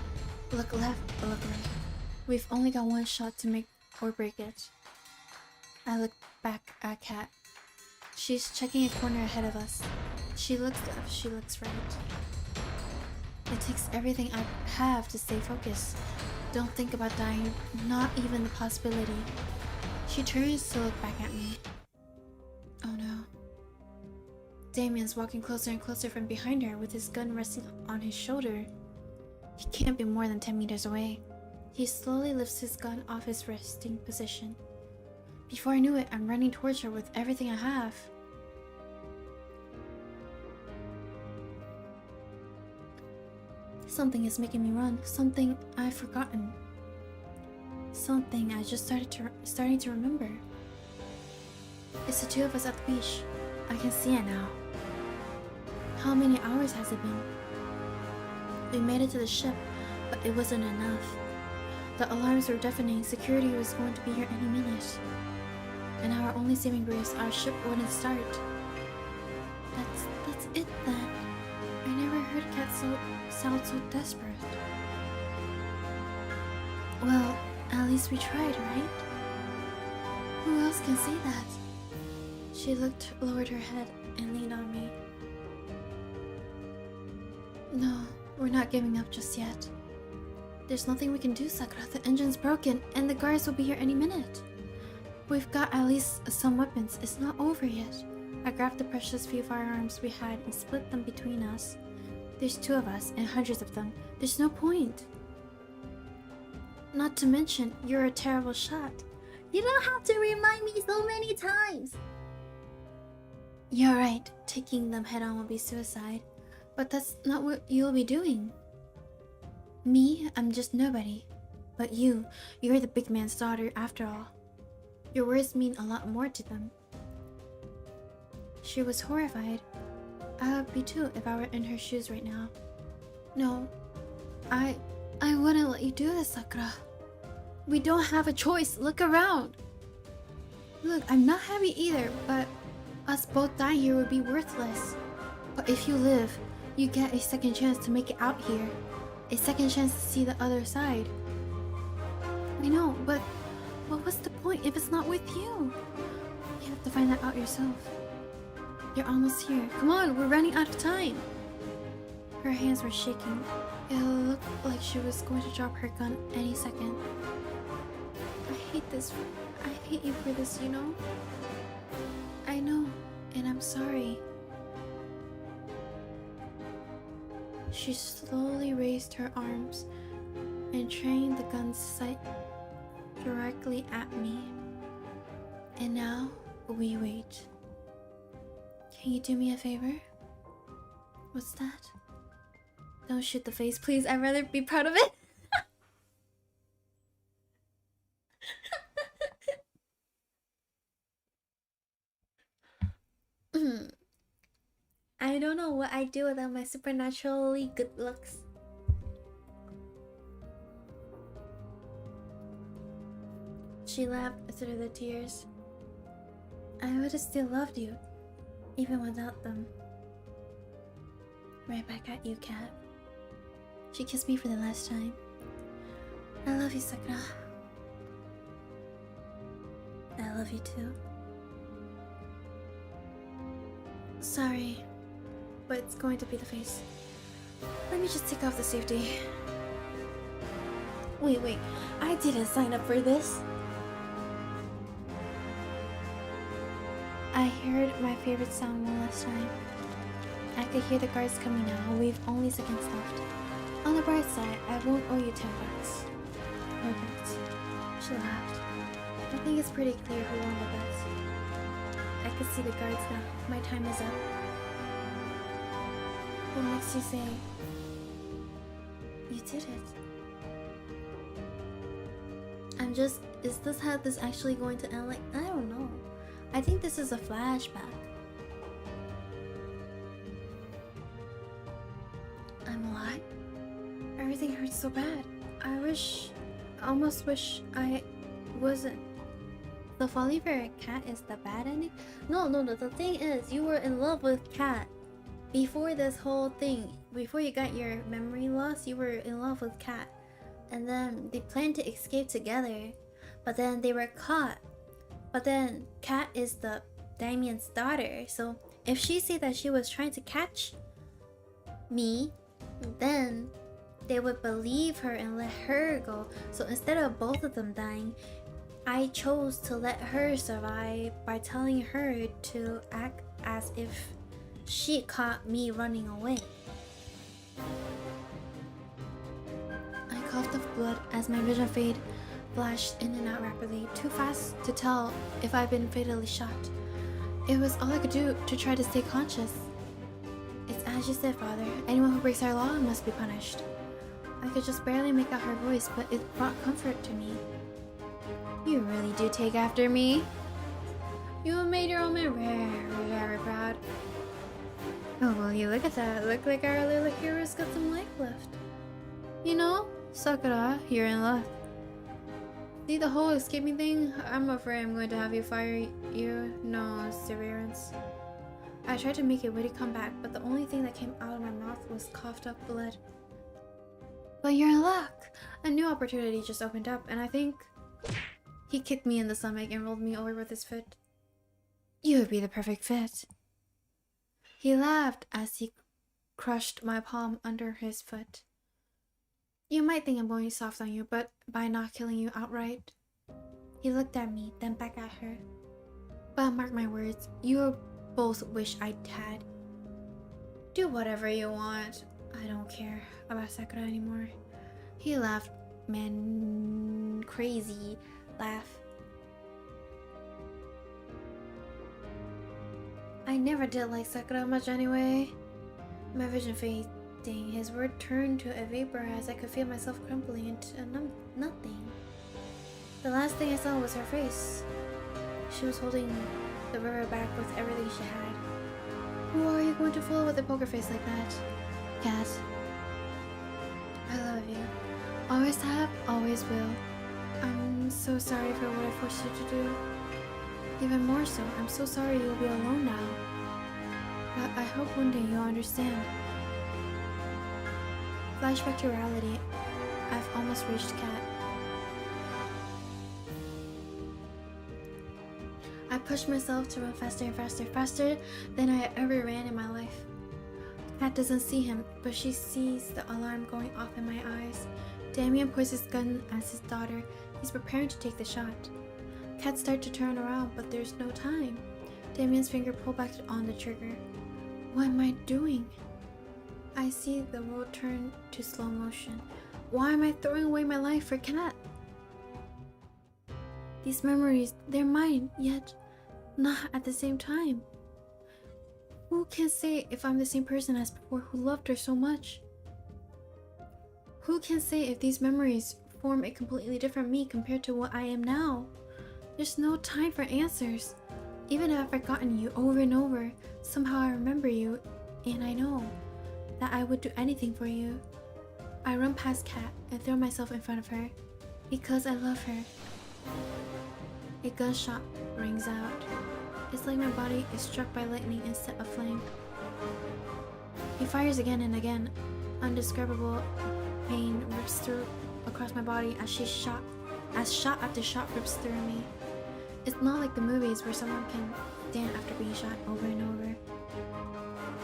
Look left, look right. We've only got one shot to make or break it. I look back at Kat. She's checking a corner ahead of us. She looks left, she looks right. It takes everything I have to stay focused. Don't think about dying, not even the possibility. She turns to look back at me. Oh no. Damien's walking closer and closer from behind her with his gun resting on his shoulder. He can't be more than 10 meters away. He slowly lifts his gun off his resting position. Before I knew it, I'm running towards her with everything I have. Something is making me run. Something I've forgotten. Something I just starting to remember. It's the two of us at the beach. I can see it now. How many hours has it been? We made it to the ship, but it wasn't enough. The alarms were deafening. Security was going to be here any minute. And our only saving grace, our ship wouldn't start. That's it then. I never heard Kat sound so desperate. Well, at least we tried, right? Who else can say that? She lowered her head and leaned on me. No, we're not giving up just yet. There's nothing we can do, Sakura. The engine's broken, and the guards will be here any minute. We've got at least some weapons. It's not over yet. I grabbed the precious few firearms we had and split them between us. There's two of us, and hundreds of them. There's no point. Not to mention, you're a terrible shot. You don't have to remind me so many times. You're right. Taking them head on will be suicide. But that's not what you'll be doing. Me, I'm just nobody. But you're the big man's daughter after all. Your words mean a lot more to them. She was horrified. I would be too if I were in her shoes right now. No, I wouldn't let you do this, Sakura. We don't have a choice. Look around. Look, I'm not happy either, but us both dying here would be worthless. But if you live, you get a second chance to make it out here. A second chance to see the other side. I know, but what's the point if it's not with you? You have to find that out yourself. You're almost here. Come on, we're running out of time. Her hands were shaking. It looked like she was going to drop her gun any second. I hate this. I hate you for this, you know? I know, and I'm sorry. She slowly raised her arms and trained the gun's sight directly at me. And now, we wait. Can you do me a favor? What's that? Don't shoot the face, please. I'd rather be proud of it. I don't know what I'd do without my supernaturally good looks. She laughed through the tears. I would have still loved you, even without them. Right back at you, Kat. She kissed me for the last time. I love you, Sakura. I love you too. Sorry, but it's going to be the face. Let me just take off the safety. Wait, I didn't sign up for this. I heard my favorite sound one last time. I could hear the guards coming now. We've only seconds left. On the bright side, I won't owe you $10. Perfect. She laughed. I think it's pretty clear who won the bet. I could see the guards now. My time is up. What makes you say you did it? Is this how this actually going to end? Like, I don't know. I think this is a flashback. I'm alive? Everything hurts so bad. I almost wish I wasn't. The falling for a cat is the bad ending? No. The thing is, you were in love with Cat. Before this whole thing, before you got your memory loss, you were in love with Cat. and then they planned to escape together, but then they were caught. But then Kat is the Damien's daughter, so if she said that she was trying to catch me, then they would believe her and let her go. So instead of both of them dying, I chose to let her survive by telling her to act as if she caught me running away. I coughed up blood as my vision fade flashed in and out rapidly, too fast to tell if I'd been fatally shot. It was all I could do to try to stay conscious. It's as you said, Father. Anyone who breaks our law must be punished. I could just barely make out her voice, but it brought comfort to me. You really do take after me. You have made your old man very, very proud. Oh, well, you look at that. Look like our little hero's got some life left. You know, Sakura, you're in luck. See the whole escaping thing? I'm afraid I'm going to have you fire you. No, severance. I tried to make a witty comeback, but the only thing that came out of my mouth was coughed up blood. But you're in luck! A new opportunity just opened up, and I think he kicked me in the stomach and rolled me over with his foot. You would be the perfect fit. He laughed as he crushed my palm under his foot. You might think I'm going soft on you, but by not killing you outright. He looked at me, then back at her. But mark my words, you both wish I had. Do whatever you want. I don't care about Sakura anymore. He laughed, man, crazy laugh. I never did like Sakura much anyway. My vision fading. His word turned to a vapor as I could feel myself crumbling into nothing. The last thing I saw was her face. She was holding the river back with everything she had. Who are you going to fool with a poker face like that? Cat. I love you. Always have, always will. I'm so sorry for what I forced you to do. Even more so, I'm so sorry you'll be alone now. But I hope one day you'll understand. Flashback to reality. I've almost reached Kat. I pushed myself to run faster and faster, faster than I ever ran in my life. Kat doesn't see him, but she sees the alarm going off in my eyes. Damien points his gun at his daughter. He's preparing to take the shot. Kat starts to turn around, but there's no time. Damien's finger pulled back on the trigger. What am I doing? I see the world turn to slow motion. Why am I throwing away my life for Kat? These memories, they're mine, yet not at the same time. Who can say if I'm the same person as before who loved her so much? Who can say if these memories form a completely different me compared to what I am now? There's no time for answers. Even if I've forgotten you over and over, somehow I remember you, and I know that I would do anything for you. I run past Kat and throw myself in front of her because I love her. A gunshot rings out. It's like my body is struck by lightning and set aflame. He fires again and again. Undescribable pain rips through across my body as shot after shot rips through me. It's not like the movies where someone can stand after being shot over and over.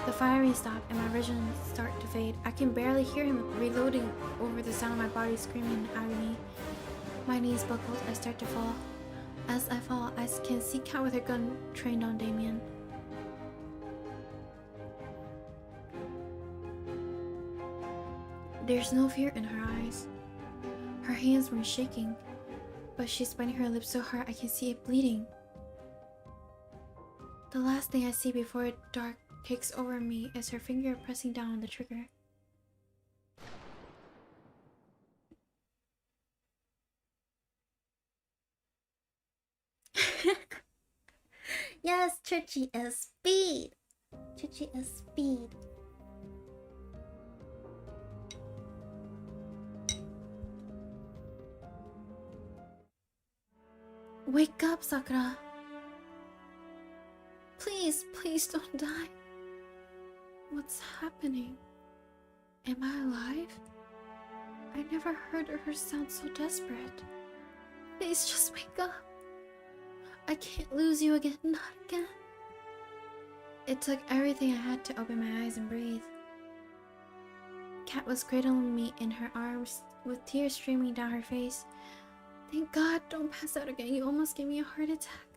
The firing stops and my vision starts to fade. I can barely hear him reloading over the sound of my body screaming in agony. My knees buckled. I start to fall. As I fall, I can see Kat with her gun trained on Damien. There's no fear in her eyes. Her hands were shaking, but she's biting her lips so hard I can see it bleeding. The last thing I see before dark takes over me is her finger pressing down on the trigger. Yes, Chichi is speed. Chichi is speed. Wake up, Sakura. Please, please don't die. What's happening? Am I alive? I never heard her sound so desperate. Please just wake up. I can't lose you again, not again. It took everything I had to open my eyes and breathe. Kat was cradling me in her arms, with tears streaming down her face. Thank God, don't pass out again. You almost gave me a heart attack.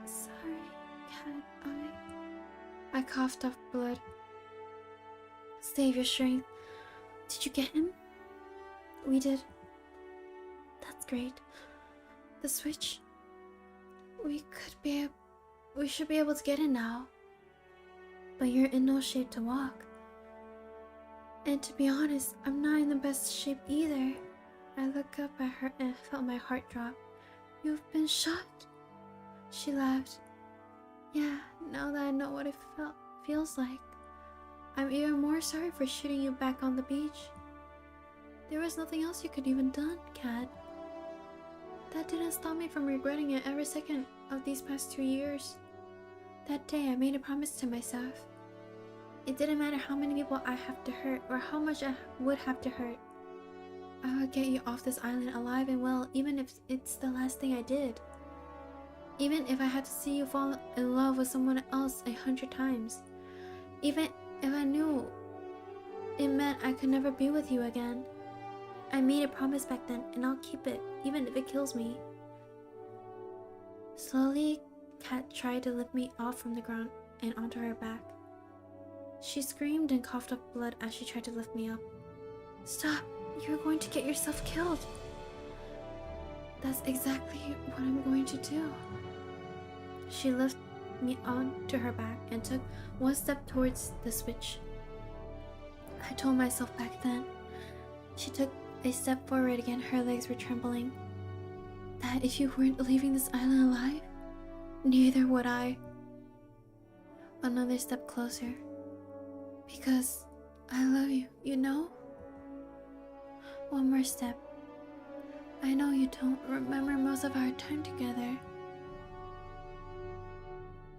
Sorry, Kat, I coughed up blood. Save your strength. Did you get him? We did. That's great. The switch. We should be able to get in now. But you're in no shape to walk. And to be honest, I'm not in the best shape either. I looked up at her and felt my heart drop. You've been shot? She laughed. Yeah, now that I know what it feels like. I'm even more sorry for shooting you back on the beach. There was nothing else you could even done, Kat. That didn't stop me from regretting it every second of these past 2 years. That day I made a promise to myself. It didn't matter how many people I have to hurt or how much I would have to hurt. I would get you off this island alive and well, even if it's the last thing I did. Even if I had to see you fall in love with someone else 100 times. Even if I knew it meant I could never be with you again. I made a promise back then and I'll keep it, even if it kills me. Slowly, Kat tried to lift me off from the ground and onto her back. She screamed and coughed up blood as she tried to lift me up. Stop! You're going to get yourself killed! That's exactly what I'm going to do. She lifted me onto her back and took one step towards the switch. I told myself back then. She took a step forward again, her legs were trembling. That if you weren't leaving this island alive, neither would I. Another step closer. Because I love you, you know? One more step. I know you don't remember most of our time together.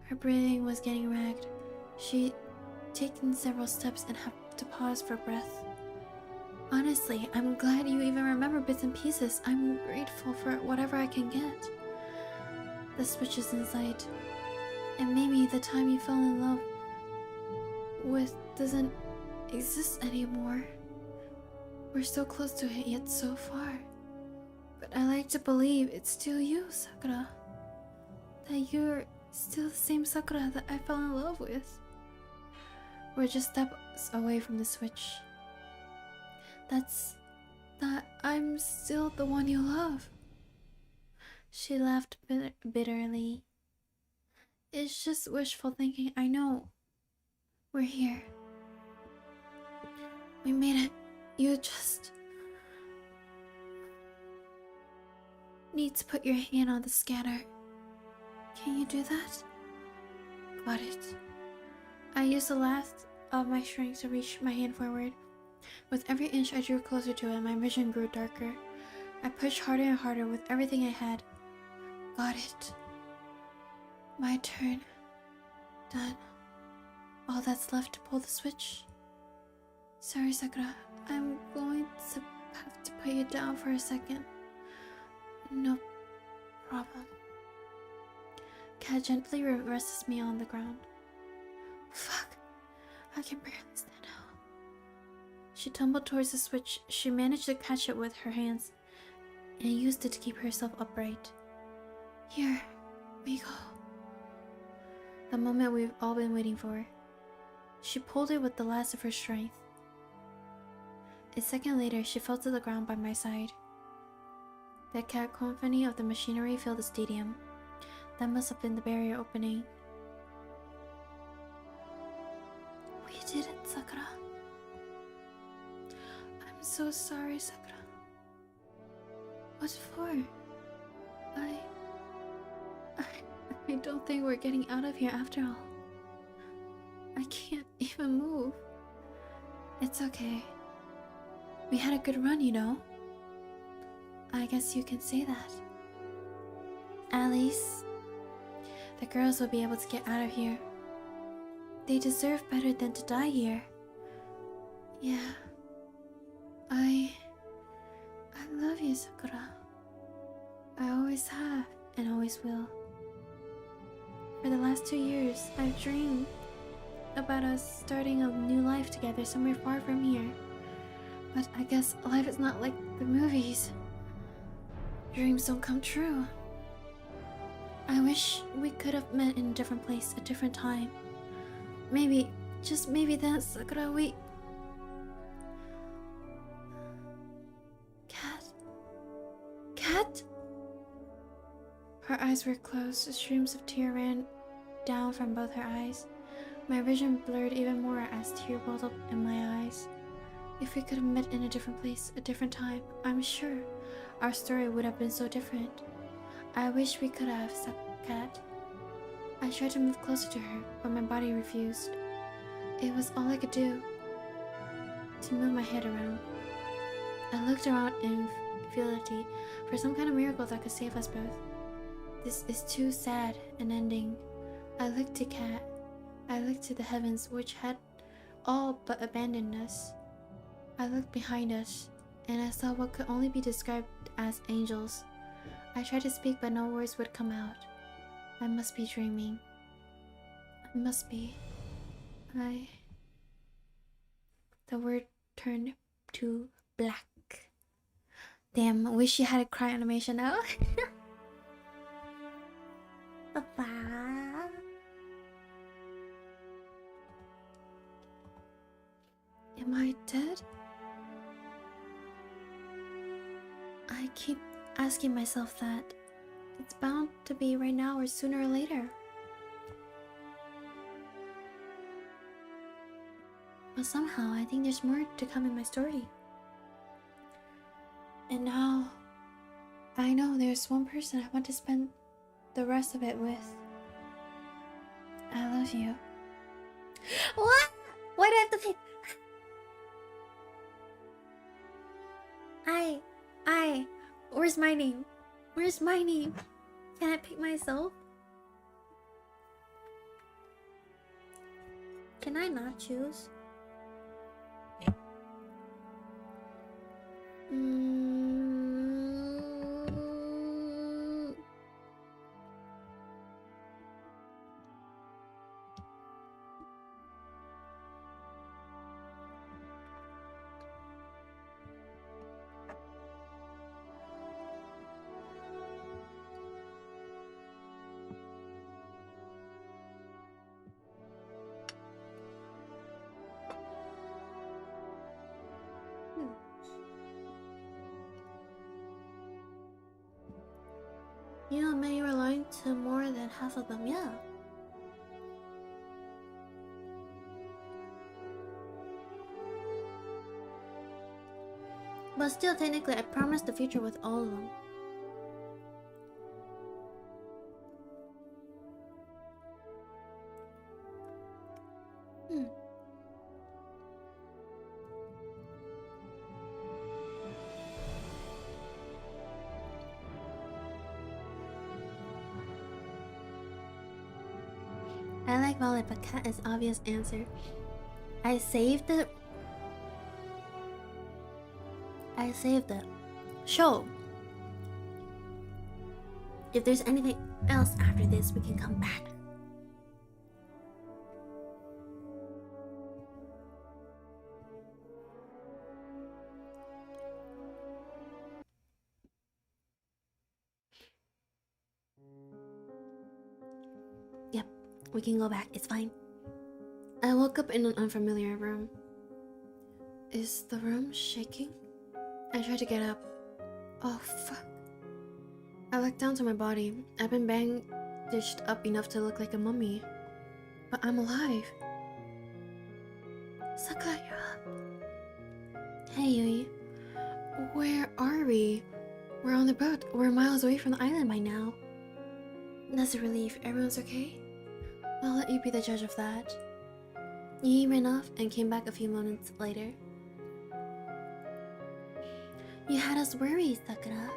Her breathing was getting ragged. She'd taken several steps and had to pause for breath. Honestly, I'm glad you even remember bits and pieces. I'm grateful for whatever I can get. The switch is in sight. And maybe the time you fell in love with doesn't exist anymore. We're so close to it, yet so far. But I like to believe it's still you, Sakura. That you're still the same Sakura that I fell in love with. We're just steps away from the switch. That I'm still the one you love. She laughed bitterly. It's just wishful thinking, I know. We're here. We made it. You just need to put your hand on the scanner. Can you do that? Got it. I used the last of my strength to reach my hand forward. With every inch I drew closer to it, my vision grew darker. I pushed harder and harder with everything I had. Got it. My turn. Done. All that's left to pull the switch. Sorry, Sakura. I'm going to have to put you down for a second. No problem. Kat gently rests me on the ground. Fuck. I can barely stand out. She tumbled towards the switch. She managed to catch it with her hands and used it to keep herself upright. Here we go. The moment we've all been waiting for. She pulled it with the last of her strength. A second later, she fell to the ground by my side. The cacophony of the machinery filled the stadium. That must have been the barrier opening. We did it, Sakura. I'm so sorry, Sakura. What for? I don't think we're getting out of here after all. I can't even move. It's okay. We had a good run, you know. I guess you can say that. At least, the girls will be able to get out of here. They deserve better than to die here. Yeah. I love you, Sakura. I always have and always will. For the last 2 years, I've dreamed about us starting a new life together somewhere far from here. But I guess life is not like the movies. Dreams don't come true. I wish we could have met in a different place, a different time. Maybe, just maybe then, Sakura, we... Cat? Her eyes were closed, streams of tear ran down from both her eyes. My vision blurred even more as tears welled up in my eyes. If we could have met in a different place, a different time, I'm sure our story would have been so different. I wish we could have, Cat. I tried to move closer to her, but my body refused. It was all I could do to move my head around. I looked around in futility for some kind of miracle that could save us both. This is too sad an ending. I looked to Cat. I looked to the heavens, which had all but abandoned us. I looked behind us, and I saw what could only be described as angels. I tried to speak, but no words would come out. I must be dreaming. I must be. The word turned to black. Damn, I wish you had a cry animation now. Papa. Am I dead? I keep asking myself that. It's bound to be right now or sooner or later. But somehow I think there's more to come in my story. And now I know there's one person I want to spend the rest of it with. I love you. What? Why do I have to pick? Where's my name? Where's my name? Can I pick myself? Can I not choose? You admit you were lying to more than half of them, yeah. But still, technically, I promised the future with all of them. I like Violet, but Cat is obvious answer. I saved it. Show. If there's anything else after this, we can come back. Yep, we can go back. It's fine. I woke up in an unfamiliar room. Is the room shaking? I tried to get up. Oh, fuck. I looked down to my body. I've been bandaged up enough to look like a mummy. But I'm alive. Sakura, you're up. Hey, Yui. Where are we? We're on the boat. We're miles away from the island by now. That's a relief. Everyone's okay? I'll let you be the judge of that. Yui ran off and came back a few moments later. You had us worried, Sakura.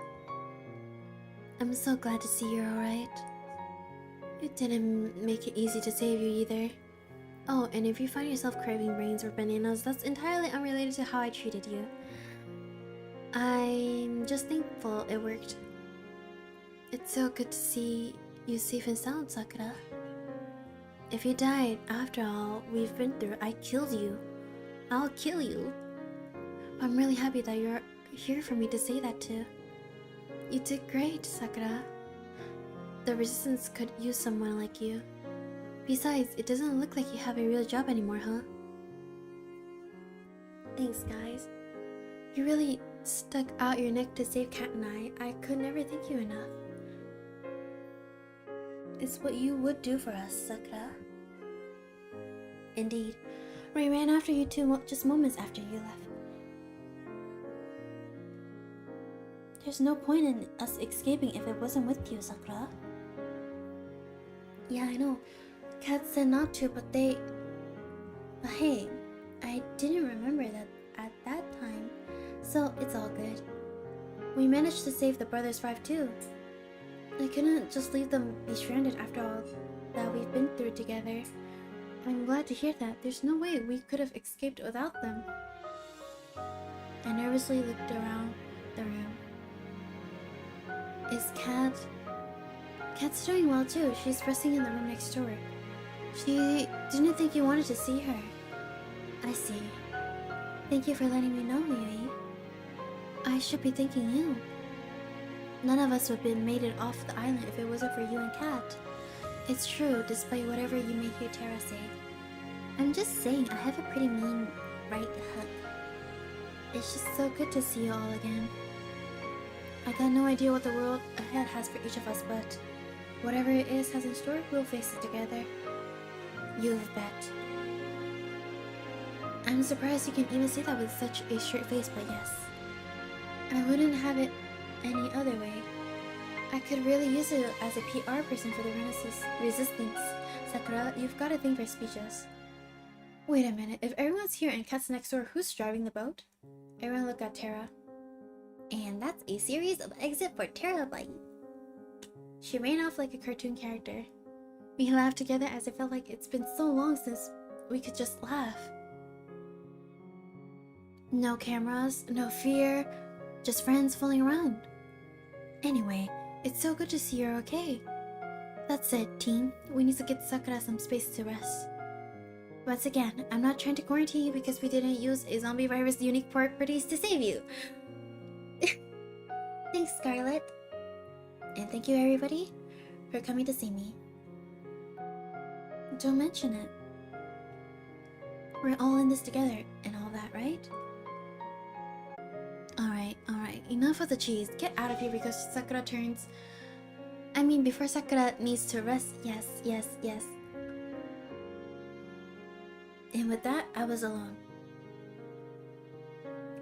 I'm so glad to see you're alright. It didn't make it easy to save you either. Oh, and if you find yourself craving brains or bananas, that's entirely unrelated to how I treated you. I'm just thankful it worked. It's so good to see you safe and sound, Sakura. If you died after all we've been through, I killed you. I'll kill you. I'm really happy that you're here for me to say that to. You did great, Sakura. The Resistance could use someone like you. Besides, it doesn't look like you have a real job anymore, huh? Thanks, guys. You really stuck out your neck to save Kat and I could never thank you enough. It's what you would do for us, Sakura. Indeed. We ran after you two just moments after you left. There's no point in us escaping if it wasn't with you, Sakura. Yeah, I know. Kat said not to, but hey, I didn't remember that at that time, so it's all good. We managed to save the brothers 5 too. I couldn't just leave them be stranded after all that we've been through together. I'm glad to hear that. There's no way we could have escaped without them. I nervously looked around the room. Is Kat... Kat's doing well too. She's resting in the room next door. She didn't think you wanted to see her. I see. Thank you for letting me know, Yui. I should be thanking you. None of us would have made it off the island if it wasn't for you and Kat. It's true, despite whatever you may hear Terra say. I'm just saying, I have a pretty mean right hook. It's just so good to see you all again. I got no idea what the world ahead has for each of us, but whatever it is has in store, we'll face it together. You've bet. I'm surprised you can even say that with such a straight face, but yes. I wouldn't have it any other way. I could really use it as a PR person for the Resistance. Sakura, you've got a thing for speeches. Wait a minute, if everyone's here and Kat's next door, who's driving the boat? Everyone look at Terra. And that's a series of exit for Terabyte. She ran off like a cartoon character. We laughed together as it felt like it's been so long since we could just laugh. No cameras, no fear, just friends fooling around. Anyway, it's so good to see you're okay. That's it, team. We need to get Sakura some space to rest. Once again, I'm not trying to quarantine you because we didn't use a zombie virus unique properties to save you. Thanks, Scarlet. And thank you, everybody, for coming to see me. Don't mention it. We're all in this together and all that, right? Alright. Enough of the cheese. Get out of here because Sakura turns... I mean, before Sakura needs to rest. Yes. And with that, I was alone.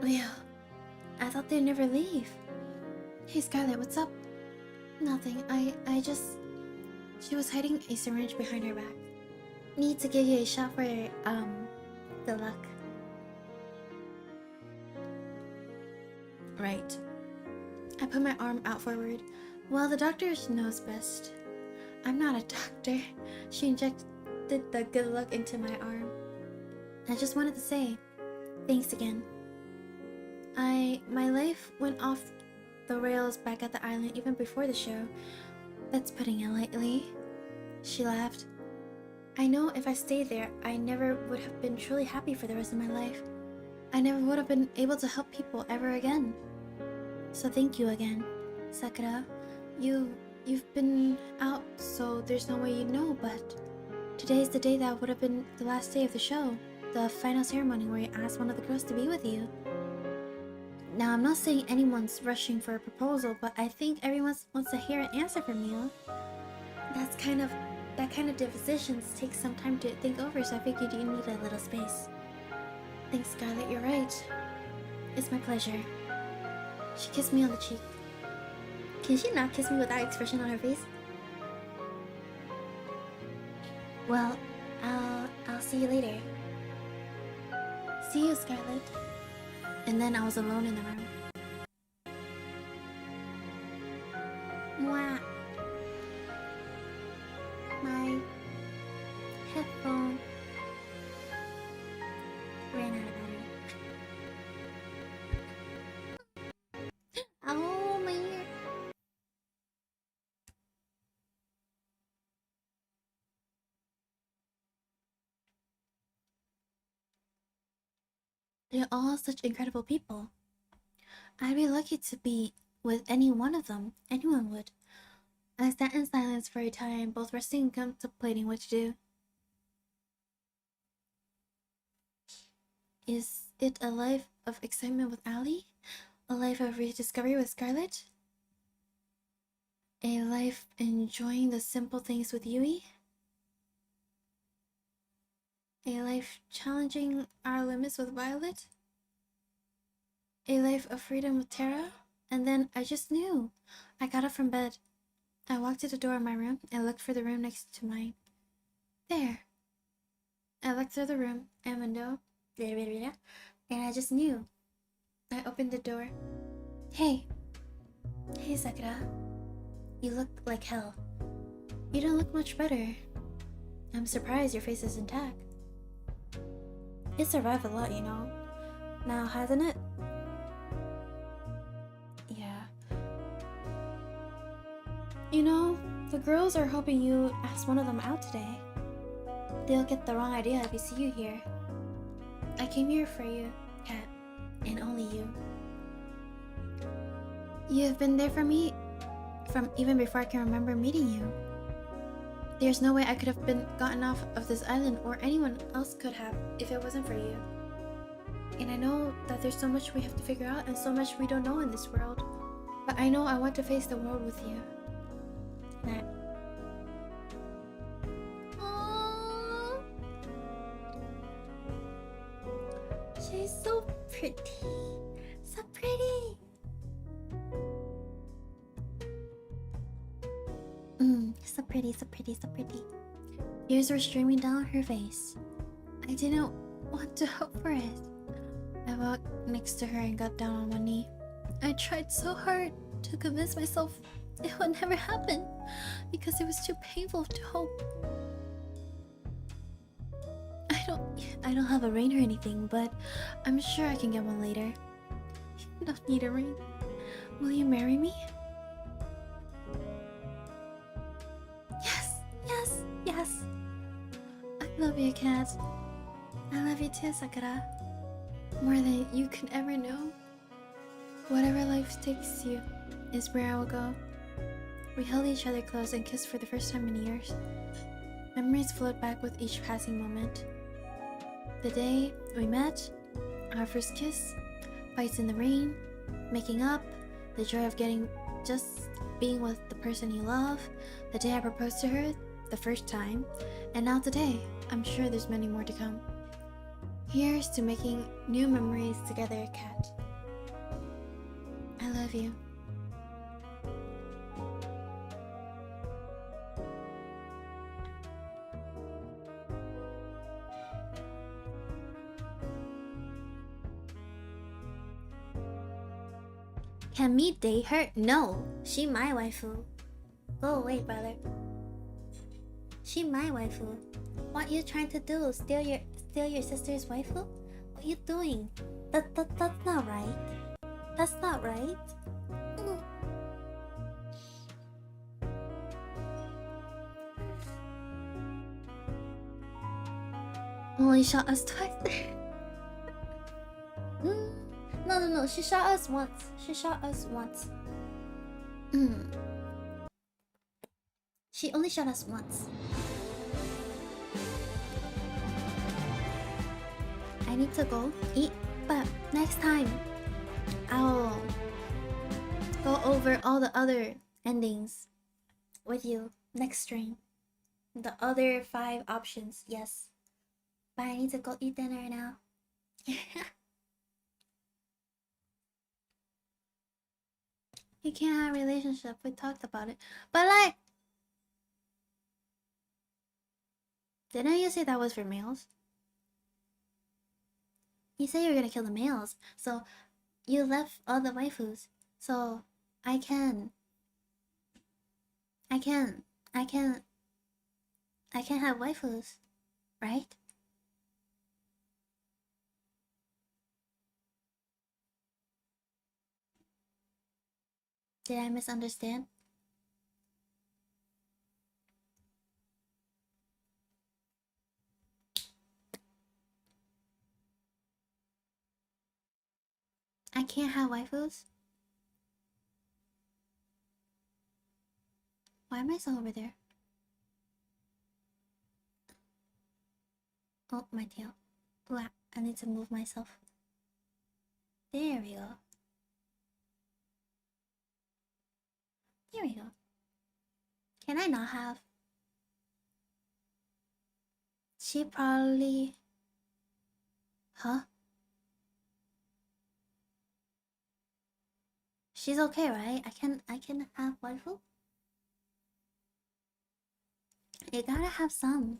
Leo, I thought they'd never leave. Hey, Scarlet, what's up? Nothing. I just... She was hiding a syringe behind her back. Need to give you a shot for, the luck. Right. I put my arm out forward. Well, the doctor knows best. I'm not a doctor. She injected the good luck into my arm. I just wanted to say, thanks again. My life went off the rails back at the island even before the show. That's putting it lightly. She laughed. I know if I stayed there, I never would have been truly happy for the rest of my life. I never would have been able to help people ever again. So thank you again, Sakura. You've been out, so there's no way you'd know, but today's the day that would have been the last day of the show. The final ceremony where you asked one of the girls to be with you. Now, I'm not saying anyone's rushing for a proposal, but I think everyone wants to hear an answer from you. That kind of decisions take some time to think over, so I figured you need a little space. Thanks, Scarlet, you're right. It's my pleasure. She kissed me on the cheek. Can she not kiss me without expression on her face? Well, I'll see you later. See you, Scarlet. And then I was alone in the room. Mwah. My headphone ran out of battery. They're all such incredible people. I'd be lucky to be with any one of them. Anyone would. I sat in silence for a time, both resting and contemplating what to do. Is it a life of excitement with Ali? A life of rediscovery with Scarlet? A life enjoying the simple things with Yui? A life challenging our limits with Violet? A life of freedom with Terra? And then I just knew. I got up from bed. I walked to the door of my room and looked for the room next to mine. There. I looked through the room and window, and I just knew. I opened the door. Hey. Hey, Sakura. You look like hell. You don't look much better. I'm surprised your face is intact. It survived a lot, you know. Now, hasn't it? Yeah. You know, the girls are hoping you ask one of them out today. They'll get the wrong idea if you see you here. I came here for you, Kat, and only you. You have been there for me from even before I can remember meeting you. There's no way I could have been gotten off of this island, or anyone else could have, if it wasn't for you. And I know that there's so much we have to figure out and so much we don't know in this world. But I know I want to face the world with you. And aww. She's so pretty. So pretty. So pretty, so pretty, so pretty. Tears were streaming down her face. I didn't want to hope for it. I walked next to her and got down on one knee. I tried so hard to convince myself it would never happen because it was too painful to hope. I don't have a ring or anything, but I'm sure I can get one later. You don't need a ring. Will you marry me? Yes, yes, yes. I love you, Kat. I love you too, Sakura. More than you could ever know. Whatever life takes you is where I will go. We held each other close and kissed for the first time in years. Memories float back with each passing moment. The day we met, our first kiss, fights in the rain, making up, the joy of just being with the person you love, the day I proposed to her the first time, and now today. I'm sure there's many more to come. Here's to making new memories together, Kat. I love you. Can me date her? No, she my waifu. Go away, brother. She my waifu. What you trying to do? Steal your sister's waifu? What you doing? That's not right. That's not right. Only shot us twice. No. She shot us once. She only shot us once. I need to go eat, but next time I'll go over all the other endings with you next stream. The other 5 options, yes. But I need to go eat dinner now. You can't have a relationship. We talked about it. But like, didn't you say that was for males? You said you were gonna kill the males, so you left all the waifus. So I can have waifus, right? Did I misunderstand? I can't have waifus? Why am I so over there? Oh, my tail. Ooh, I need to move myself. There we go. There we go. Can I not have? She probably... Huh? She's okay, right? I can have waifu? You gotta have some.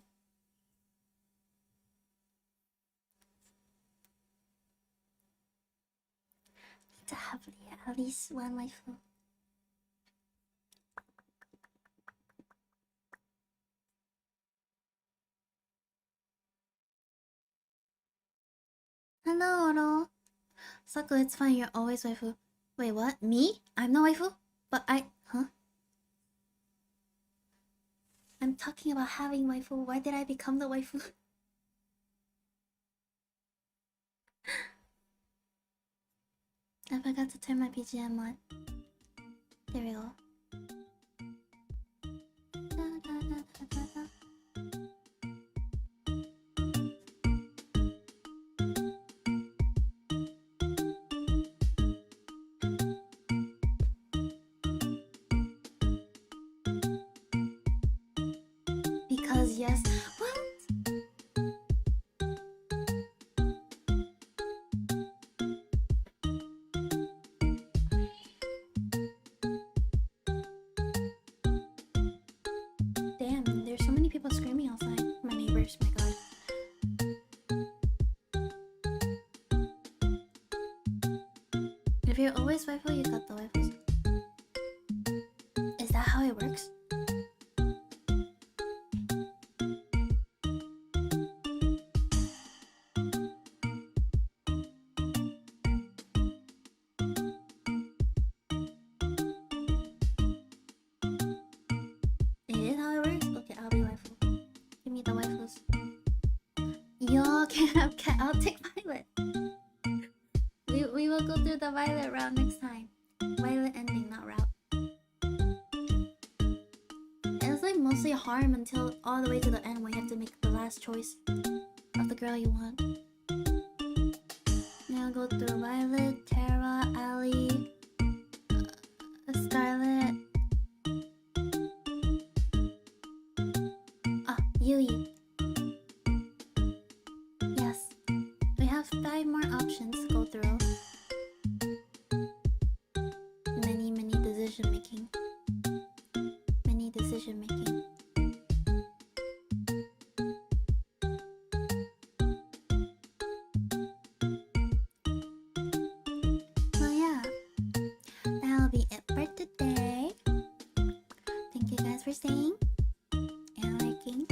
Need to have at least one waifu. Hello, Oro. Saku, it's fine. You're always waifu. Wait, what? Me? I'm no waifu? But huh? I'm talking about having waifu. Why did I become the waifu? I forgot to turn my BGM on. There we go. Da, da, da, da, da, da. Because yes. What? Damn, there's so many people screaming outside. My neighbors, my god. If you're always waifu, you got the waifus. Is that how it works? It is how it works? Okay, I'll be waifu. Give me the waifus. Y'all can't have cat. I'll take Violet. We will go through the Violet route next time. Violet ending, not route. It's like mostly harm until all the way to the end where you have to make the last choice of the girl you want. Now go through Violet, Terra, Ally, Scarlet. Yui. Yes. We have 5 more options to go through. Many decision making. Many decision making. Well, yeah. That'll be it for today. Thank you guys for staying and liking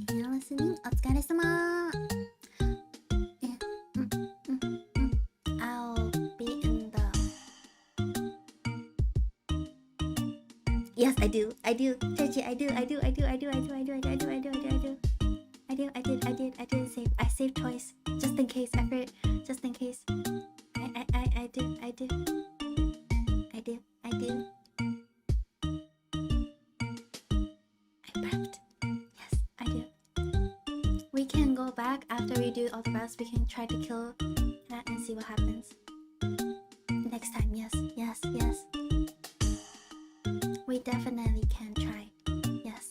and listening. Otsukaresama! I'll be in the... Yes, I do. Chachi, I did save. I saved twice. Just in case. Just in case. I do. I prepped. Yes, I do. We can go back after we do all the rest. We can try to kill that and see what happens. Next time, yes. We definitely can try. Yes.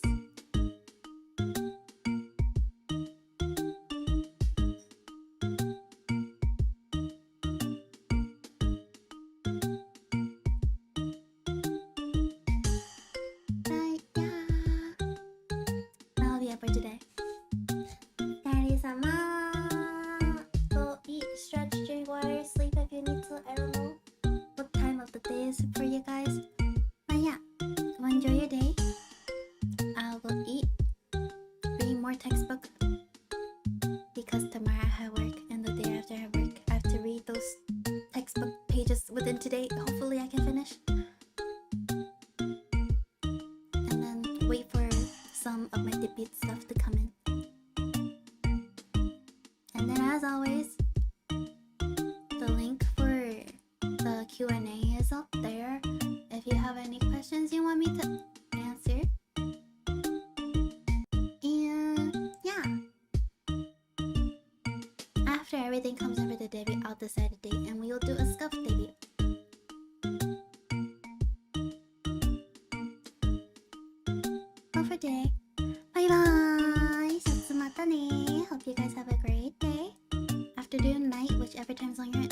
That'll be it for today. Daddy-sama! Go eat, stretch, drink water, sleep if you need to. I don't know what time of the day is for you guys. But yeah, go enjoy your day. I'll go eat, read more textbook. Because tomorrow I have work and the day after I have work. I have to read those textbook pages within today. Hopefully I can finish. And then wait for some of my debut stuff to come in. And then as always, the link questions you want me to answer. And yeah. After everything comes in for the debut, I'll decide a date and we will do a scuff debut. But for today, bye bye! Satsu mata ne! Hope you guys have a great day. Afternoon, night, whichever time zone you're in.